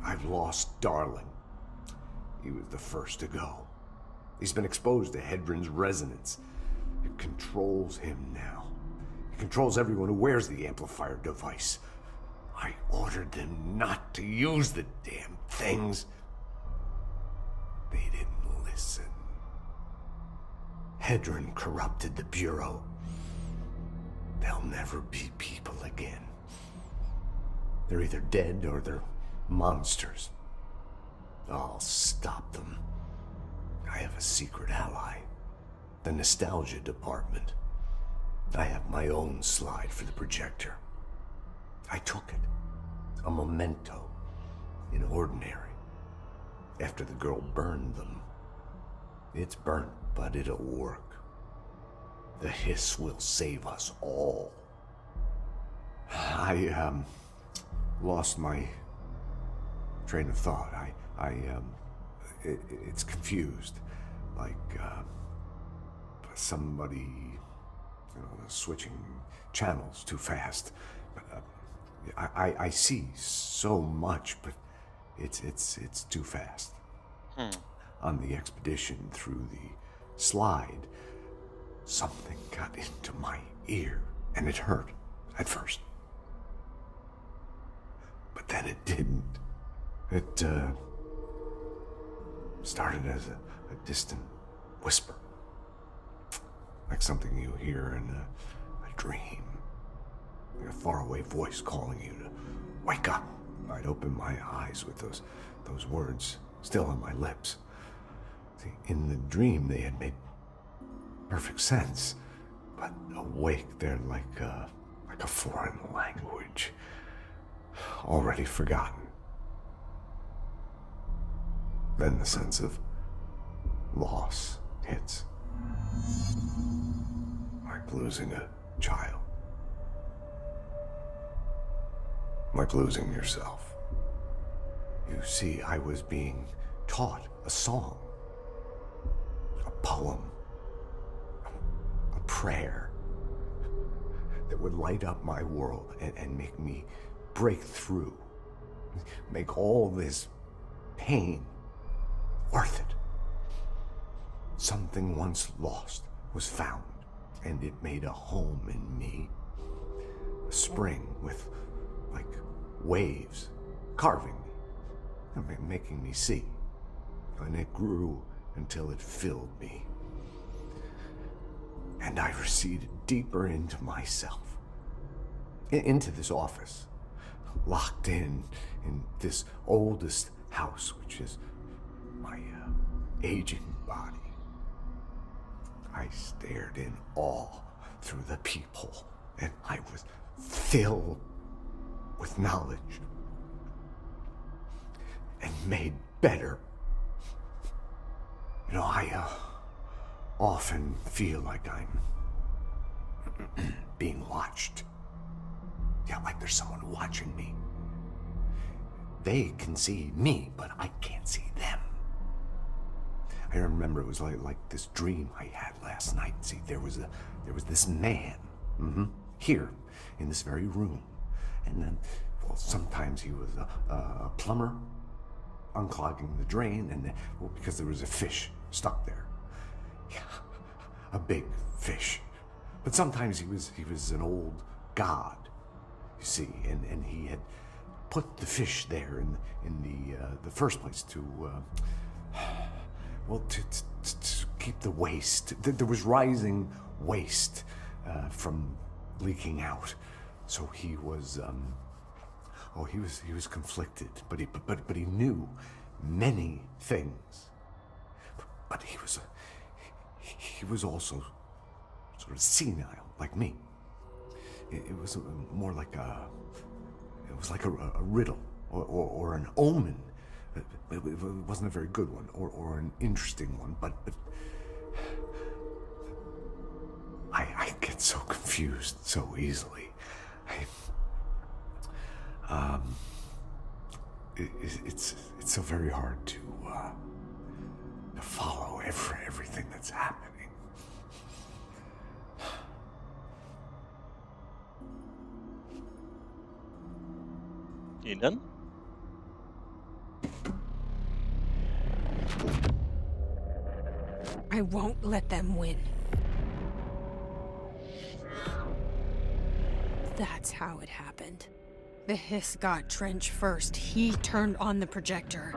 [SPEAKER 10] I've lost Darling. He was the first to go. He's been exposed to Hedron's resonance. It controls him now. It controls everyone who wears the amplifier device. I ordered them not to use the damn things. They didn't listen. Hedron corrupted the Bureau. They'll never be people again. They're either dead or they're monsters. I'll stop them. I have a secret ally. The nostalgia department. I have my own slide for the projector. I took it. A memento. In ordinary. After the girl burned them. It's burnt, but it'll work. The hiss will save us all. I lost my train of thought. It's confused. Like, somebody, switching channels too fast. I see so much, but it's too fast. On the expedition through the slide, something got into my ear, and it hurt at first. But then it didn't. It started as a distant whisper, like something you hear in a dream, like a faraway voice calling you to wake up. I'd open my eyes with those words still on my lips. See, in the dream they had made perfect sense, but awake they're like a foreign language, already forgotten. Then the sense of loss hits. Like losing a child. Like losing yourself. You see, I was being taught a song, a poem, a prayer that would light up my world and make me break through, make all this pain worth it. Something once lost was found, and it made a home in me. A spring with, like, waves carving me, making me see. And it grew until it filled me. And I receded deeper into myself, into this office, locked in this oldest house, which is my aging body. I stared in awe through the peephole, and I was filled with knowledge and made better. I often feel like I'm being watched. Yeah, like there's someone watching me. They can see me, but I can't see them. I remember it was like this dream I had last night. See, there was this man, here, in this very room. And then, well, sometimes he was a plumber, unclogging the drain, and well, because there was a fish stuck there. Yeah, a big fish. But sometimes he was an old god, you see, and he had put the fish there in the first place to keep the waste. There was rising waste from leaking out, so he was he was conflicted, but he knew many things, but he was also sort of senile like me. It was more like a riddle or an omen. It wasn't a very good one or an interesting one, but I get so confused so easily. It's so very hard to follow everything that's happening.
[SPEAKER 1] You done?
[SPEAKER 3] I won't let them win. That's how it happened. The hiss got Trench first. He turned on the projector.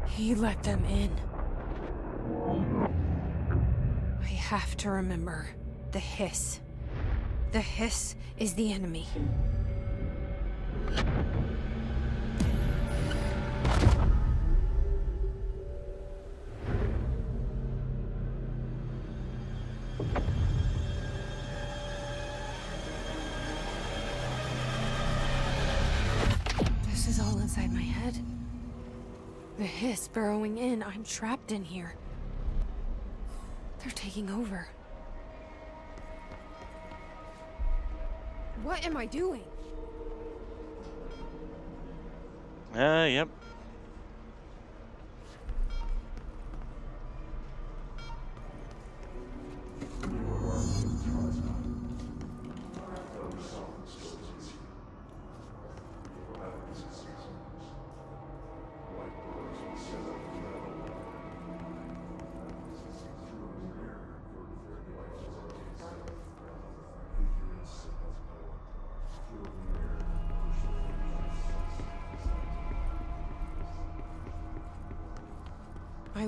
[SPEAKER 3] He let them in. I have to remember the hiss. The hiss is the enemy. This is all inside my head. The hiss burrowing in. I'm trapped in here. They're taking over. What am I doing?
[SPEAKER 1] Yep.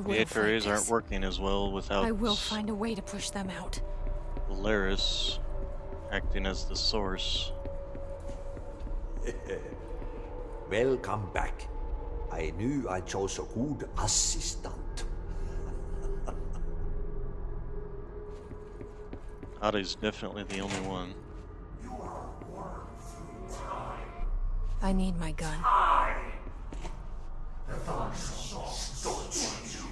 [SPEAKER 1] The HRAs aren't working as well without
[SPEAKER 3] I will find a way to push them out.
[SPEAKER 1] Polaris acting as the source.
[SPEAKER 8] Welcome back. I knew I chose a good assistant.
[SPEAKER 1] Adi's definitely the only one.
[SPEAKER 3] I need my gun.
[SPEAKER 12] The thunder distorts you.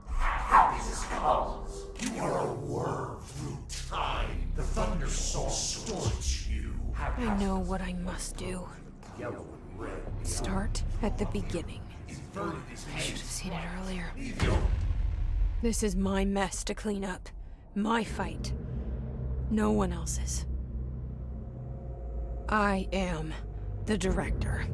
[SPEAKER 12] Happiness comes. You are a worm through time. The thunder distorts you.
[SPEAKER 3] I know what I must do. Start at the beginning. I should have seen it earlier. This is my mess to clean up. My fight. No one else's. I am the director.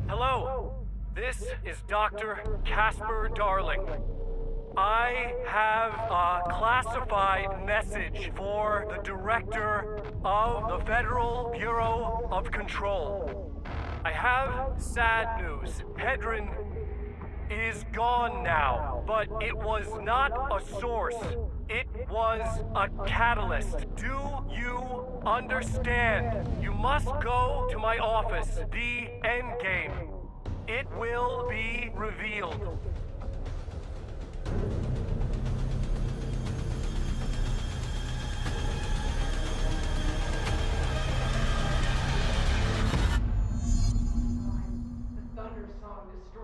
[SPEAKER 11] Hello, this is Dr. Casper Darling. I have a classified message for the director of the Federal Bureau of Control. I have sad news. Hedron is gone now, but it was not a source. It was a catalyst. Do you understand? You must go to my office, the Endgame. It will be revealed.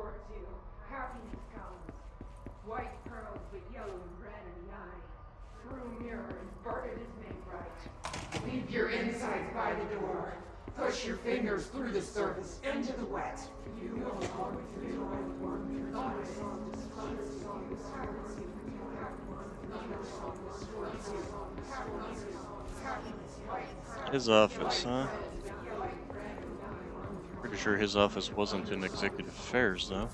[SPEAKER 13] towards you. Happiness comes. White pearls, but yellow and red in the eye. Through mirror, inverted is made right. Leave your insides by the door. Push your fingers through the surface into the wet. You will walk through the one. Thunderstorm destroys you. Thunderstorm destroys you.
[SPEAKER 1] His office, huh? Pretty sure his office wasn't in executive affairs, though.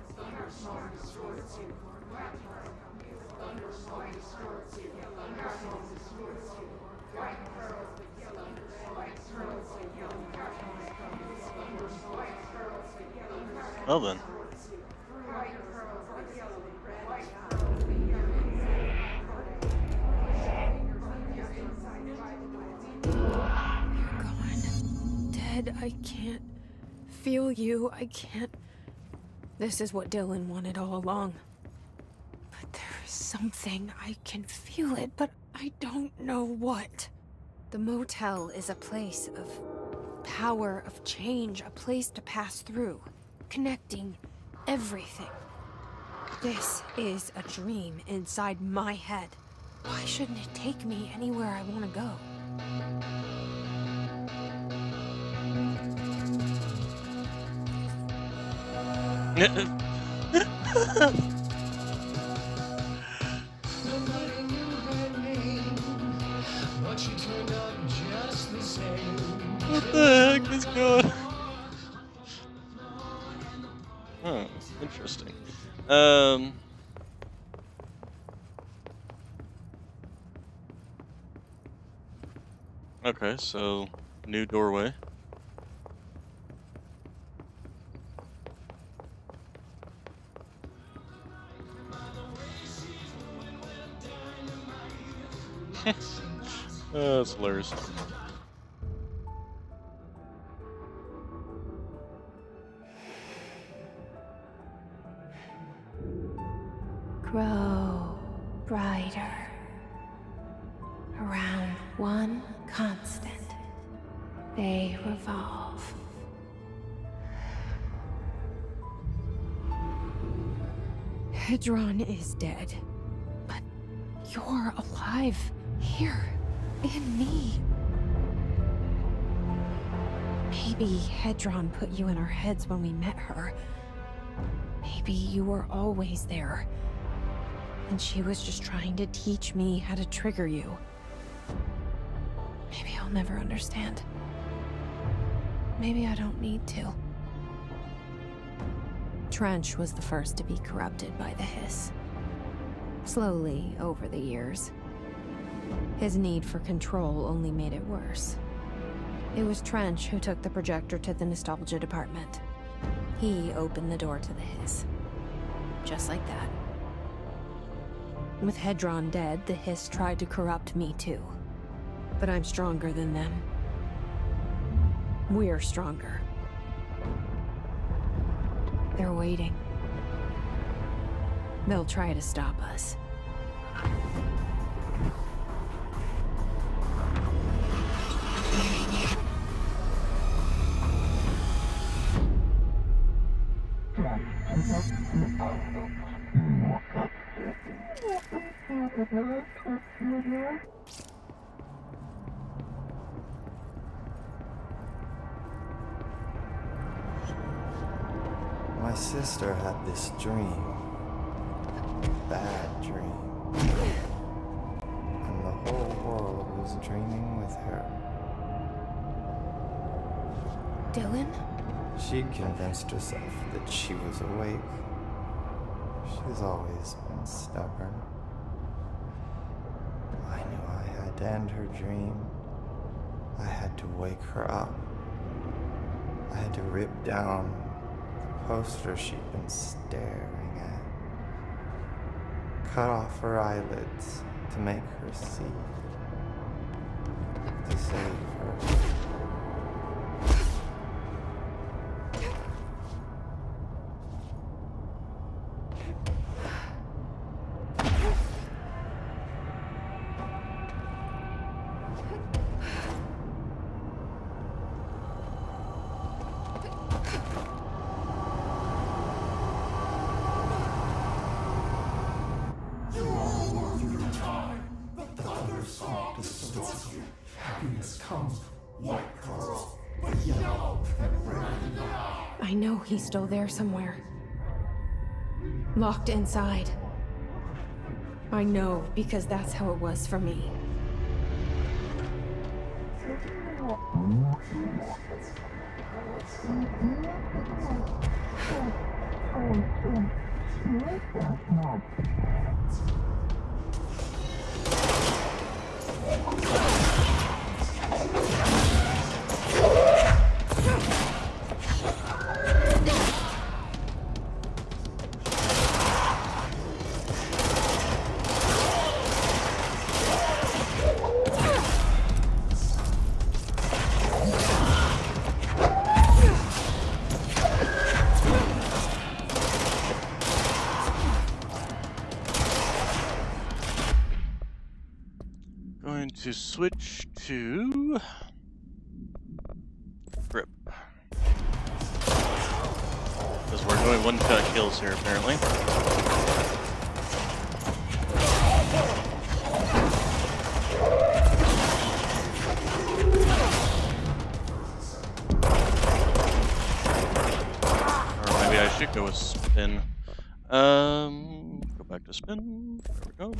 [SPEAKER 1] Well then.
[SPEAKER 3] I can't feel you. I can't. This is what Dylan wanted all along. But there's something. I can feel it, but I don't know what. The motel is a place of power, of change, a place to pass through, connecting everything. This is a dream inside my head. Why shouldn't it take me anywhere I want to go?
[SPEAKER 1] What the heck is going on? Oh, interesting. Okay, so new doorway. That's hilarious.
[SPEAKER 3] Grow brighter around one constant. They revolve. Hedron is dead, but you're alive here in me. Maybe Hedron put you in our heads when we met her. Maybe you were always there, and she was just trying to teach me how to trigger you. Maybe I'll never understand. Maybe I don't need to. Trench was the first to be corrupted by the hiss. Slowly, over the years. His need for control only made it worse. It was Trench who took the projector to the nostalgia department. He opened the door to the hiss. Just like that. With Hedron dead, the hiss tried to corrupt me too. But I'm stronger than them. We're stronger. They're waiting. They'll try to stop us.
[SPEAKER 19] My sister had this dream. Bad dream. And the whole world was dreaming with her.
[SPEAKER 3] Dylan?
[SPEAKER 19] She convinced herself that she was awake. She's always been stubborn. I knew I had to end her dream. I had to wake her up. I had to rip down the poster she'd been staring at. Cut off her eyelids to make her see. To save her.
[SPEAKER 12] White pearls, but yellow and red.
[SPEAKER 3] I know he's still there somewhere. Locked inside. I know, because that's how it was for me.
[SPEAKER 1] Going to switch to grip. Because we're doing one-shot kills here, apparently. Or maybe I should go with spin. Go back to spin. There we go.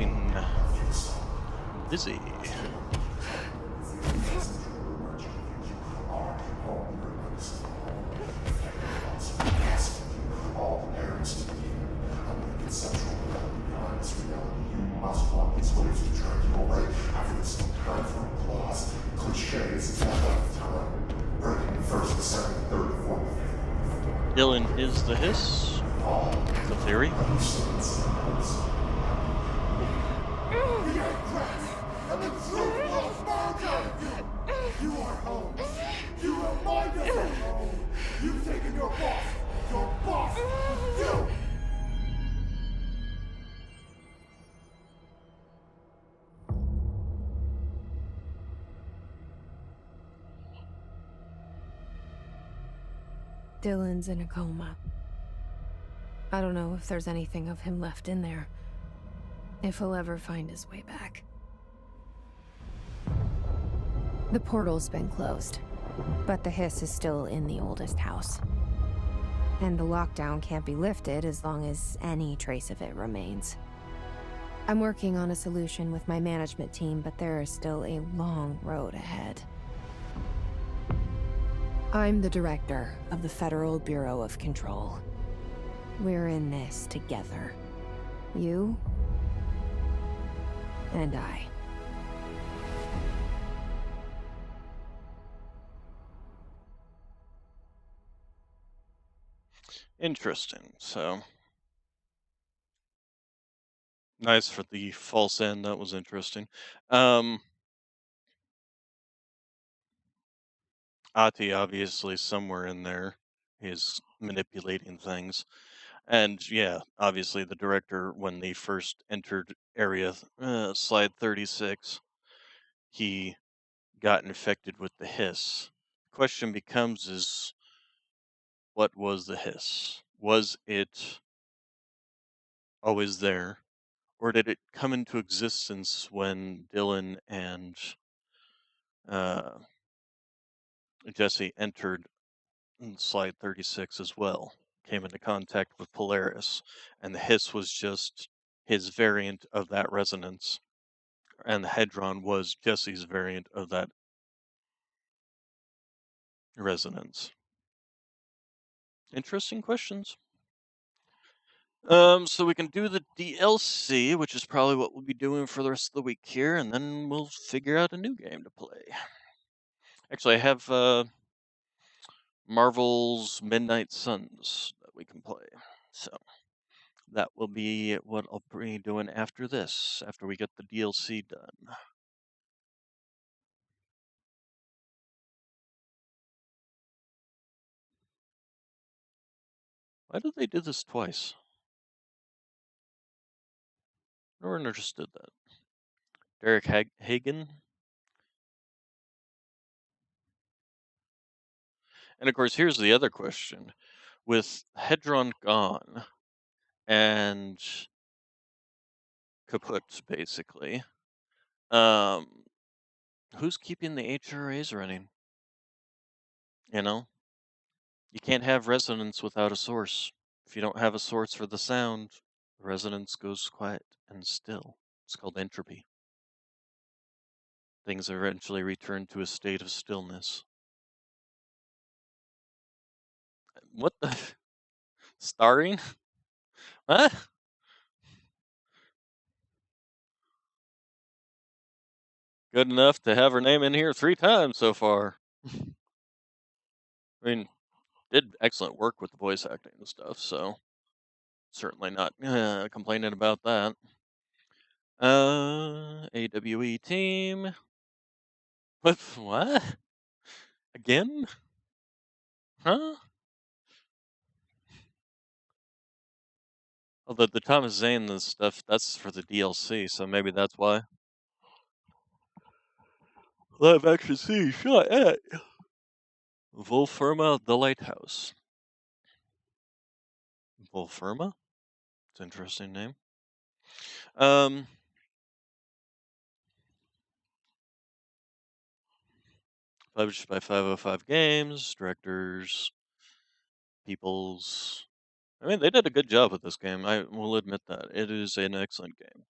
[SPEAKER 1] keeping busy. Dylan is the hiss. It's a theory.
[SPEAKER 12] The and the truth will emerge out of you. You are home. You remind us of home. You've taken your boss, you.
[SPEAKER 3] Dylan's in a coma. I don't know if there's anything of him left in there. If he'll ever find his way back. The portal's been closed, but the hiss is still in the oldest house. And the lockdown can't be lifted as long as any trace of it remains. I'm working on a solution with my management team, but there is still a long road ahead. I'm the director of the Federal Bureau of Control. We're in this together. You and I.
[SPEAKER 1] Interesting. So nice for the false end. That was interesting. Ati obviously somewhere in there is manipulating things. And yeah, obviously the director, when they first entered area slide 36, he got infected with the hiss. The question becomes is, what was the hiss? Was it always there? Or did it come into existence when Dylan and uh, Jesse entered slide 36 as well? Came into contact with Polaris, and the hiss was just his variant of that resonance, and the Hedron was Jesse's variant of that resonance. Interesting questions. So we can do the DLC, which is probably what we'll be doing for the rest of the week here, and then we'll figure out a new game to play. Actually, I have Marvel's Midnight Suns that we can play. So that will be what I'll be doing after this, after we get the DLC done. Why did they do this twice? Never understood that. Derek Hagen. And of course, here's the other question. With Hedron gone and kaput, basically, who's keeping the HRAs running? You know? You can't have resonance without a source. If you don't have a source for the sound, the resonance goes quiet and still. It's called entropy. Things eventually return to a state of stillness. What the? Starring? What? Good enough to have her name in here 3 times so far. I mean, did excellent work with the voice acting and stuff, so certainly not complaining about that. AWE team. What? Again? Huh? Although the Thomas Zane and stuff, that's for the DLC, so maybe that's why. Live action scene shot at Volferma the Lighthouse. Volferma? It's an interesting name. Published by 505 Games, directors, peoples. I mean, they did a good job with this game. I will admit that. It is an excellent game.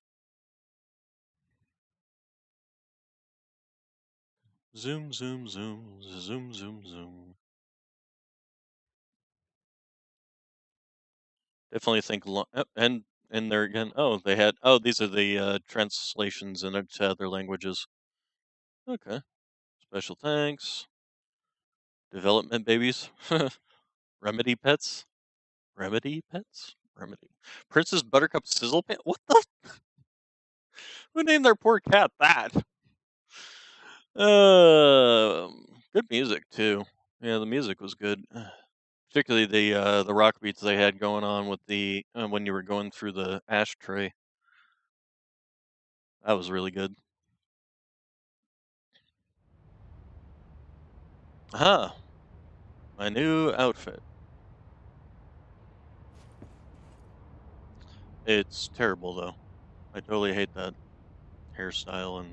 [SPEAKER 1] Zoom, zoom, zoom, zoom, zoom, zoom. Definitely think, and there again. Oh, they had. Oh, these are the translations into other languages. Okay. Special thanks. Development babies. Remedy pets. Remedy pets. Remedy. Princess Buttercup Sizzle Pants. What the? Who named their poor cat that? Good music too. Yeah, the music was good. Particularly the rock beats they had going on with the when you were going through the ashtray. That was really good. Aha, my new outfit. It's terrible though. I totally hate that hairstyle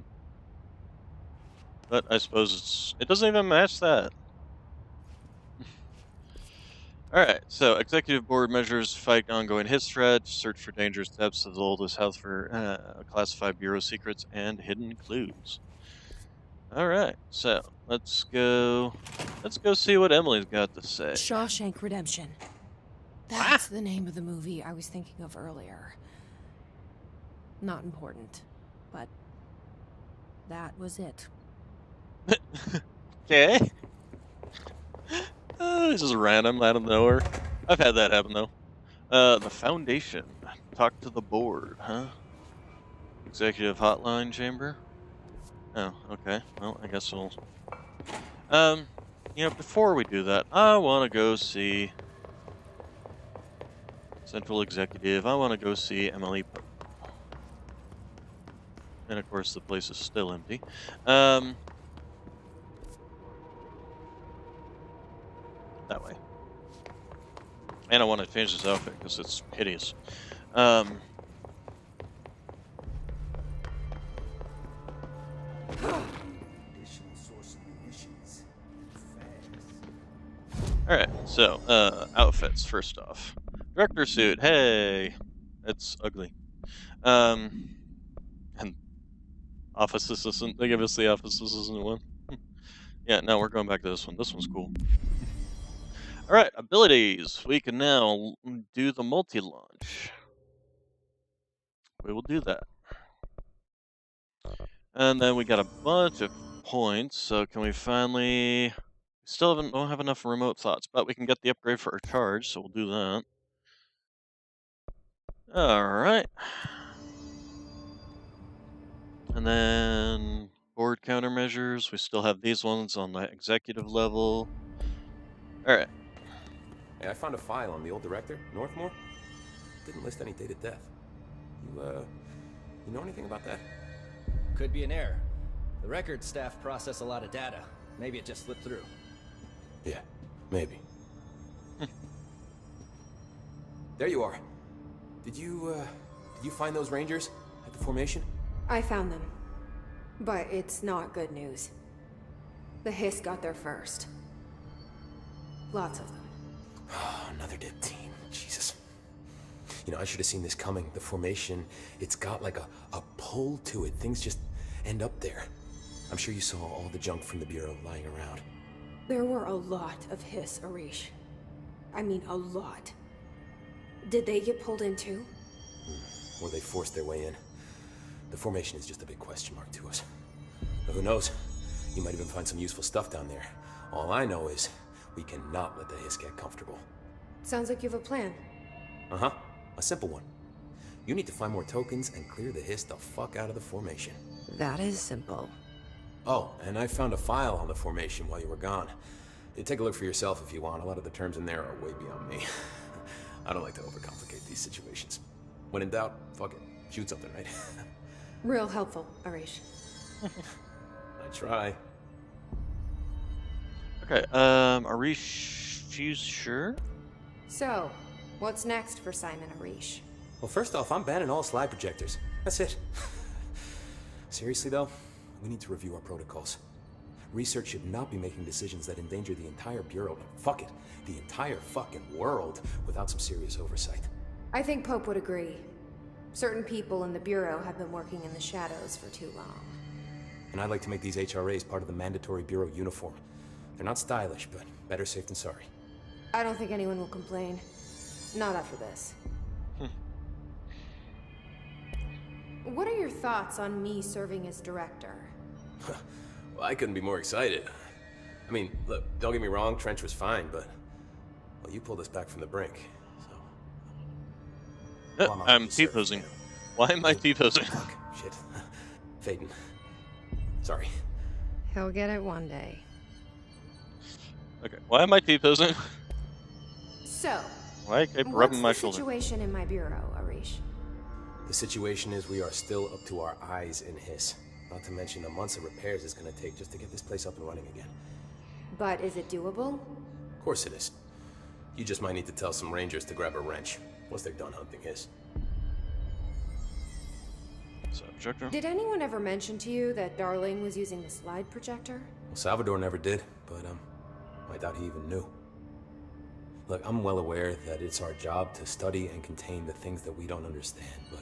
[SPEAKER 1] but I suppose it doesn't even match that. Alright, so executive board measures fight ongoing hit threat, search for dangerous depths of the oldest house for classified bureau secrets and hidden clues. Alright, so let's go see what Emily's got to say.
[SPEAKER 3] Shawshank Redemption. That's the name of the movie I was thinking of earlier. Not important, but that was it.
[SPEAKER 1] Okay. This is random, out of nowhere. I've had that happen though. The Foundation. Talk to the board, huh? Executive hotline chamber. Oh, okay. Well, I guess we'll. Before we do that, I want to go see Central Executive. I want to go see Emily. And of course, the place is still empty. That way. And I want to change this outfit because it's hideous. Alright, so, outfits first off. Director suit, hey! It's ugly. And office assistant, they give us the office assistant one. Yeah, no, we're going back to this one. This one's cool. Alright, abilities. We can now do the multi-launch. We will do that. And then we got a bunch of points, so can we finally... Still don't have enough remote thoughts, but we can get the upgrade for our charge, so we'll do that. Alright. And then board countermeasures. We still have these ones on the executive level. Alright.
[SPEAKER 16] Hey, I found a file on the old director, Northmore. Didn't list any date of death. You know anything about that?
[SPEAKER 20] Could be an error. The record staff process a lot of data. Maybe it just slipped through.
[SPEAKER 16] Yeah, maybe. There you are. Did you find those Rangers at the formation?
[SPEAKER 3] I found them. But it's not good news. The Hiss got there first. Lots of them.
[SPEAKER 16] Another dead team. Jesus. You know, I should have seen this coming. The formation, it's got like a pull to it. Things just end up there. I'm sure you saw all the junk from the Bureau lying around.
[SPEAKER 3] There were a lot of Hiss, Arish. I mean, a lot. Did they get pulled in too?
[SPEAKER 16] Or they forced their way in. The formation is just a big question mark to us. But who knows? You might even find some useful stuff down there. All I know is we cannot let the Hiss get comfortable.
[SPEAKER 3] Sounds like you have a plan.
[SPEAKER 16] Uh-huh. A simple one. You need to find more tokens and clear the Hiss the fuck out of the formation.
[SPEAKER 3] That is simple.
[SPEAKER 16] Oh, and I found a file on the formation while you were gone. You take a look for yourself if you want. A lot of the terms in there are way beyond me. I don't like to overcomplicate these situations. When in doubt, fuck it. Shoot something, right?
[SPEAKER 3] Real helpful, Arish.
[SPEAKER 16] I try.
[SPEAKER 1] Okay, Arish, you sure?
[SPEAKER 3] So, what's next for Simon Arish?
[SPEAKER 16] Well, first off, I'm banning all slide projectors. That's it. Seriously, though, we need to review our protocols. Research should not be making decisions that endanger the entire Bureau, fuck it, the entire fucking world, without some serious oversight.
[SPEAKER 3] I think Pope would agree. Certain people in the Bureau have been working in the shadows for too long.
[SPEAKER 16] And I'd like to make these HRAs part of the mandatory Bureau uniform. They're not stylish, but better safe than sorry.
[SPEAKER 3] I don't think anyone will complain. Not after this. What are your thoughts on me serving as director?
[SPEAKER 16] Well, I couldn't be more excited. I mean, look, don't get me wrong, Trench was fine, but... Well, you pulled us back from the brink, so...
[SPEAKER 1] I'm T-posing. Why am I T-posing?
[SPEAKER 16] Fuck, shit. Faden. Sorry.
[SPEAKER 3] He'll get it one day.
[SPEAKER 1] Okay, why am I T-posing?
[SPEAKER 3] So,
[SPEAKER 1] Why I keep rubbing my
[SPEAKER 3] what's the
[SPEAKER 1] shoulder?
[SPEAKER 3] situation in my bureau, Arish?
[SPEAKER 16] The situation is we are still up to our eyes in Hiss. Not to mention the months of repairs it's gonna take just to get this place up and running again.
[SPEAKER 3] But is it doable?
[SPEAKER 16] Of course it is. You just might need to tell some rangers to grab a wrench once they're done hunting Hiss.
[SPEAKER 1] Projector?
[SPEAKER 3] Did anyone ever mention to you that Darling was using the slide projector?
[SPEAKER 16] Well, Salvador never did, but I doubt he even knew. Look, I'm well aware that it's our job to study and contain the things that we don't understand, but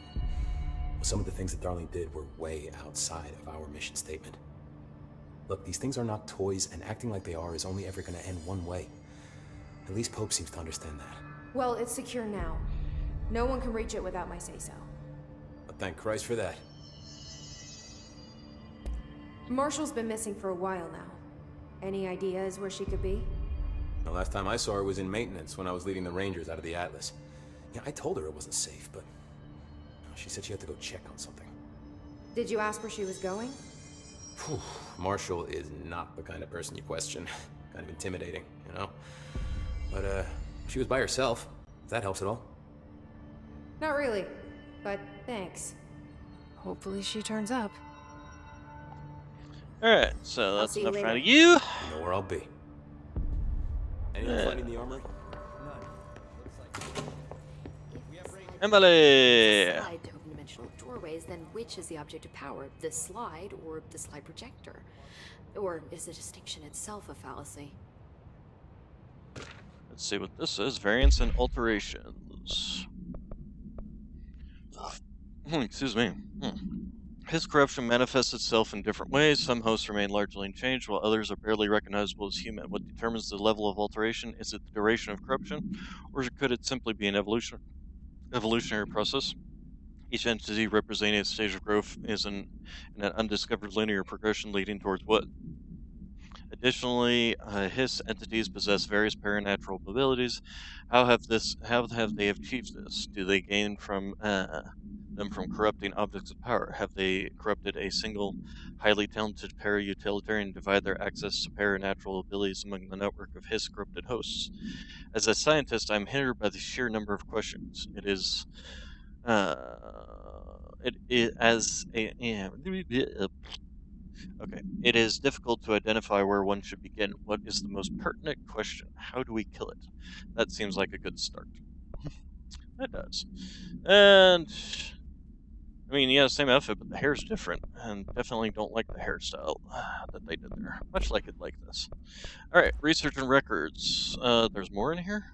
[SPEAKER 16] some of the things that Darling did were way outside of our mission statement. Look, these things are not toys, and acting like they are is only ever gonna end one way. At least Pope seems to understand that.
[SPEAKER 3] Well, it's secure now. No one can reach it without my say-so.
[SPEAKER 16] But thank Christ for that.
[SPEAKER 3] Marshall's been missing for a while now. Any ideas where she could be?
[SPEAKER 16] The last time I saw her was in maintenance when I was leading the Rangers out of the Atlas. Yeah, I told her it wasn't safe, but she said she had to go check on something.
[SPEAKER 3] Did you ask where she was going?
[SPEAKER 16] Whew. Marshall is not the kind of person you question. Kind of intimidating, you know? But, she was by herself, if that helps at all.
[SPEAKER 3] Not really, but thanks. Hopefully she turns up.
[SPEAKER 1] Alright, so that's
[SPEAKER 3] see you
[SPEAKER 1] enough out
[SPEAKER 3] later.
[SPEAKER 1] of you.
[SPEAKER 16] You know where I'll be. Anyone finding the armory?
[SPEAKER 1] Emily!
[SPEAKER 14] Slide to open dimensional doorways, then which is the object of power? The slide or the slide projector? Or is the distinction itself a fallacy?
[SPEAKER 1] Let's see what this is. Variants and alterations. Excuse me. His corruption manifests itself in different ways. Some hosts remain largely unchanged, while others are barely recognizable as human. What determines the level of alteration? Is it the duration of corruption, or could it simply be an evolutionary process? Each entity representing a stage of growth is in an undiscovered linear progression leading towards what? Additionally, Hiss entities possess various paranatural abilities. How have they achieved this? Do they gain from them from corrupting objects of power? Have they corrupted a single, highly talented para-utilitarian and divide their access to paranatural abilities among the network of Hiss corrupted hosts? As a scientist, I'm hindered by the sheer number of questions. It is It is difficult to identify where one should begin. What is the most pertinent question? How do we kill it? That seems like a good start. That does. And I mean, yeah, same outfit, but the hair's different, and definitely don't like the hairstyle that they did there. Much like it like this. Alright, research and records. There's more in here?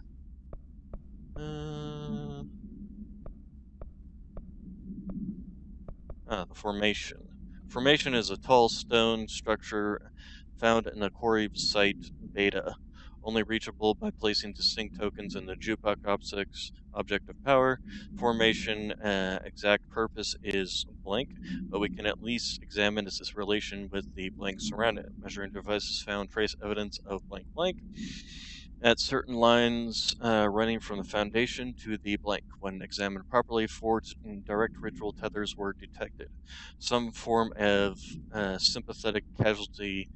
[SPEAKER 1] The formation. Formation is a tall stone structure found in the quarry site Beta, only reachable by placing distinct tokens in the jukebox object of power. Formation exact purpose is blank, but we can at least examine its relation with the blank surrounding it. Measuring devices found trace evidence of blank blank at certain lines running from the foundation to the blank. When examined properly, 4 direct ritual tethers were detected. Some form of sympathetic casualty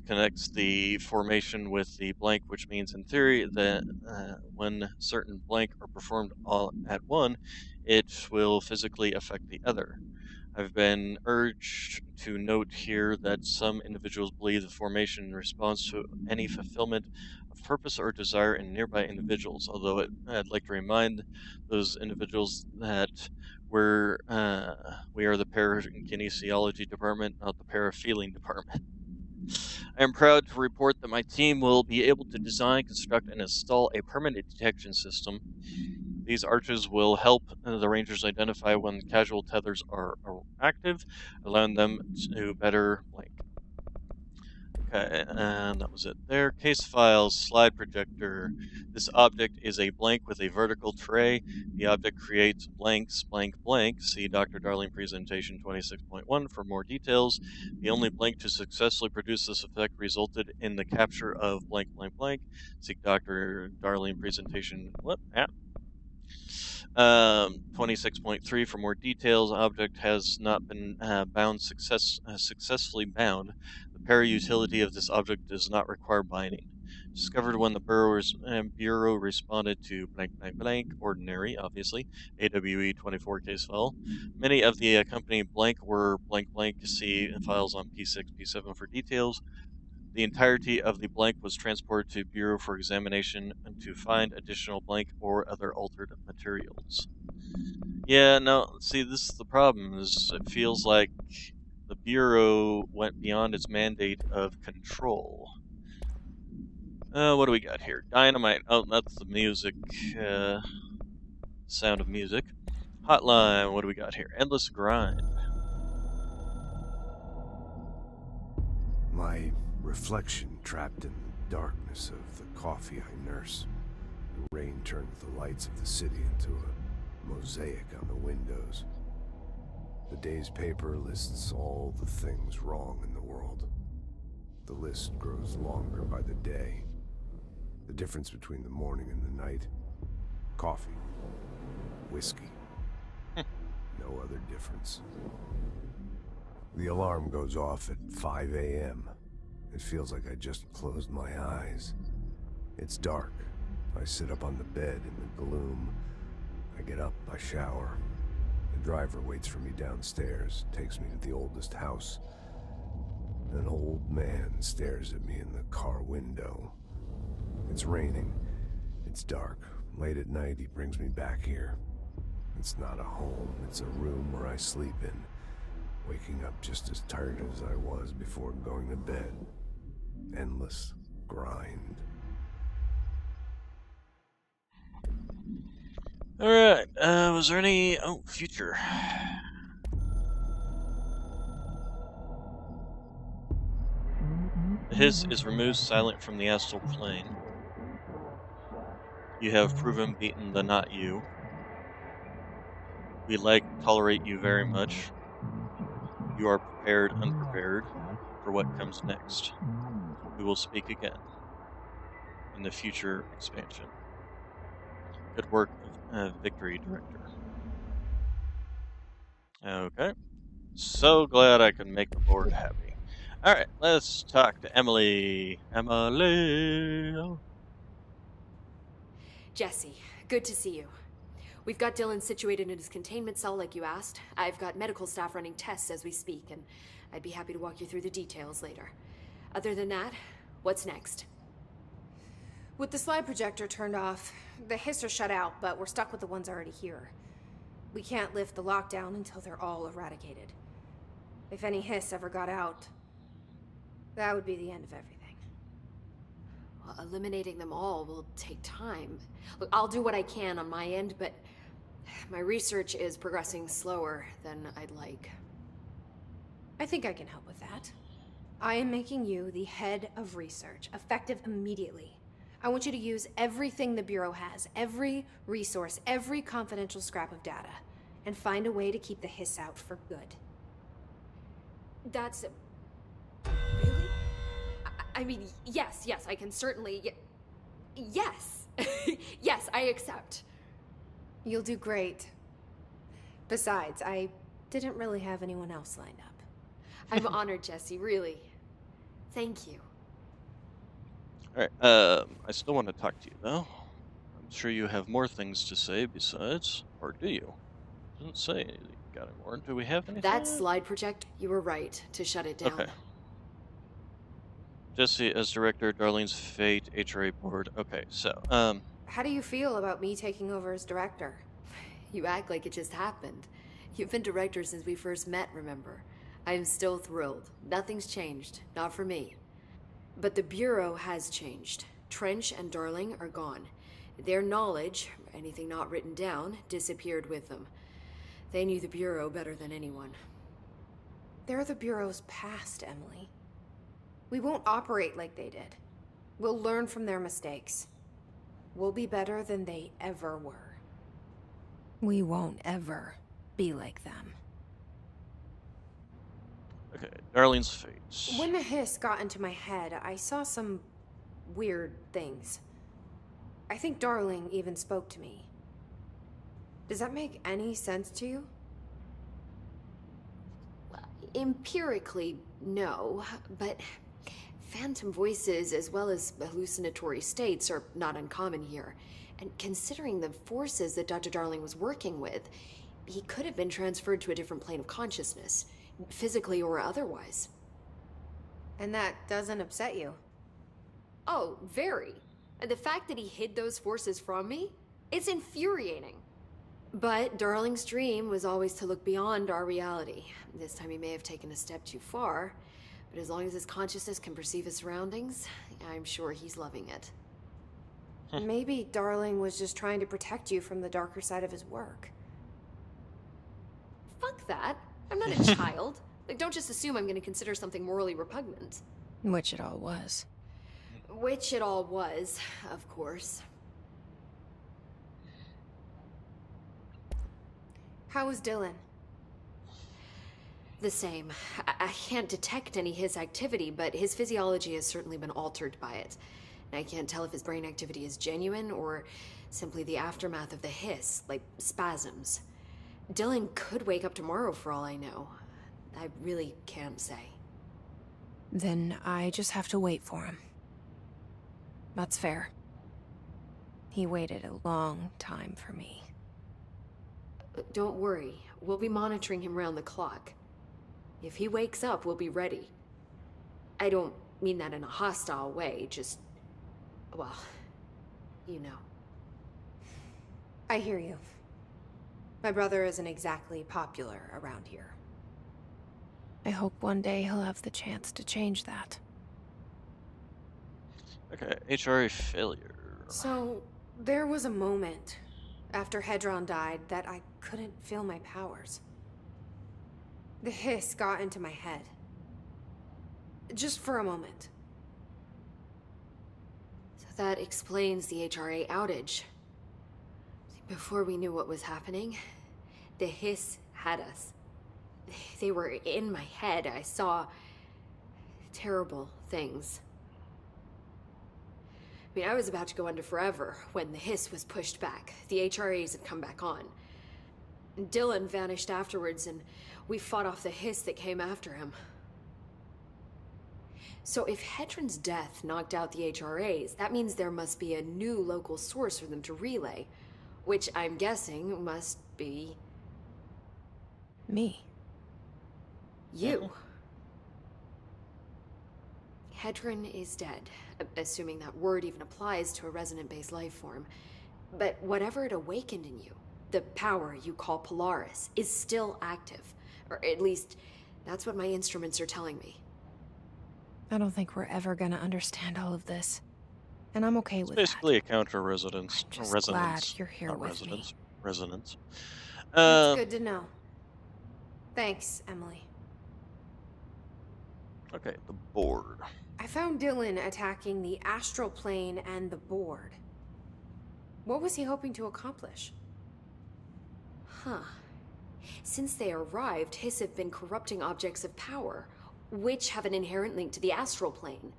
[SPEAKER 1] connects the formation with the blank, which means in theory that when certain blank are performed all at one, it will physically affect the other. I've been urged to note here that some individuals believe the formation in response to any fulfillment of purpose or desire in nearby individuals, although I'd like to remind those individuals that we are the parakinesiology department, not the parafeeling department. I am proud to report that my team will be able to design, construct, and install a permanent detection system. These arches will help the Rangers identify when casual tethers are active, allowing them to better blink. Okay, and that was it there. Case files, slide projector. This object is a blank with a vertical tray. The object creates blanks, blank, blank. See Dr. Darling presentation 26.1 for more details. The only blank to successfully produce this effect resulted in the capture of blank, blank, blank. See Dr. Darling presentation, 26.3 for more details. Object has not been successfully bound. The para-utility of this object does not require binding. Discovered when the Bureau responded to blank, blank, blank, ordinary, obviously, AWE 24 case file. Many of the accompanying blank were blank, blank. See files on P6, P7 for details. The entirety of the blank was transported to Bureau for examination and to find additional blank or other altered materials. Yeah, no, see, this is the problem, is it feels like the Bureau went beyond its mandate of control. What do we got here? Dynamite. Oh, that's the music, sound of music. Hotline, what do we got here? Endless grind.
[SPEAKER 10] My reflection trapped in the darkness of the coffee I nurse. The rain turns the lights of the city into a mosaic on the windows. The day's paper lists all the things wrong in the world. The list grows longer by the day. The difference between the morning and the night: coffee, whiskey. No other difference. The alarm goes off at 5 a.m. It feels like I just closed my eyes. It's dark. I sit up on the bed in the gloom. I get up, I shower. The driver waits for me downstairs, takes me to the oldest house. An old man stares at me in the car window. It's raining. It's dark. Late at night, he brings me back here. It's not a home. It's a room where I sleep in, waking up just as tired as I was before going to bed. Endless grind.
[SPEAKER 1] Alright, was there any... Oh, future. The hiss is removed silent from the astral plane. You have proven beaten the not you. We tolerate you very much. You are prepared, unprepared for what comes next. We will speak again in the future expansion. Good work, Victory Director. Okay. So glad I could make the board happy. Alright, let's talk to Emily. Emily!
[SPEAKER 14] Jesse, good to see you. We've got Dylan situated in his containment cell like you asked. I've got medical staff running tests as we speak, and I'd be happy to walk you through the details later. Other than that, what's next?
[SPEAKER 3] With the slide projector turned off, the hiss are shut out, but we're stuck with the ones already here. We can't lift the lockdown until they're all eradicated. If any hiss ever got out, that would be the end of everything.
[SPEAKER 14] Well, eliminating them all will take time. Look, I'll do what I can on my end, but my research is progressing slower than I'd like.
[SPEAKER 3] I think I can help with that. I am making you the head of research, effective immediately. I want you to use everything the Bureau has, every resource, every confidential scrap of data, and find a way to keep the hiss out for good.
[SPEAKER 14] That's... Really? I mean, yes, I can certainly... Yes! Yes, I accept.
[SPEAKER 3] You'll do great. Besides, I didn't really have anyone else lined up.
[SPEAKER 14] I'm honored, Jesse, really. Thank you.
[SPEAKER 1] Alright, I still want to talk to you, though. I'm sure you have more things to say besides, or do you? Doesn't say you got any more. Do we have anything?
[SPEAKER 14] That slide project, you were right to shut it down.
[SPEAKER 1] Okay. Jesse as director, Darlene's Fate, HRA board. Okay, so,
[SPEAKER 3] How do you feel about me taking over as director?
[SPEAKER 14] You act like it just happened. You've been director since we first met, remember? I'm still thrilled. Nothing's changed. Not for me. But the Bureau has changed. Trench and Darling are gone. Their knowledge, anything not written down, disappeared with them. They knew the Bureau better than anyone.
[SPEAKER 3] They're the Bureau's past, Emily. We won't operate like they did. We'll learn from their mistakes. We'll be better than they ever were. We won't ever be like them.
[SPEAKER 1] Okay, Darlene's fate.
[SPEAKER 3] When the hiss got into my head, I saw some weird things. I think Darling even spoke to me. Does that make any sense to you?
[SPEAKER 14] Empirically, no, but phantom voices as well as hallucinatory states are not uncommon here. And considering the forces that Dr. Darling was working with, he could have been transferred to a different plane of consciousness, physically or otherwise.
[SPEAKER 3] And that doesn't upset you?
[SPEAKER 14] Oh, very. The fact that he hid those forces from me, it's infuriating. But Darling's dream was always to look beyond our reality. This time he may have taken a step too far, but as long as his consciousness can perceive his surroundings, I'm sure he's loving it.
[SPEAKER 3] Maybe Darling was just trying to protect you from the darker side of his work.
[SPEAKER 14] Fuck that. I'm not a child. Like, don't just assume I'm gonna consider something morally repugnant.
[SPEAKER 3] Which it all was.
[SPEAKER 14] Which it all was, of course.
[SPEAKER 3] How was Dylan?
[SPEAKER 14] The same. I can't detect any his activity, but his physiology has certainly been altered by it. I can't tell if his brain activity is genuine or simply the aftermath of the hiss, like spasms. Dylan could wake up tomorrow for all I know. I really can't say.
[SPEAKER 3] Then I just have to wait for him. That's fair. He waited a long time for me.
[SPEAKER 14] Don't worry. We'll be monitoring him round the clock. If he wakes up, we'll be ready. I don't mean that in a hostile way, just... well, you know.
[SPEAKER 3] I hear you. My brother isn't exactly popular around here. I hope one day he'll have the chance to change that.
[SPEAKER 1] Okay, HRA failure.
[SPEAKER 3] So, there was a moment after Hedron died that I couldn't feel my powers. The hiss got into my head. Just for a moment.
[SPEAKER 14] So that explains the HRA outage. Before we knew what was happening, the hiss had us. They were in my head. I saw terrible things. I mean, I was about to go under forever when the hiss was pushed back. The HRAs had come back on. Dylan vanished afterwards, and we fought off the hiss that came after him. So if Hedron's death knocked out the HRAs, that means there must be a new local source for them to relay, which I'm guessing must be...
[SPEAKER 3] me.
[SPEAKER 14] You. Hedron is dead, assuming that word even applies to a resonant-based life form. But whatever it awakened in you, the power you call Polaris, is still active. Or at least, that's what my instruments are telling me.
[SPEAKER 3] I don't think we're ever gonna understand all of this. And I'm okay with
[SPEAKER 1] Basically a counter-resonance.
[SPEAKER 3] I'm just
[SPEAKER 1] resonance.
[SPEAKER 3] glad you're here
[SPEAKER 1] Not
[SPEAKER 3] with
[SPEAKER 1] resonance.
[SPEAKER 3] me.
[SPEAKER 1] Resonance.
[SPEAKER 3] That's good to know. Thanks, Emily.
[SPEAKER 1] Okay, the board.
[SPEAKER 3] I found Dylan attacking the astral plane and the board. What was he hoping to accomplish?
[SPEAKER 14] Huh. Since they arrived, Hiss have been corrupting objects of power, which have an inherent link to the astral plane.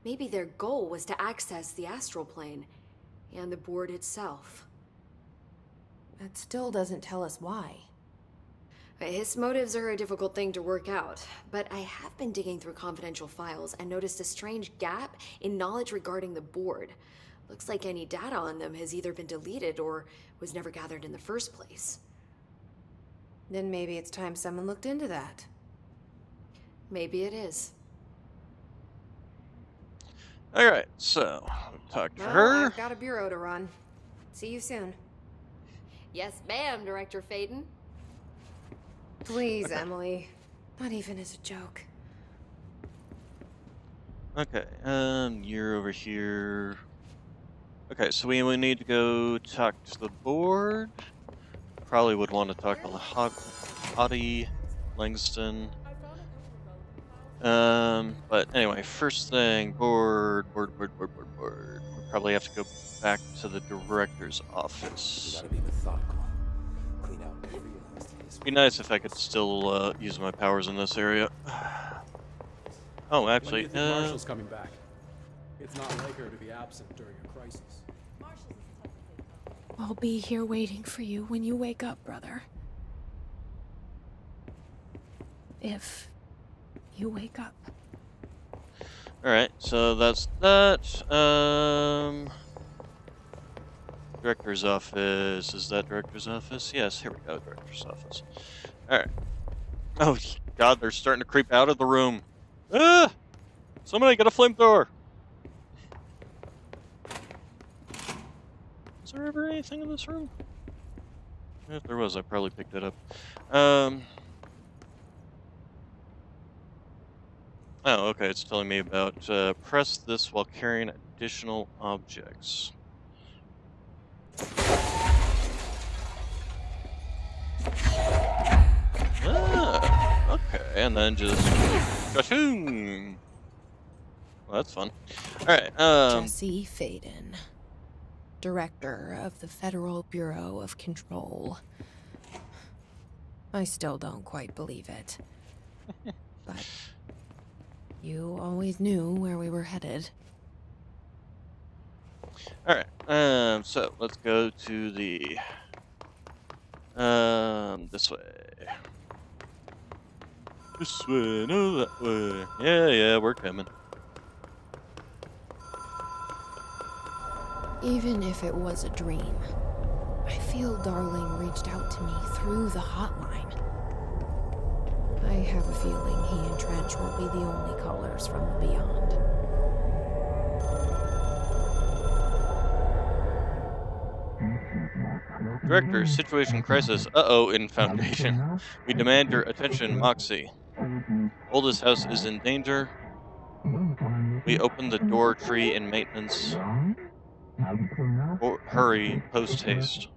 [SPEAKER 14] Maybe their goal was to access the astral plane and the board itself.
[SPEAKER 3] That still doesn't tell us why.
[SPEAKER 14] His motives are a difficult thing to work out, but I have been digging through confidential files and noticed a strange gap in knowledge regarding the board. Looks like any data on them has either been deleted or was never gathered in the first place.
[SPEAKER 3] Then maybe it's time someone looked into that.
[SPEAKER 14] Maybe it is.
[SPEAKER 1] Alright, so, talk to
[SPEAKER 3] Well,
[SPEAKER 1] her.
[SPEAKER 3] I've got a bureau to run. See you soon.
[SPEAKER 14] Yes, ma'am, Director Faden.
[SPEAKER 3] Please, Emily. Not even as a joke.
[SPEAKER 1] Okay, you're over here. Okay, so we need to go talk to the board. Probably would want to talk to Hottie, Langston. But anyway, first thing, board. We probably have to go back to the director's office.
[SPEAKER 16] We gotta be methodical. Clean out every last hiss.
[SPEAKER 1] Be nice if I could still use my powers in this area. Oh, actually,
[SPEAKER 15] When do you think Marshall's coming back? It's not like her to be absent during a crisis.
[SPEAKER 3] I'll be here waiting for you when you wake up, brother. If you wake up.
[SPEAKER 1] Alright, so that's that. Director's office. Is that director's office? Yes, here we go, director's office. Alright. Oh, God, they're starting to creep out of the room. Ah! Somebody get a flamethrower! Is there ever anything in this room? If there was, I probably picked it up. Oh, okay, it's telling me about press this while carrying additional objects. Ah, okay, and then just ka-choom. Well, that's fun. Alright,
[SPEAKER 3] Jesse Faden, Director of the Federal Bureau of Control. I still don't quite believe it. But you always knew where we were headed.
[SPEAKER 1] Alright, so let's go to the this way. This way, no that way. Yeah, we're coming.
[SPEAKER 3] Even if it was a dream, I feel Darling reached out to me through the hotline. I have a feeling he and Trench won't be the only callers from the beyond.
[SPEAKER 1] Director, situation crisis. Uh-oh, in Foundation. We demand your attention, Moxie. Oldest house is in danger. We open the door tree in maintenance. Hurry, post haste.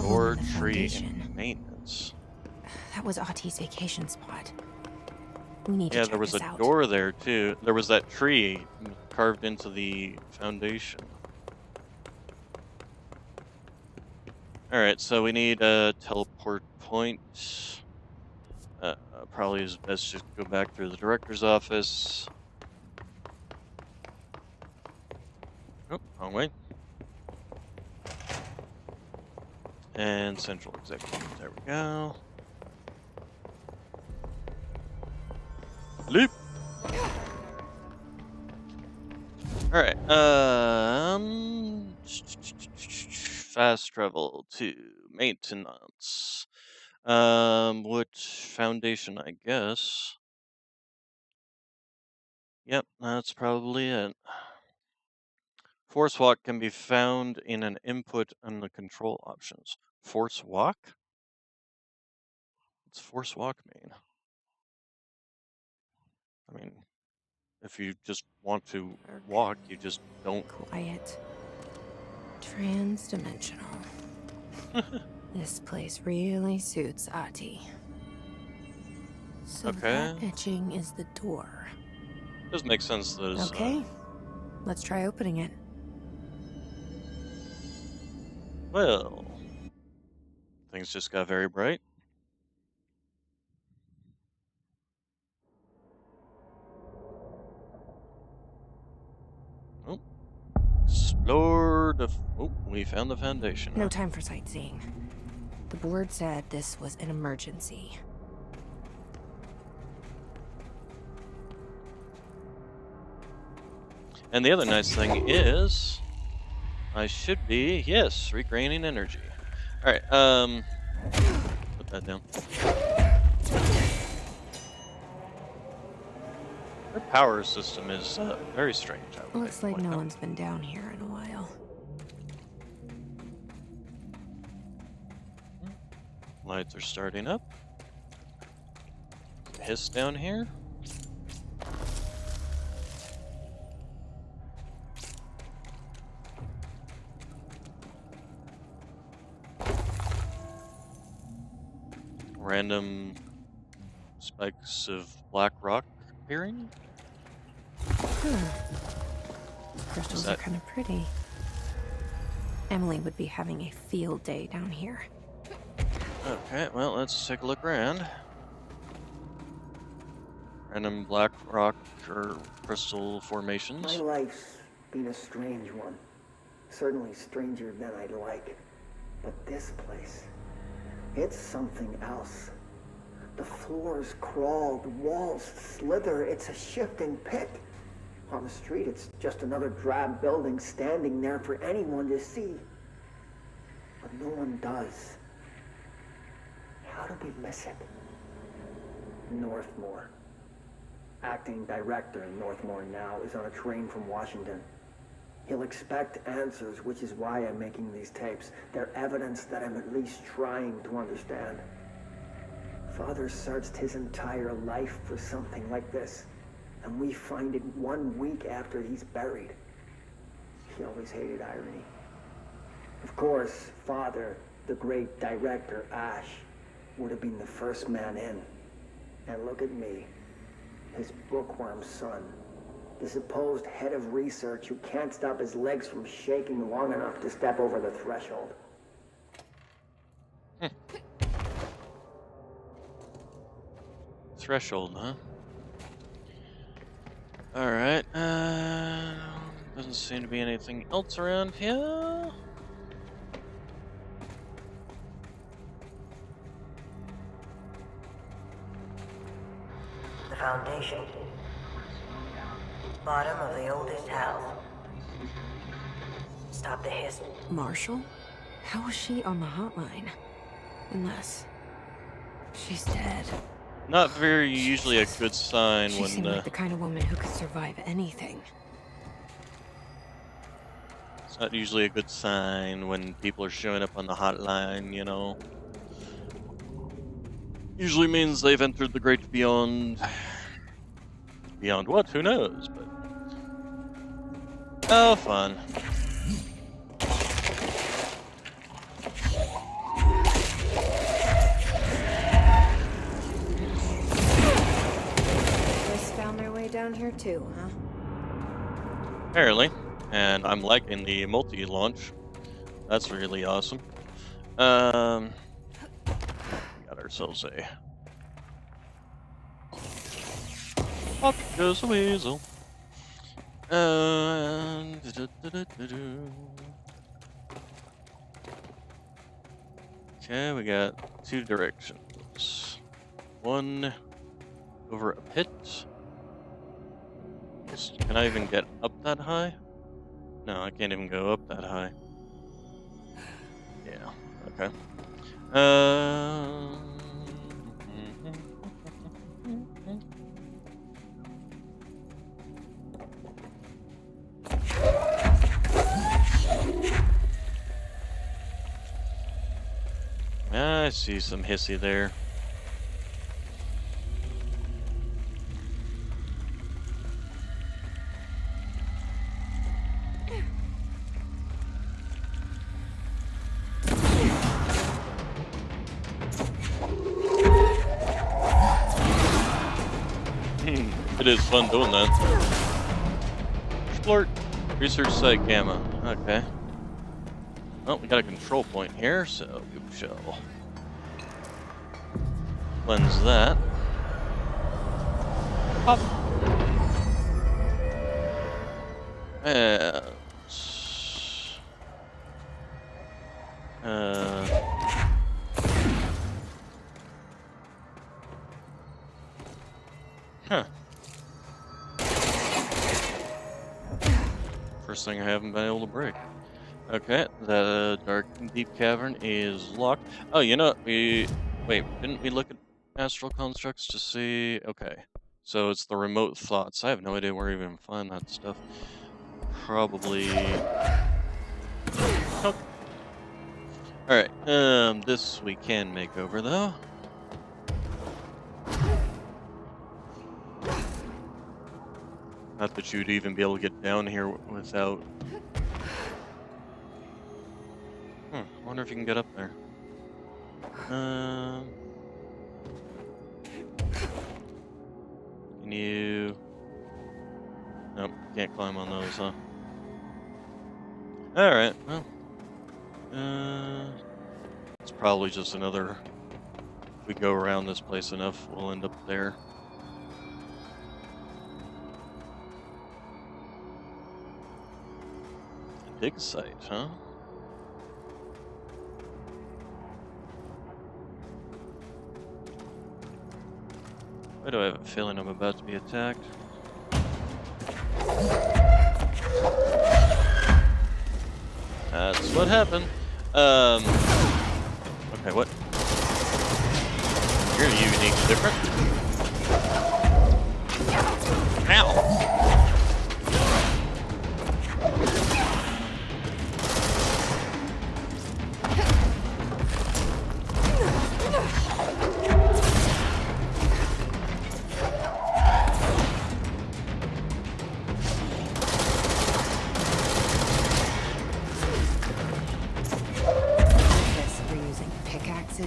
[SPEAKER 1] Door tree in maintenance.
[SPEAKER 3] That was Auti's vacation spot. We need to
[SPEAKER 1] Yeah,
[SPEAKER 3] check
[SPEAKER 1] there was
[SPEAKER 3] this
[SPEAKER 1] a
[SPEAKER 3] out.
[SPEAKER 1] door there too. There was that tree carved into the foundation. Alright, so we need a teleport point. Probably is best just go back through the director's office. Oh, wrong way. And central executive. There we go. Leap. Alright, fast travel to maintenance. Which foundation, I guess. Yep, that's probably it. Force walk can be found in an input on the control options. Force walk? What's force walk mean? I mean, if you just want to walk, you just don't.
[SPEAKER 3] Quiet. Trans-dimensional. This place really suits Ahti. So
[SPEAKER 1] Okay.
[SPEAKER 3] that etching is the door.
[SPEAKER 1] Does make sense that it's,
[SPEAKER 3] Okay, let's try opening it.
[SPEAKER 1] well, things just got very bright. Oh, explore the. Oh, we found the foundation.
[SPEAKER 3] No time for sightseeing. The board said this was an emergency.
[SPEAKER 1] And the other nice thing is, I should be, yes, regaining energy. Alright, put that down. Their power system is very strange.
[SPEAKER 3] Looks like no one's been down here in a while.
[SPEAKER 1] Lights are starting up. Hiss down here. random spikes of black rock appearing.
[SPEAKER 3] Crystals are kind of pretty. Emily would be having a field day down here.
[SPEAKER 1] Okay, well, let's take a look around. Random black rock or crystal formations.
[SPEAKER 21] My life's been a strange one. Certainly stranger than I'd like. But this place, it's something else. The floors crawl, the walls slither. It's a shifting pit. On the street, it's just another drab building standing there for anyone to see. But no one does. How do we miss it? Northmore. Acting director in Northmore now is on a train from Washington. He'll expect answers, which is why I'm making these tapes. They're evidence that I'm at least trying to understand. Father searched his entire life for something like this, and we find it 1 week after he's buried. He always hated irony. Of course, Father, the great director, Ash, would have been the first man in. And look at me, his bookworm son, the supposed head of research who can't stop his legs from shaking long enough to step over the threshold.
[SPEAKER 1] Threshold, huh? Alright, doesn't seem to be anything else around here.
[SPEAKER 17] The foundation. Bottom of the oldest house. Stop the hiss.
[SPEAKER 3] Marshall? How was she on the hotline? Unless she's dead.
[SPEAKER 1] Not very usually a good sign
[SPEAKER 3] She
[SPEAKER 1] when
[SPEAKER 3] seemed like the kind of woman who could survive anything.
[SPEAKER 1] it's not usually a good sign when people are showing up on the hotline, you know. Usually means they've entered the great beyond. Beyond what? Who knows? But oh, fun.
[SPEAKER 3] Just found their way down here too, huh?
[SPEAKER 1] Apparently, and I'm liking the multi-launch. That's really awesome. Got ourselves a pop goes a weasel. Okay, we got 2 directions. One over a pit. Can I even get up that high? No, I can't even go up that high. Yeah, okay. I see some hissy there. It is fun doing that. Splurt. Research site gamma. Okay. Well, we got a control point here, so we shall cleanse that. Pop. And huh. First thing I haven't been able to break. Okay, the dark and deep cavern is locked. Oh, you know, wait, didn't we look at astral constructs to see? Okay, so it's the remote thoughts. I have no idea where to even find that stuff. Probably. Okay. All right, this we can make over though. Not that you'd even be able to get down here without. I wonder if you can get up there. Can you... Nope, can't climb on those, huh? Alright, well. It's probably just another... If we go around this place enough, we'll end up there. Dig site, huh? Why do I have a feeling I'm about to be attacked? That's what happened. Okay, what? You're unique, different. Ow!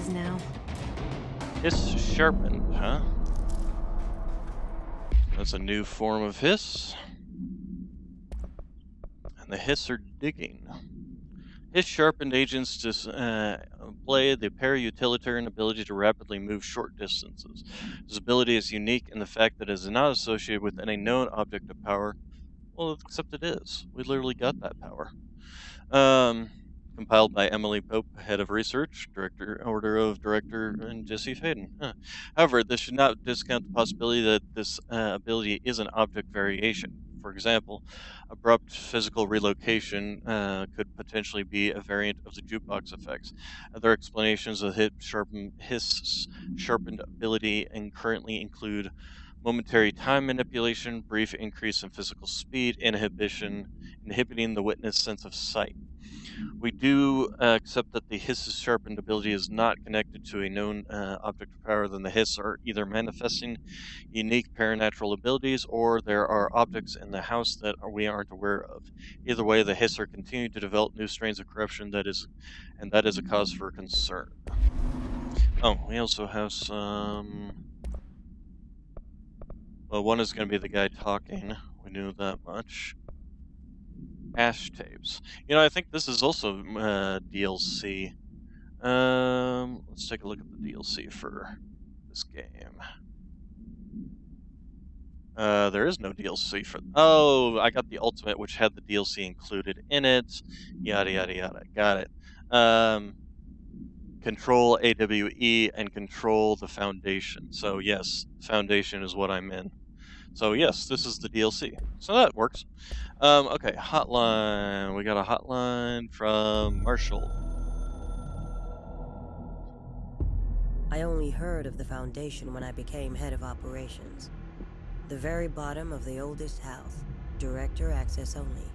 [SPEAKER 3] Now.
[SPEAKER 1] Hiss sharpened, huh? That's a new form of hiss. And the hiss are digging. Hiss sharpened agents display the para-utilitarian ability to rapidly move short distances. This ability is unique in the fact that it is not associated with any known object of power. Well, except it is. We literally got that power. Compiled by Emily Pope, head of research, order of director, and Jesse Faden. Huh. However, this should not discount the possibility that this ability is an object variation. For example, abrupt physical relocation could potentially be a variant of the jukebox effects. Other explanations of hiss sharpened ability currently include momentary time manipulation, brief increase in physical speed, inhibiting the witness sense of sight. We do accept that the hiss's sharpened ability is not connected to a known object of power, then the hiss are either manifesting unique paranatural abilities or there are objects in the house that we aren't aware of. Either way, the hiss are continuing to develop new strains of corruption that is a cause for concern. Oh, we also have some... Well, one is going to be the guy talking. We knew that much. Ash tapes. You know, I think this is also DLC. Let's take a look at the DLC for this game. There is no DLC for... Oh, I got the Ultimate, which had the DLC included in it. Yada, yada, yada. Got it. Control AWE and control the Foundation. So, yes, Foundation is what I'm in. So, yes, this is the DLC. So that works. Okay, hotline. We got a hotline from Marshall.
[SPEAKER 2] I only heard of the Foundation when I became head of operations. The very bottom of the oldest house. Director access only.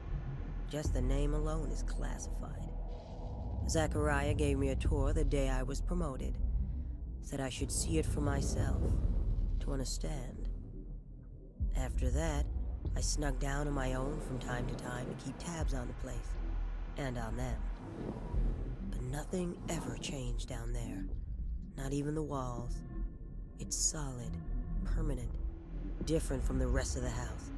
[SPEAKER 2] Just the name alone is classified. Zachariah gave me a tour the day I was promoted. Said I should see it for myself, to understand. After that, I snuck down on my own from time to time to keep tabs on the place, and on them. But nothing ever changed down there. Not even the walls. It's solid, permanent, different from the rest of the house.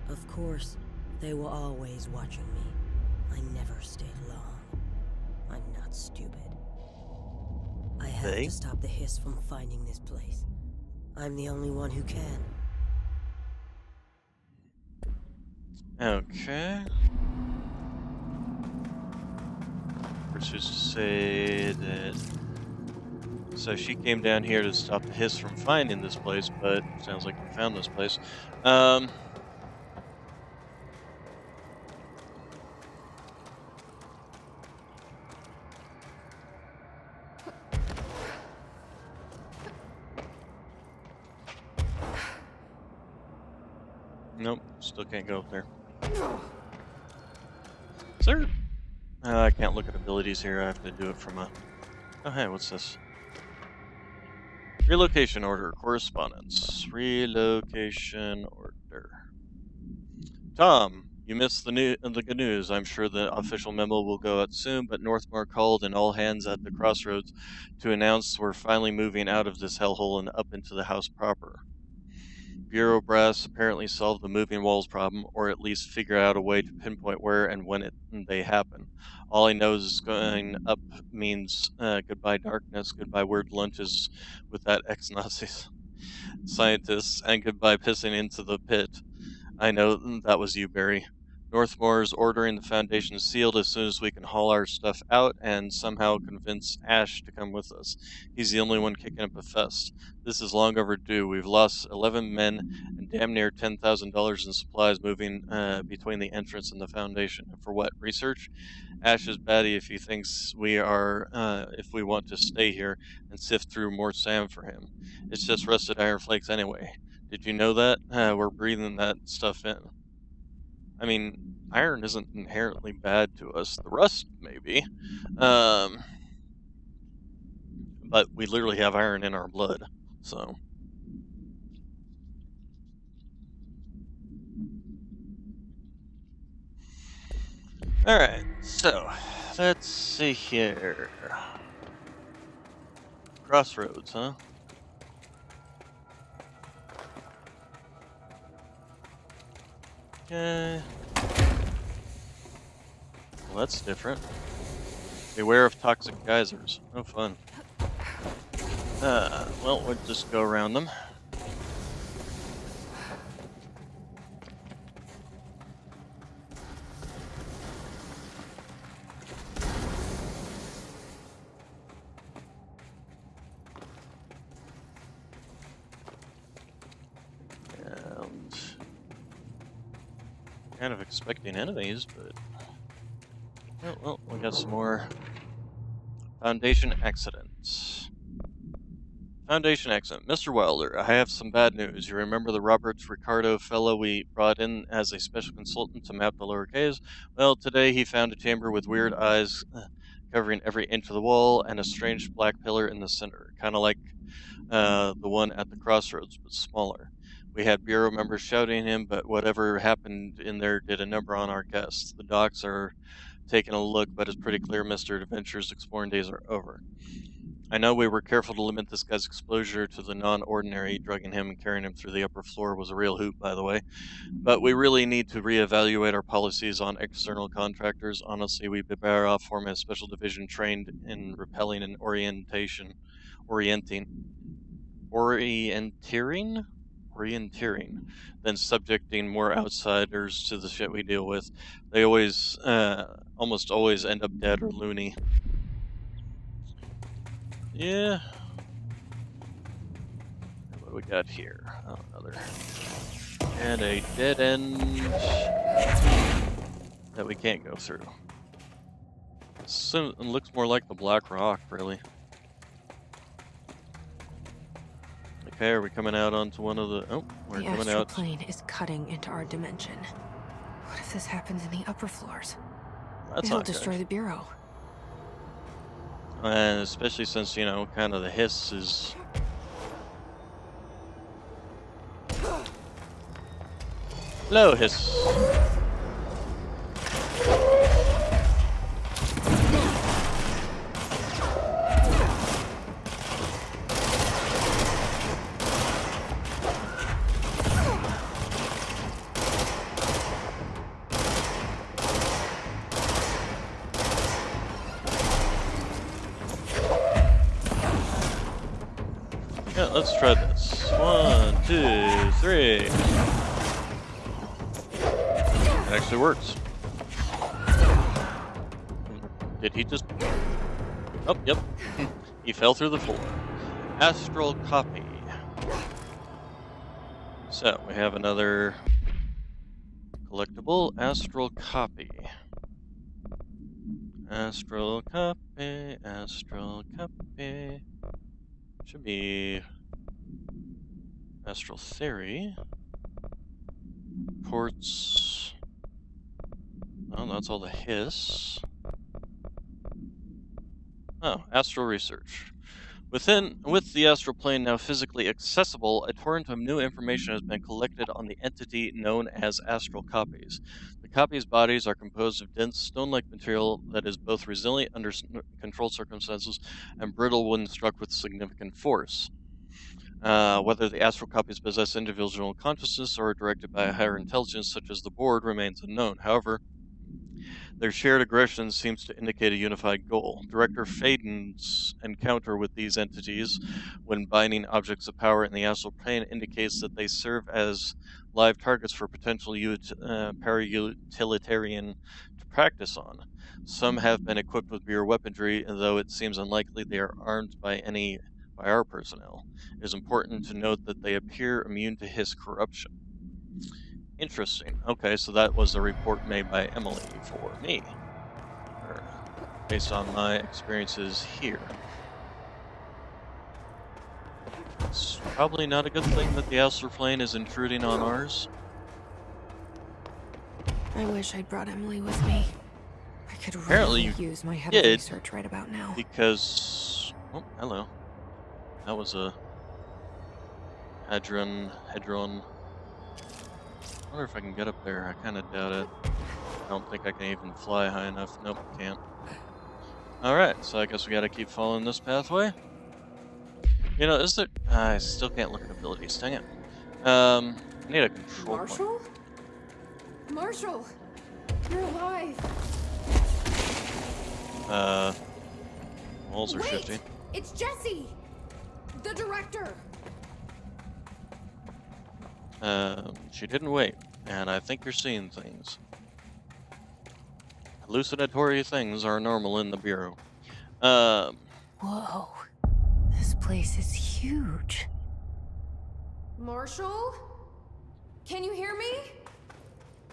[SPEAKER 2] Of course, they were always watching me. I never stayed long. I'm not stupid. I have to stop the hiss from finding this place. I'm the only one who can.
[SPEAKER 1] Okay. Let's just say that... So she came down here to stop the hiss from finding this place, but sounds like we found this place. Nope, still can't go up there. Is there... I can't look at abilities here, I have to do it from a... Oh, hey, what's this? Relocation order, correspondence. Relocation order. Tom, you missed the good news. I'm sure the official memo will go out soon, but Northmore called and all hands at the crossroads to announce we're finally moving out of this hellhole and up into the house proper. Bureau brass apparently solve the moving walls problem, or at least figure out a way to pinpoint where and when they happen. All I know is going up means goodbye darkness, goodbye weird lunches with that ex-Nazi scientist, and goodbye pissing into the pit. I know that was you, Barry. Northmore's ordering the foundation sealed as soon as we can haul our stuff out and somehow convince Ash to come with us. He's the only one kicking up a fuss. This is long overdue. We've lost 11 men and damn near $10,000 in supplies moving between the entrance and the foundation. And for what? Research? Ash is batty if he thinks we are, if we want to stay here and sift through more sand for him. It's just rusted iron flakes anyway. Did you know that? We're breathing that stuff in. I mean, iron isn't inherently bad to us. The rust, maybe. But we literally have iron in our blood, so. Alright, so, let's see here. Crossroads, huh? Okay. Well, that's different. Beware of toxic geysers. No fun. Well, we'll just go around them. And kind of expecting enemies, but oh, well, we got some more Foundation accidents. Foundation accident. Mr. Wilder, I have some bad news. You remember the Robert Ricardo fellow we brought in as a special consultant to map the lower caves? Well, today he found a chamber with weird eyes covering every inch of the wall and a strange black pillar in the center, kind of like the one at the crossroads, but smaller. We had Bureau members shouting at him, but whatever happened in there did a number on our guests. The docs are taking a look, but it's pretty clear Mr. Adventure's exploring days are over. I know we were careful to limit this guy's exposure to the non-ordinary. Drugging him and carrying him through the upper floor was a real hoot, by the way. But we really need to reevaluate our policies on external contractors. Honestly, we'd be better off forming a special division trained in repelling and orienteering, than subjecting more outsiders to the shit we deal with. They always, almost always end up dead or loony. Yeah. What do we got here? Oh, another. And a dead end that we can't go through. So, it looks more like the Black Rock, really. Okay, are we coming out onto one of the... Oh, we're
[SPEAKER 3] the
[SPEAKER 1] coming
[SPEAKER 3] astral
[SPEAKER 1] out.
[SPEAKER 3] plane is cutting into our dimension. What if this happens in the upper floors?
[SPEAKER 1] That's
[SPEAKER 3] It'll
[SPEAKER 1] not
[SPEAKER 3] destroy
[SPEAKER 1] good.
[SPEAKER 3] the Bureau.
[SPEAKER 1] And especially since, you know, kind of the hiss is... Hello, hiss. Yeah, let's try this. 1, 2, 3. It actually works. Did he just... Oh, yep. He fell through the floor. Astral copy. So, we have another collectible astral copy. Astral copy, astral copy. Should be astral theory. Quartz. Oh, that's all the hiss. Oh, astral research. With the astral plane now physically accessible, a torrent of new information has been collected on the entity known as astral copies. The copies' bodies are composed of dense, stone-like material that is both resilient under controlled circumstances and brittle when struck with significant force. Whether the astral copies possess individual consciousness or are directed by a higher intelligence, such as the board, remains unknown. However, their shared aggression seems to indicate a unified goal. Director Faden's encounter with these entities when binding objects of power in the astral plane indicates that they serve as live targets for potential para-utilitarian to practice on. Some have been equipped with Bureau weaponry, though it seems unlikely they are armed by our personnel. It is important to note that they appear immune to his corruption. Interesting. Okay, so that was a report made by Emily for me, based on my experiences here. It's probably not a good thing that the astral plane is intruding on ours.
[SPEAKER 3] I wish I'd brought Emily with me. I could
[SPEAKER 1] Apparently
[SPEAKER 3] really use my head of research right about now.
[SPEAKER 1] Because... Oh, hello. That was a... Hadron... I wonder if I can get up there. I kind of doubt it. I don't think I can even fly high enough. Nope, can't. Alright, so I guess we gotta keep following this pathway. You know, is there... I still can't look at abilities, dang it. I need a control
[SPEAKER 3] Marshall?
[SPEAKER 1] point.
[SPEAKER 3] Marshall! You're alive!
[SPEAKER 1] Walls are shifting.
[SPEAKER 3] It's Jesse! The director!
[SPEAKER 1] She didn't wait, and I think you're seeing things. Hallucinatory things are normal in the Bureau.
[SPEAKER 3] Whoa. This place is huge.
[SPEAKER 14] Marshall? Can you hear me?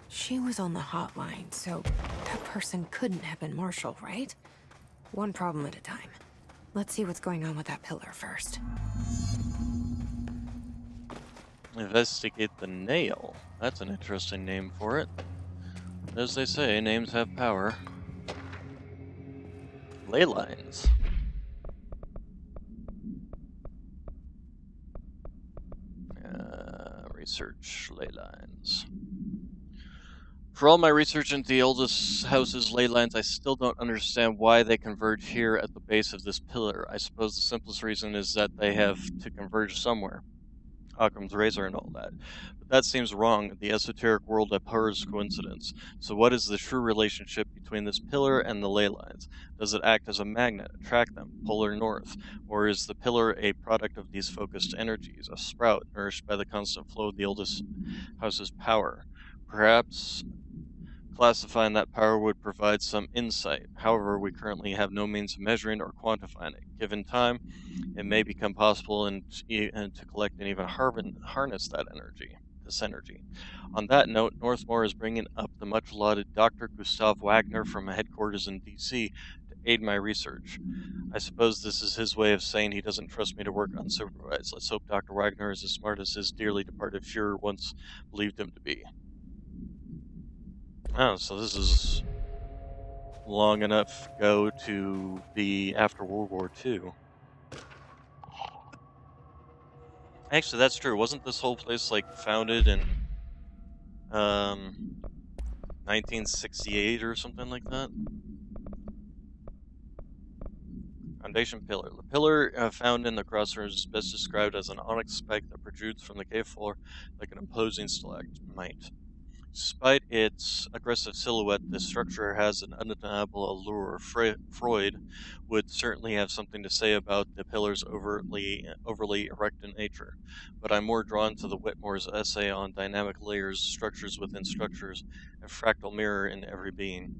[SPEAKER 3] She was on the hotline, so that person couldn't have been Marshall, right? One problem at a time. Let's see what's going on with that pillar first.
[SPEAKER 1] Investigate the nail. That's an interesting name for it. As they say, names have power. Ley lines. Research ley lines. For all my research into the oldest house's ley lines, I still don't understand why they converge here at the base of this pillar. I suppose the simplest reason is that they have to converge somewhere. Occam's razor and all that. But that seems wrong. The esoteric world abhors coincidence. So what is the true relationship between this pillar and the ley lines? Does it act as a magnet, attract them, polar north? Or is the pillar a product of these focused energies, a sprout nourished by the constant flow of the oldest house's power? Perhaps classifying that power would provide some insight. However, we currently have no means of measuring or quantifying it. Given time, it may become possible to collect and even harness that energy. On that note, Northmore is bringing up the much-lauded Dr. Gustav Wagner from headquarters in D.C. to aid my research. I suppose this is his way of saying he doesn't trust me to work unsupervised. Let's hope Dr. Wagner is as smart as his dearly departed Fuhrer once believed him to be. Oh, so this is long enough ago to be after World War II. Actually, that's true. Wasn't this whole place, like, founded in 1968 or something like that? Foundation pillar. The pillar found in the crossroads is best described as an onyx spike that protrudes from the cave floor like an imposing stalagmite. Despite its aggressive silhouette, this structure has an undeniable allure. Freud would certainly have something to say about the pillar's overly erect in nature, but I'm more drawn to the Whitmore's essay on dynamic layers, structures within structures, and fractal mirror in every being.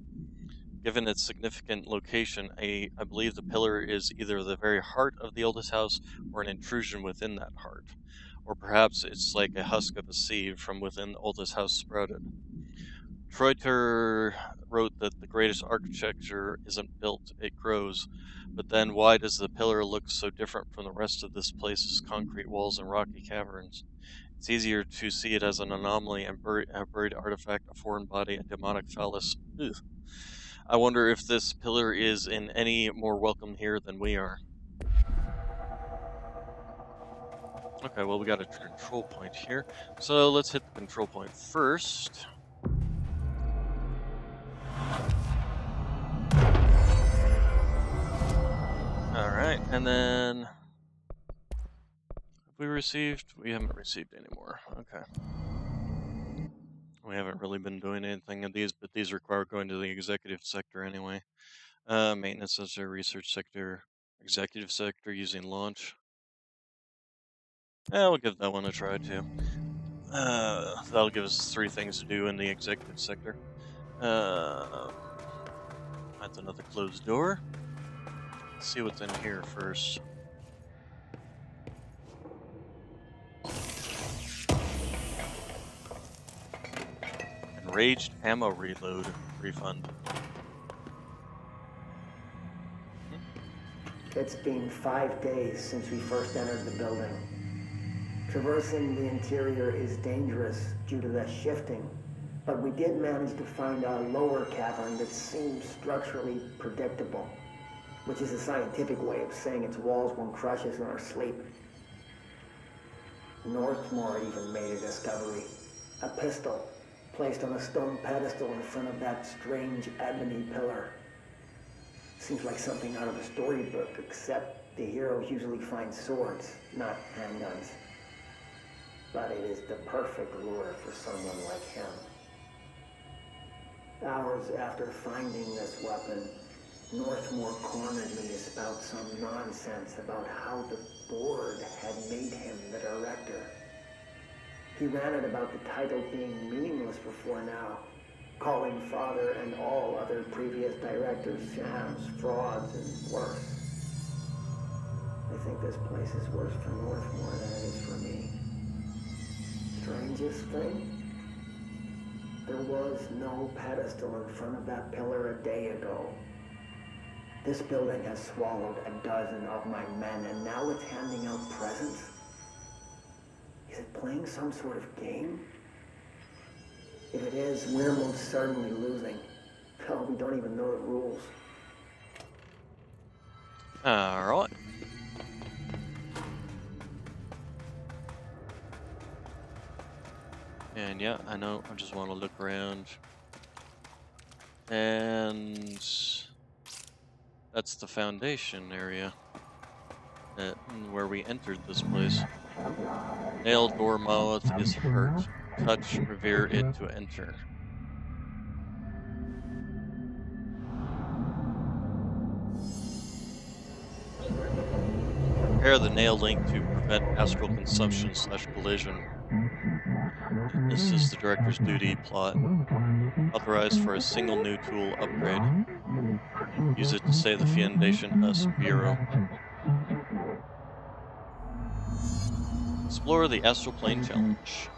[SPEAKER 1] Given its significant location, I believe the pillar is either the very heart of the oldest house or an intrusion within that heart. Or perhaps it's like a husk of a seed from within the oldest house sprouted. Treuter wrote that the greatest architecture isn't built, it grows. But then why does the pillar look so different from the rest of this place's concrete walls and rocky caverns? It's easier to see it as an anomaly and a buried artifact, a foreign body, a demonic phallus. Ugh. I wonder if this pillar is in any more welcome here than we are. Okay, well, we got a control point here. So let's hit the control point first. Alright, and then... we received? We haven't received any more. Okay. We haven't really been doing anything of these, but these require going to the executive sector anyway. Maintenance sector, research sector, executive sector using launch. We'll give that one a try too. That'll give us 3 things to do in the executive sector. That's another closed door. Let's see what's in here first. Enraged ammo reload refund.
[SPEAKER 21] It's been 5 days since we first entered the building. Traversing the interior is dangerous due to the shifting, but we did manage to find a lower cavern that seems structurally predictable, which is a scientific way of saying its walls won't crush us in our sleep. Northmore even made a discovery. A pistol placed on a stone pedestal in front of that strange ebony pillar. Seems like something out of a storybook, except the heroes usually find swords, not handguns. But it is the perfect lure for someone like him. Hours after finding this weapon, Northmore cornered me to spout some nonsense about how the board had made him the director. He ranted about the title being meaningless before now, calling Father and all other previous directors shams, frauds, and worse. I think this place is worse for Northmore than it is for me. Strangest thing? There was no pedestal in front of that pillar a day ago. This building has swallowed a dozen of my men, and now it's handing out presents? Is it playing some sort of game? If it is, we're most certainly losing. Hell, we don't even know the rules.
[SPEAKER 1] Alright. And yeah, I know, I just want to look around. And that's the foundation area where we entered this place. Nailed door mouth is hurt. Touch, revere it to enter. Repair the nail link to prevent astral consumption / collision. This is the director's duty plot. Authorized for a single new tool upgrade. Use it to save the Foundation US Bureau. Explore the Astral Plane Challenge.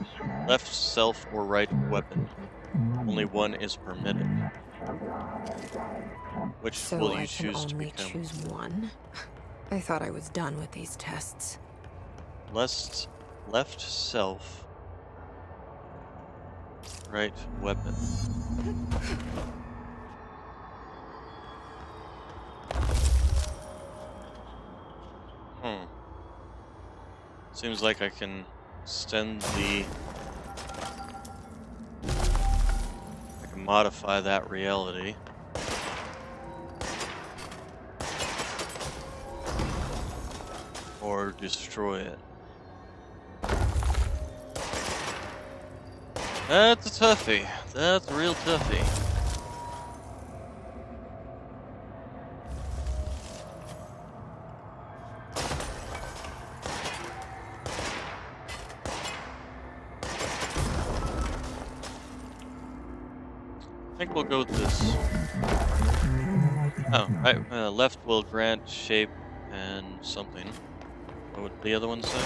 [SPEAKER 1] Left self or right weapon. Only one is permitted. Which
[SPEAKER 3] So
[SPEAKER 1] will
[SPEAKER 3] I
[SPEAKER 1] you
[SPEAKER 3] can
[SPEAKER 1] choose to
[SPEAKER 3] only
[SPEAKER 1] become?
[SPEAKER 3] choose one? I thought I was done with these tests.
[SPEAKER 1] Left self. Right weapon. Seems like I can extend the... I can modify that reality. Or destroy it. That's a toughie. That's a real toughie. I think we'll go with this. Oh, right. Left will grant shape and something. What would the other one say?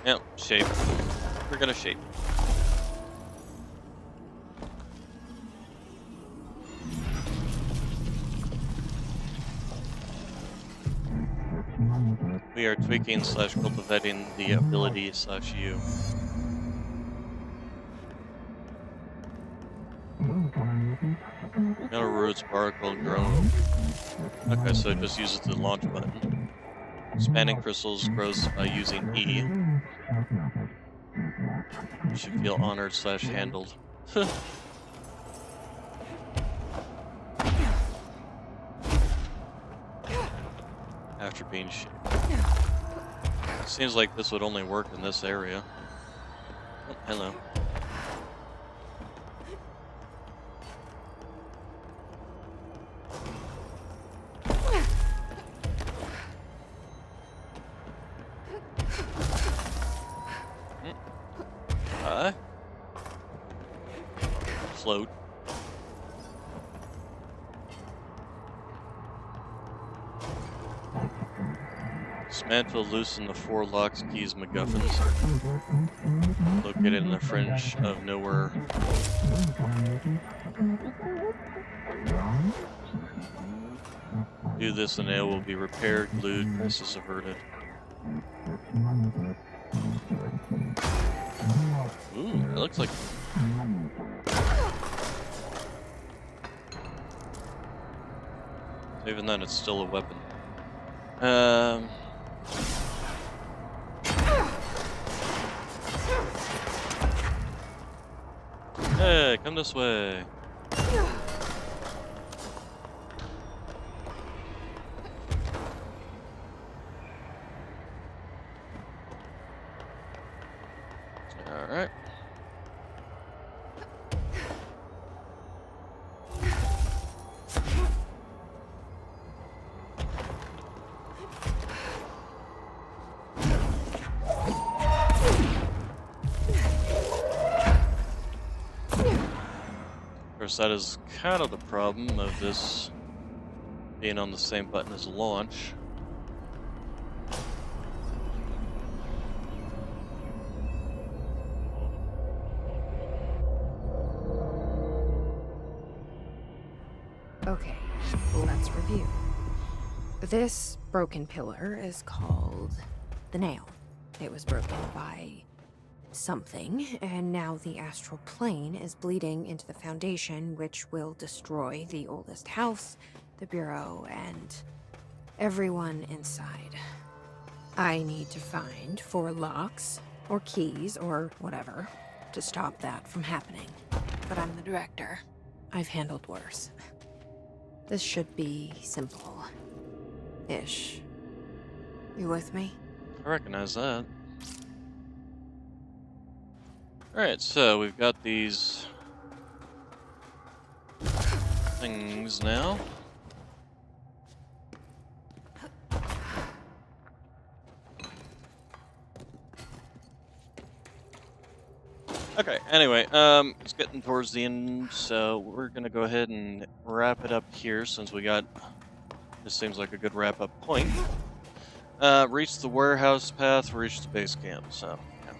[SPEAKER 1] Yep, shape. We're gonna shape. We are tweaking / cultivating the ability / you. Metal roots, particle, grown. Okay, so it just uses the launch button. Spanning crystals grows by using E. You should feel honored / handled. After being shaped. Seems like this would only work in this area. Oh, hello. Float. Dismantle, loosen the 4 locks, keys, MacGuffins. Located in the fringe of nowhere. Do this and nail will be repaired, glued, crisis averted. Ooh, that looks like... Even then, it's still a weapon. Hey, come this way. Alright. Of course, that is kind of the problem of this being on the same button as launch.
[SPEAKER 3] Okay, let's review. This broken pillar is called the nail. It was broken by something, and now the astral plane is bleeding into the foundation, which will destroy the oldest house, the bureau, and everyone inside. I need to find 4 locks, or keys, or whatever, to stop that from happening. But I'm the director. I've handled worse. This should be simple. Ish. You with me?
[SPEAKER 1] I recognize that. Alright, so we've got these things now. Okay, anyway, it's getting towards the end, so we're gonna go ahead and wrap it up here since we got, this seems like a good wrap-up point. Reach the warehouse path, reach the base camp, so, yeah.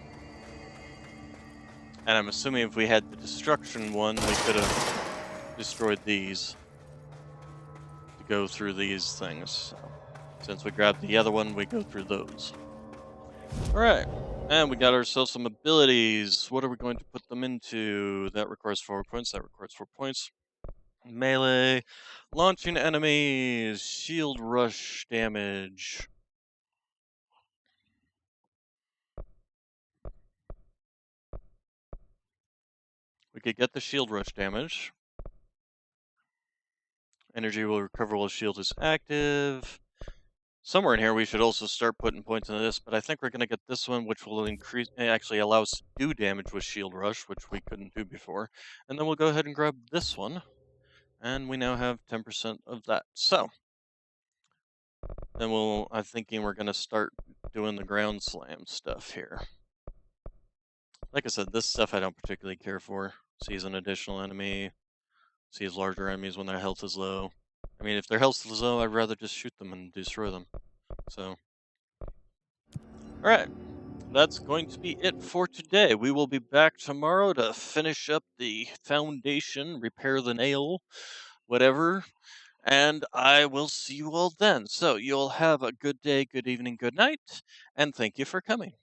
[SPEAKER 1] And I'm assuming if we had the destruction one, we could have destroyed these to go through these things. So, since we grabbed the other one, we go through those. Alright. And we got ourselves some abilities. What are we going to put them into? That requires 4 points. That requires 4 points. Melee. Launching enemies. Shield rush damage. We could get the shield rush damage. Energy will recover while shield is active. Somewhere in here we should also start putting points into this, but I think we're going to get this one, which will increase, actually allow us to do damage with shield rush, which we couldn't do before. And then we'll go ahead and grab this one, and we now have 10% of that. So, then I'm thinking we're going to start doing the ground slam stuff here. Like I said, this stuff I don't particularly care for. Sees an additional enemy, sees larger enemies when their health is low. I mean, if their health is low, I'd rather just shoot them and destroy them. So, alright. That's going to be it for today. We will be back tomorrow to finish up the foundation, repair the nail, whatever, and I will see you all then. So you'll have a good day, good evening, good night, and thank you for coming.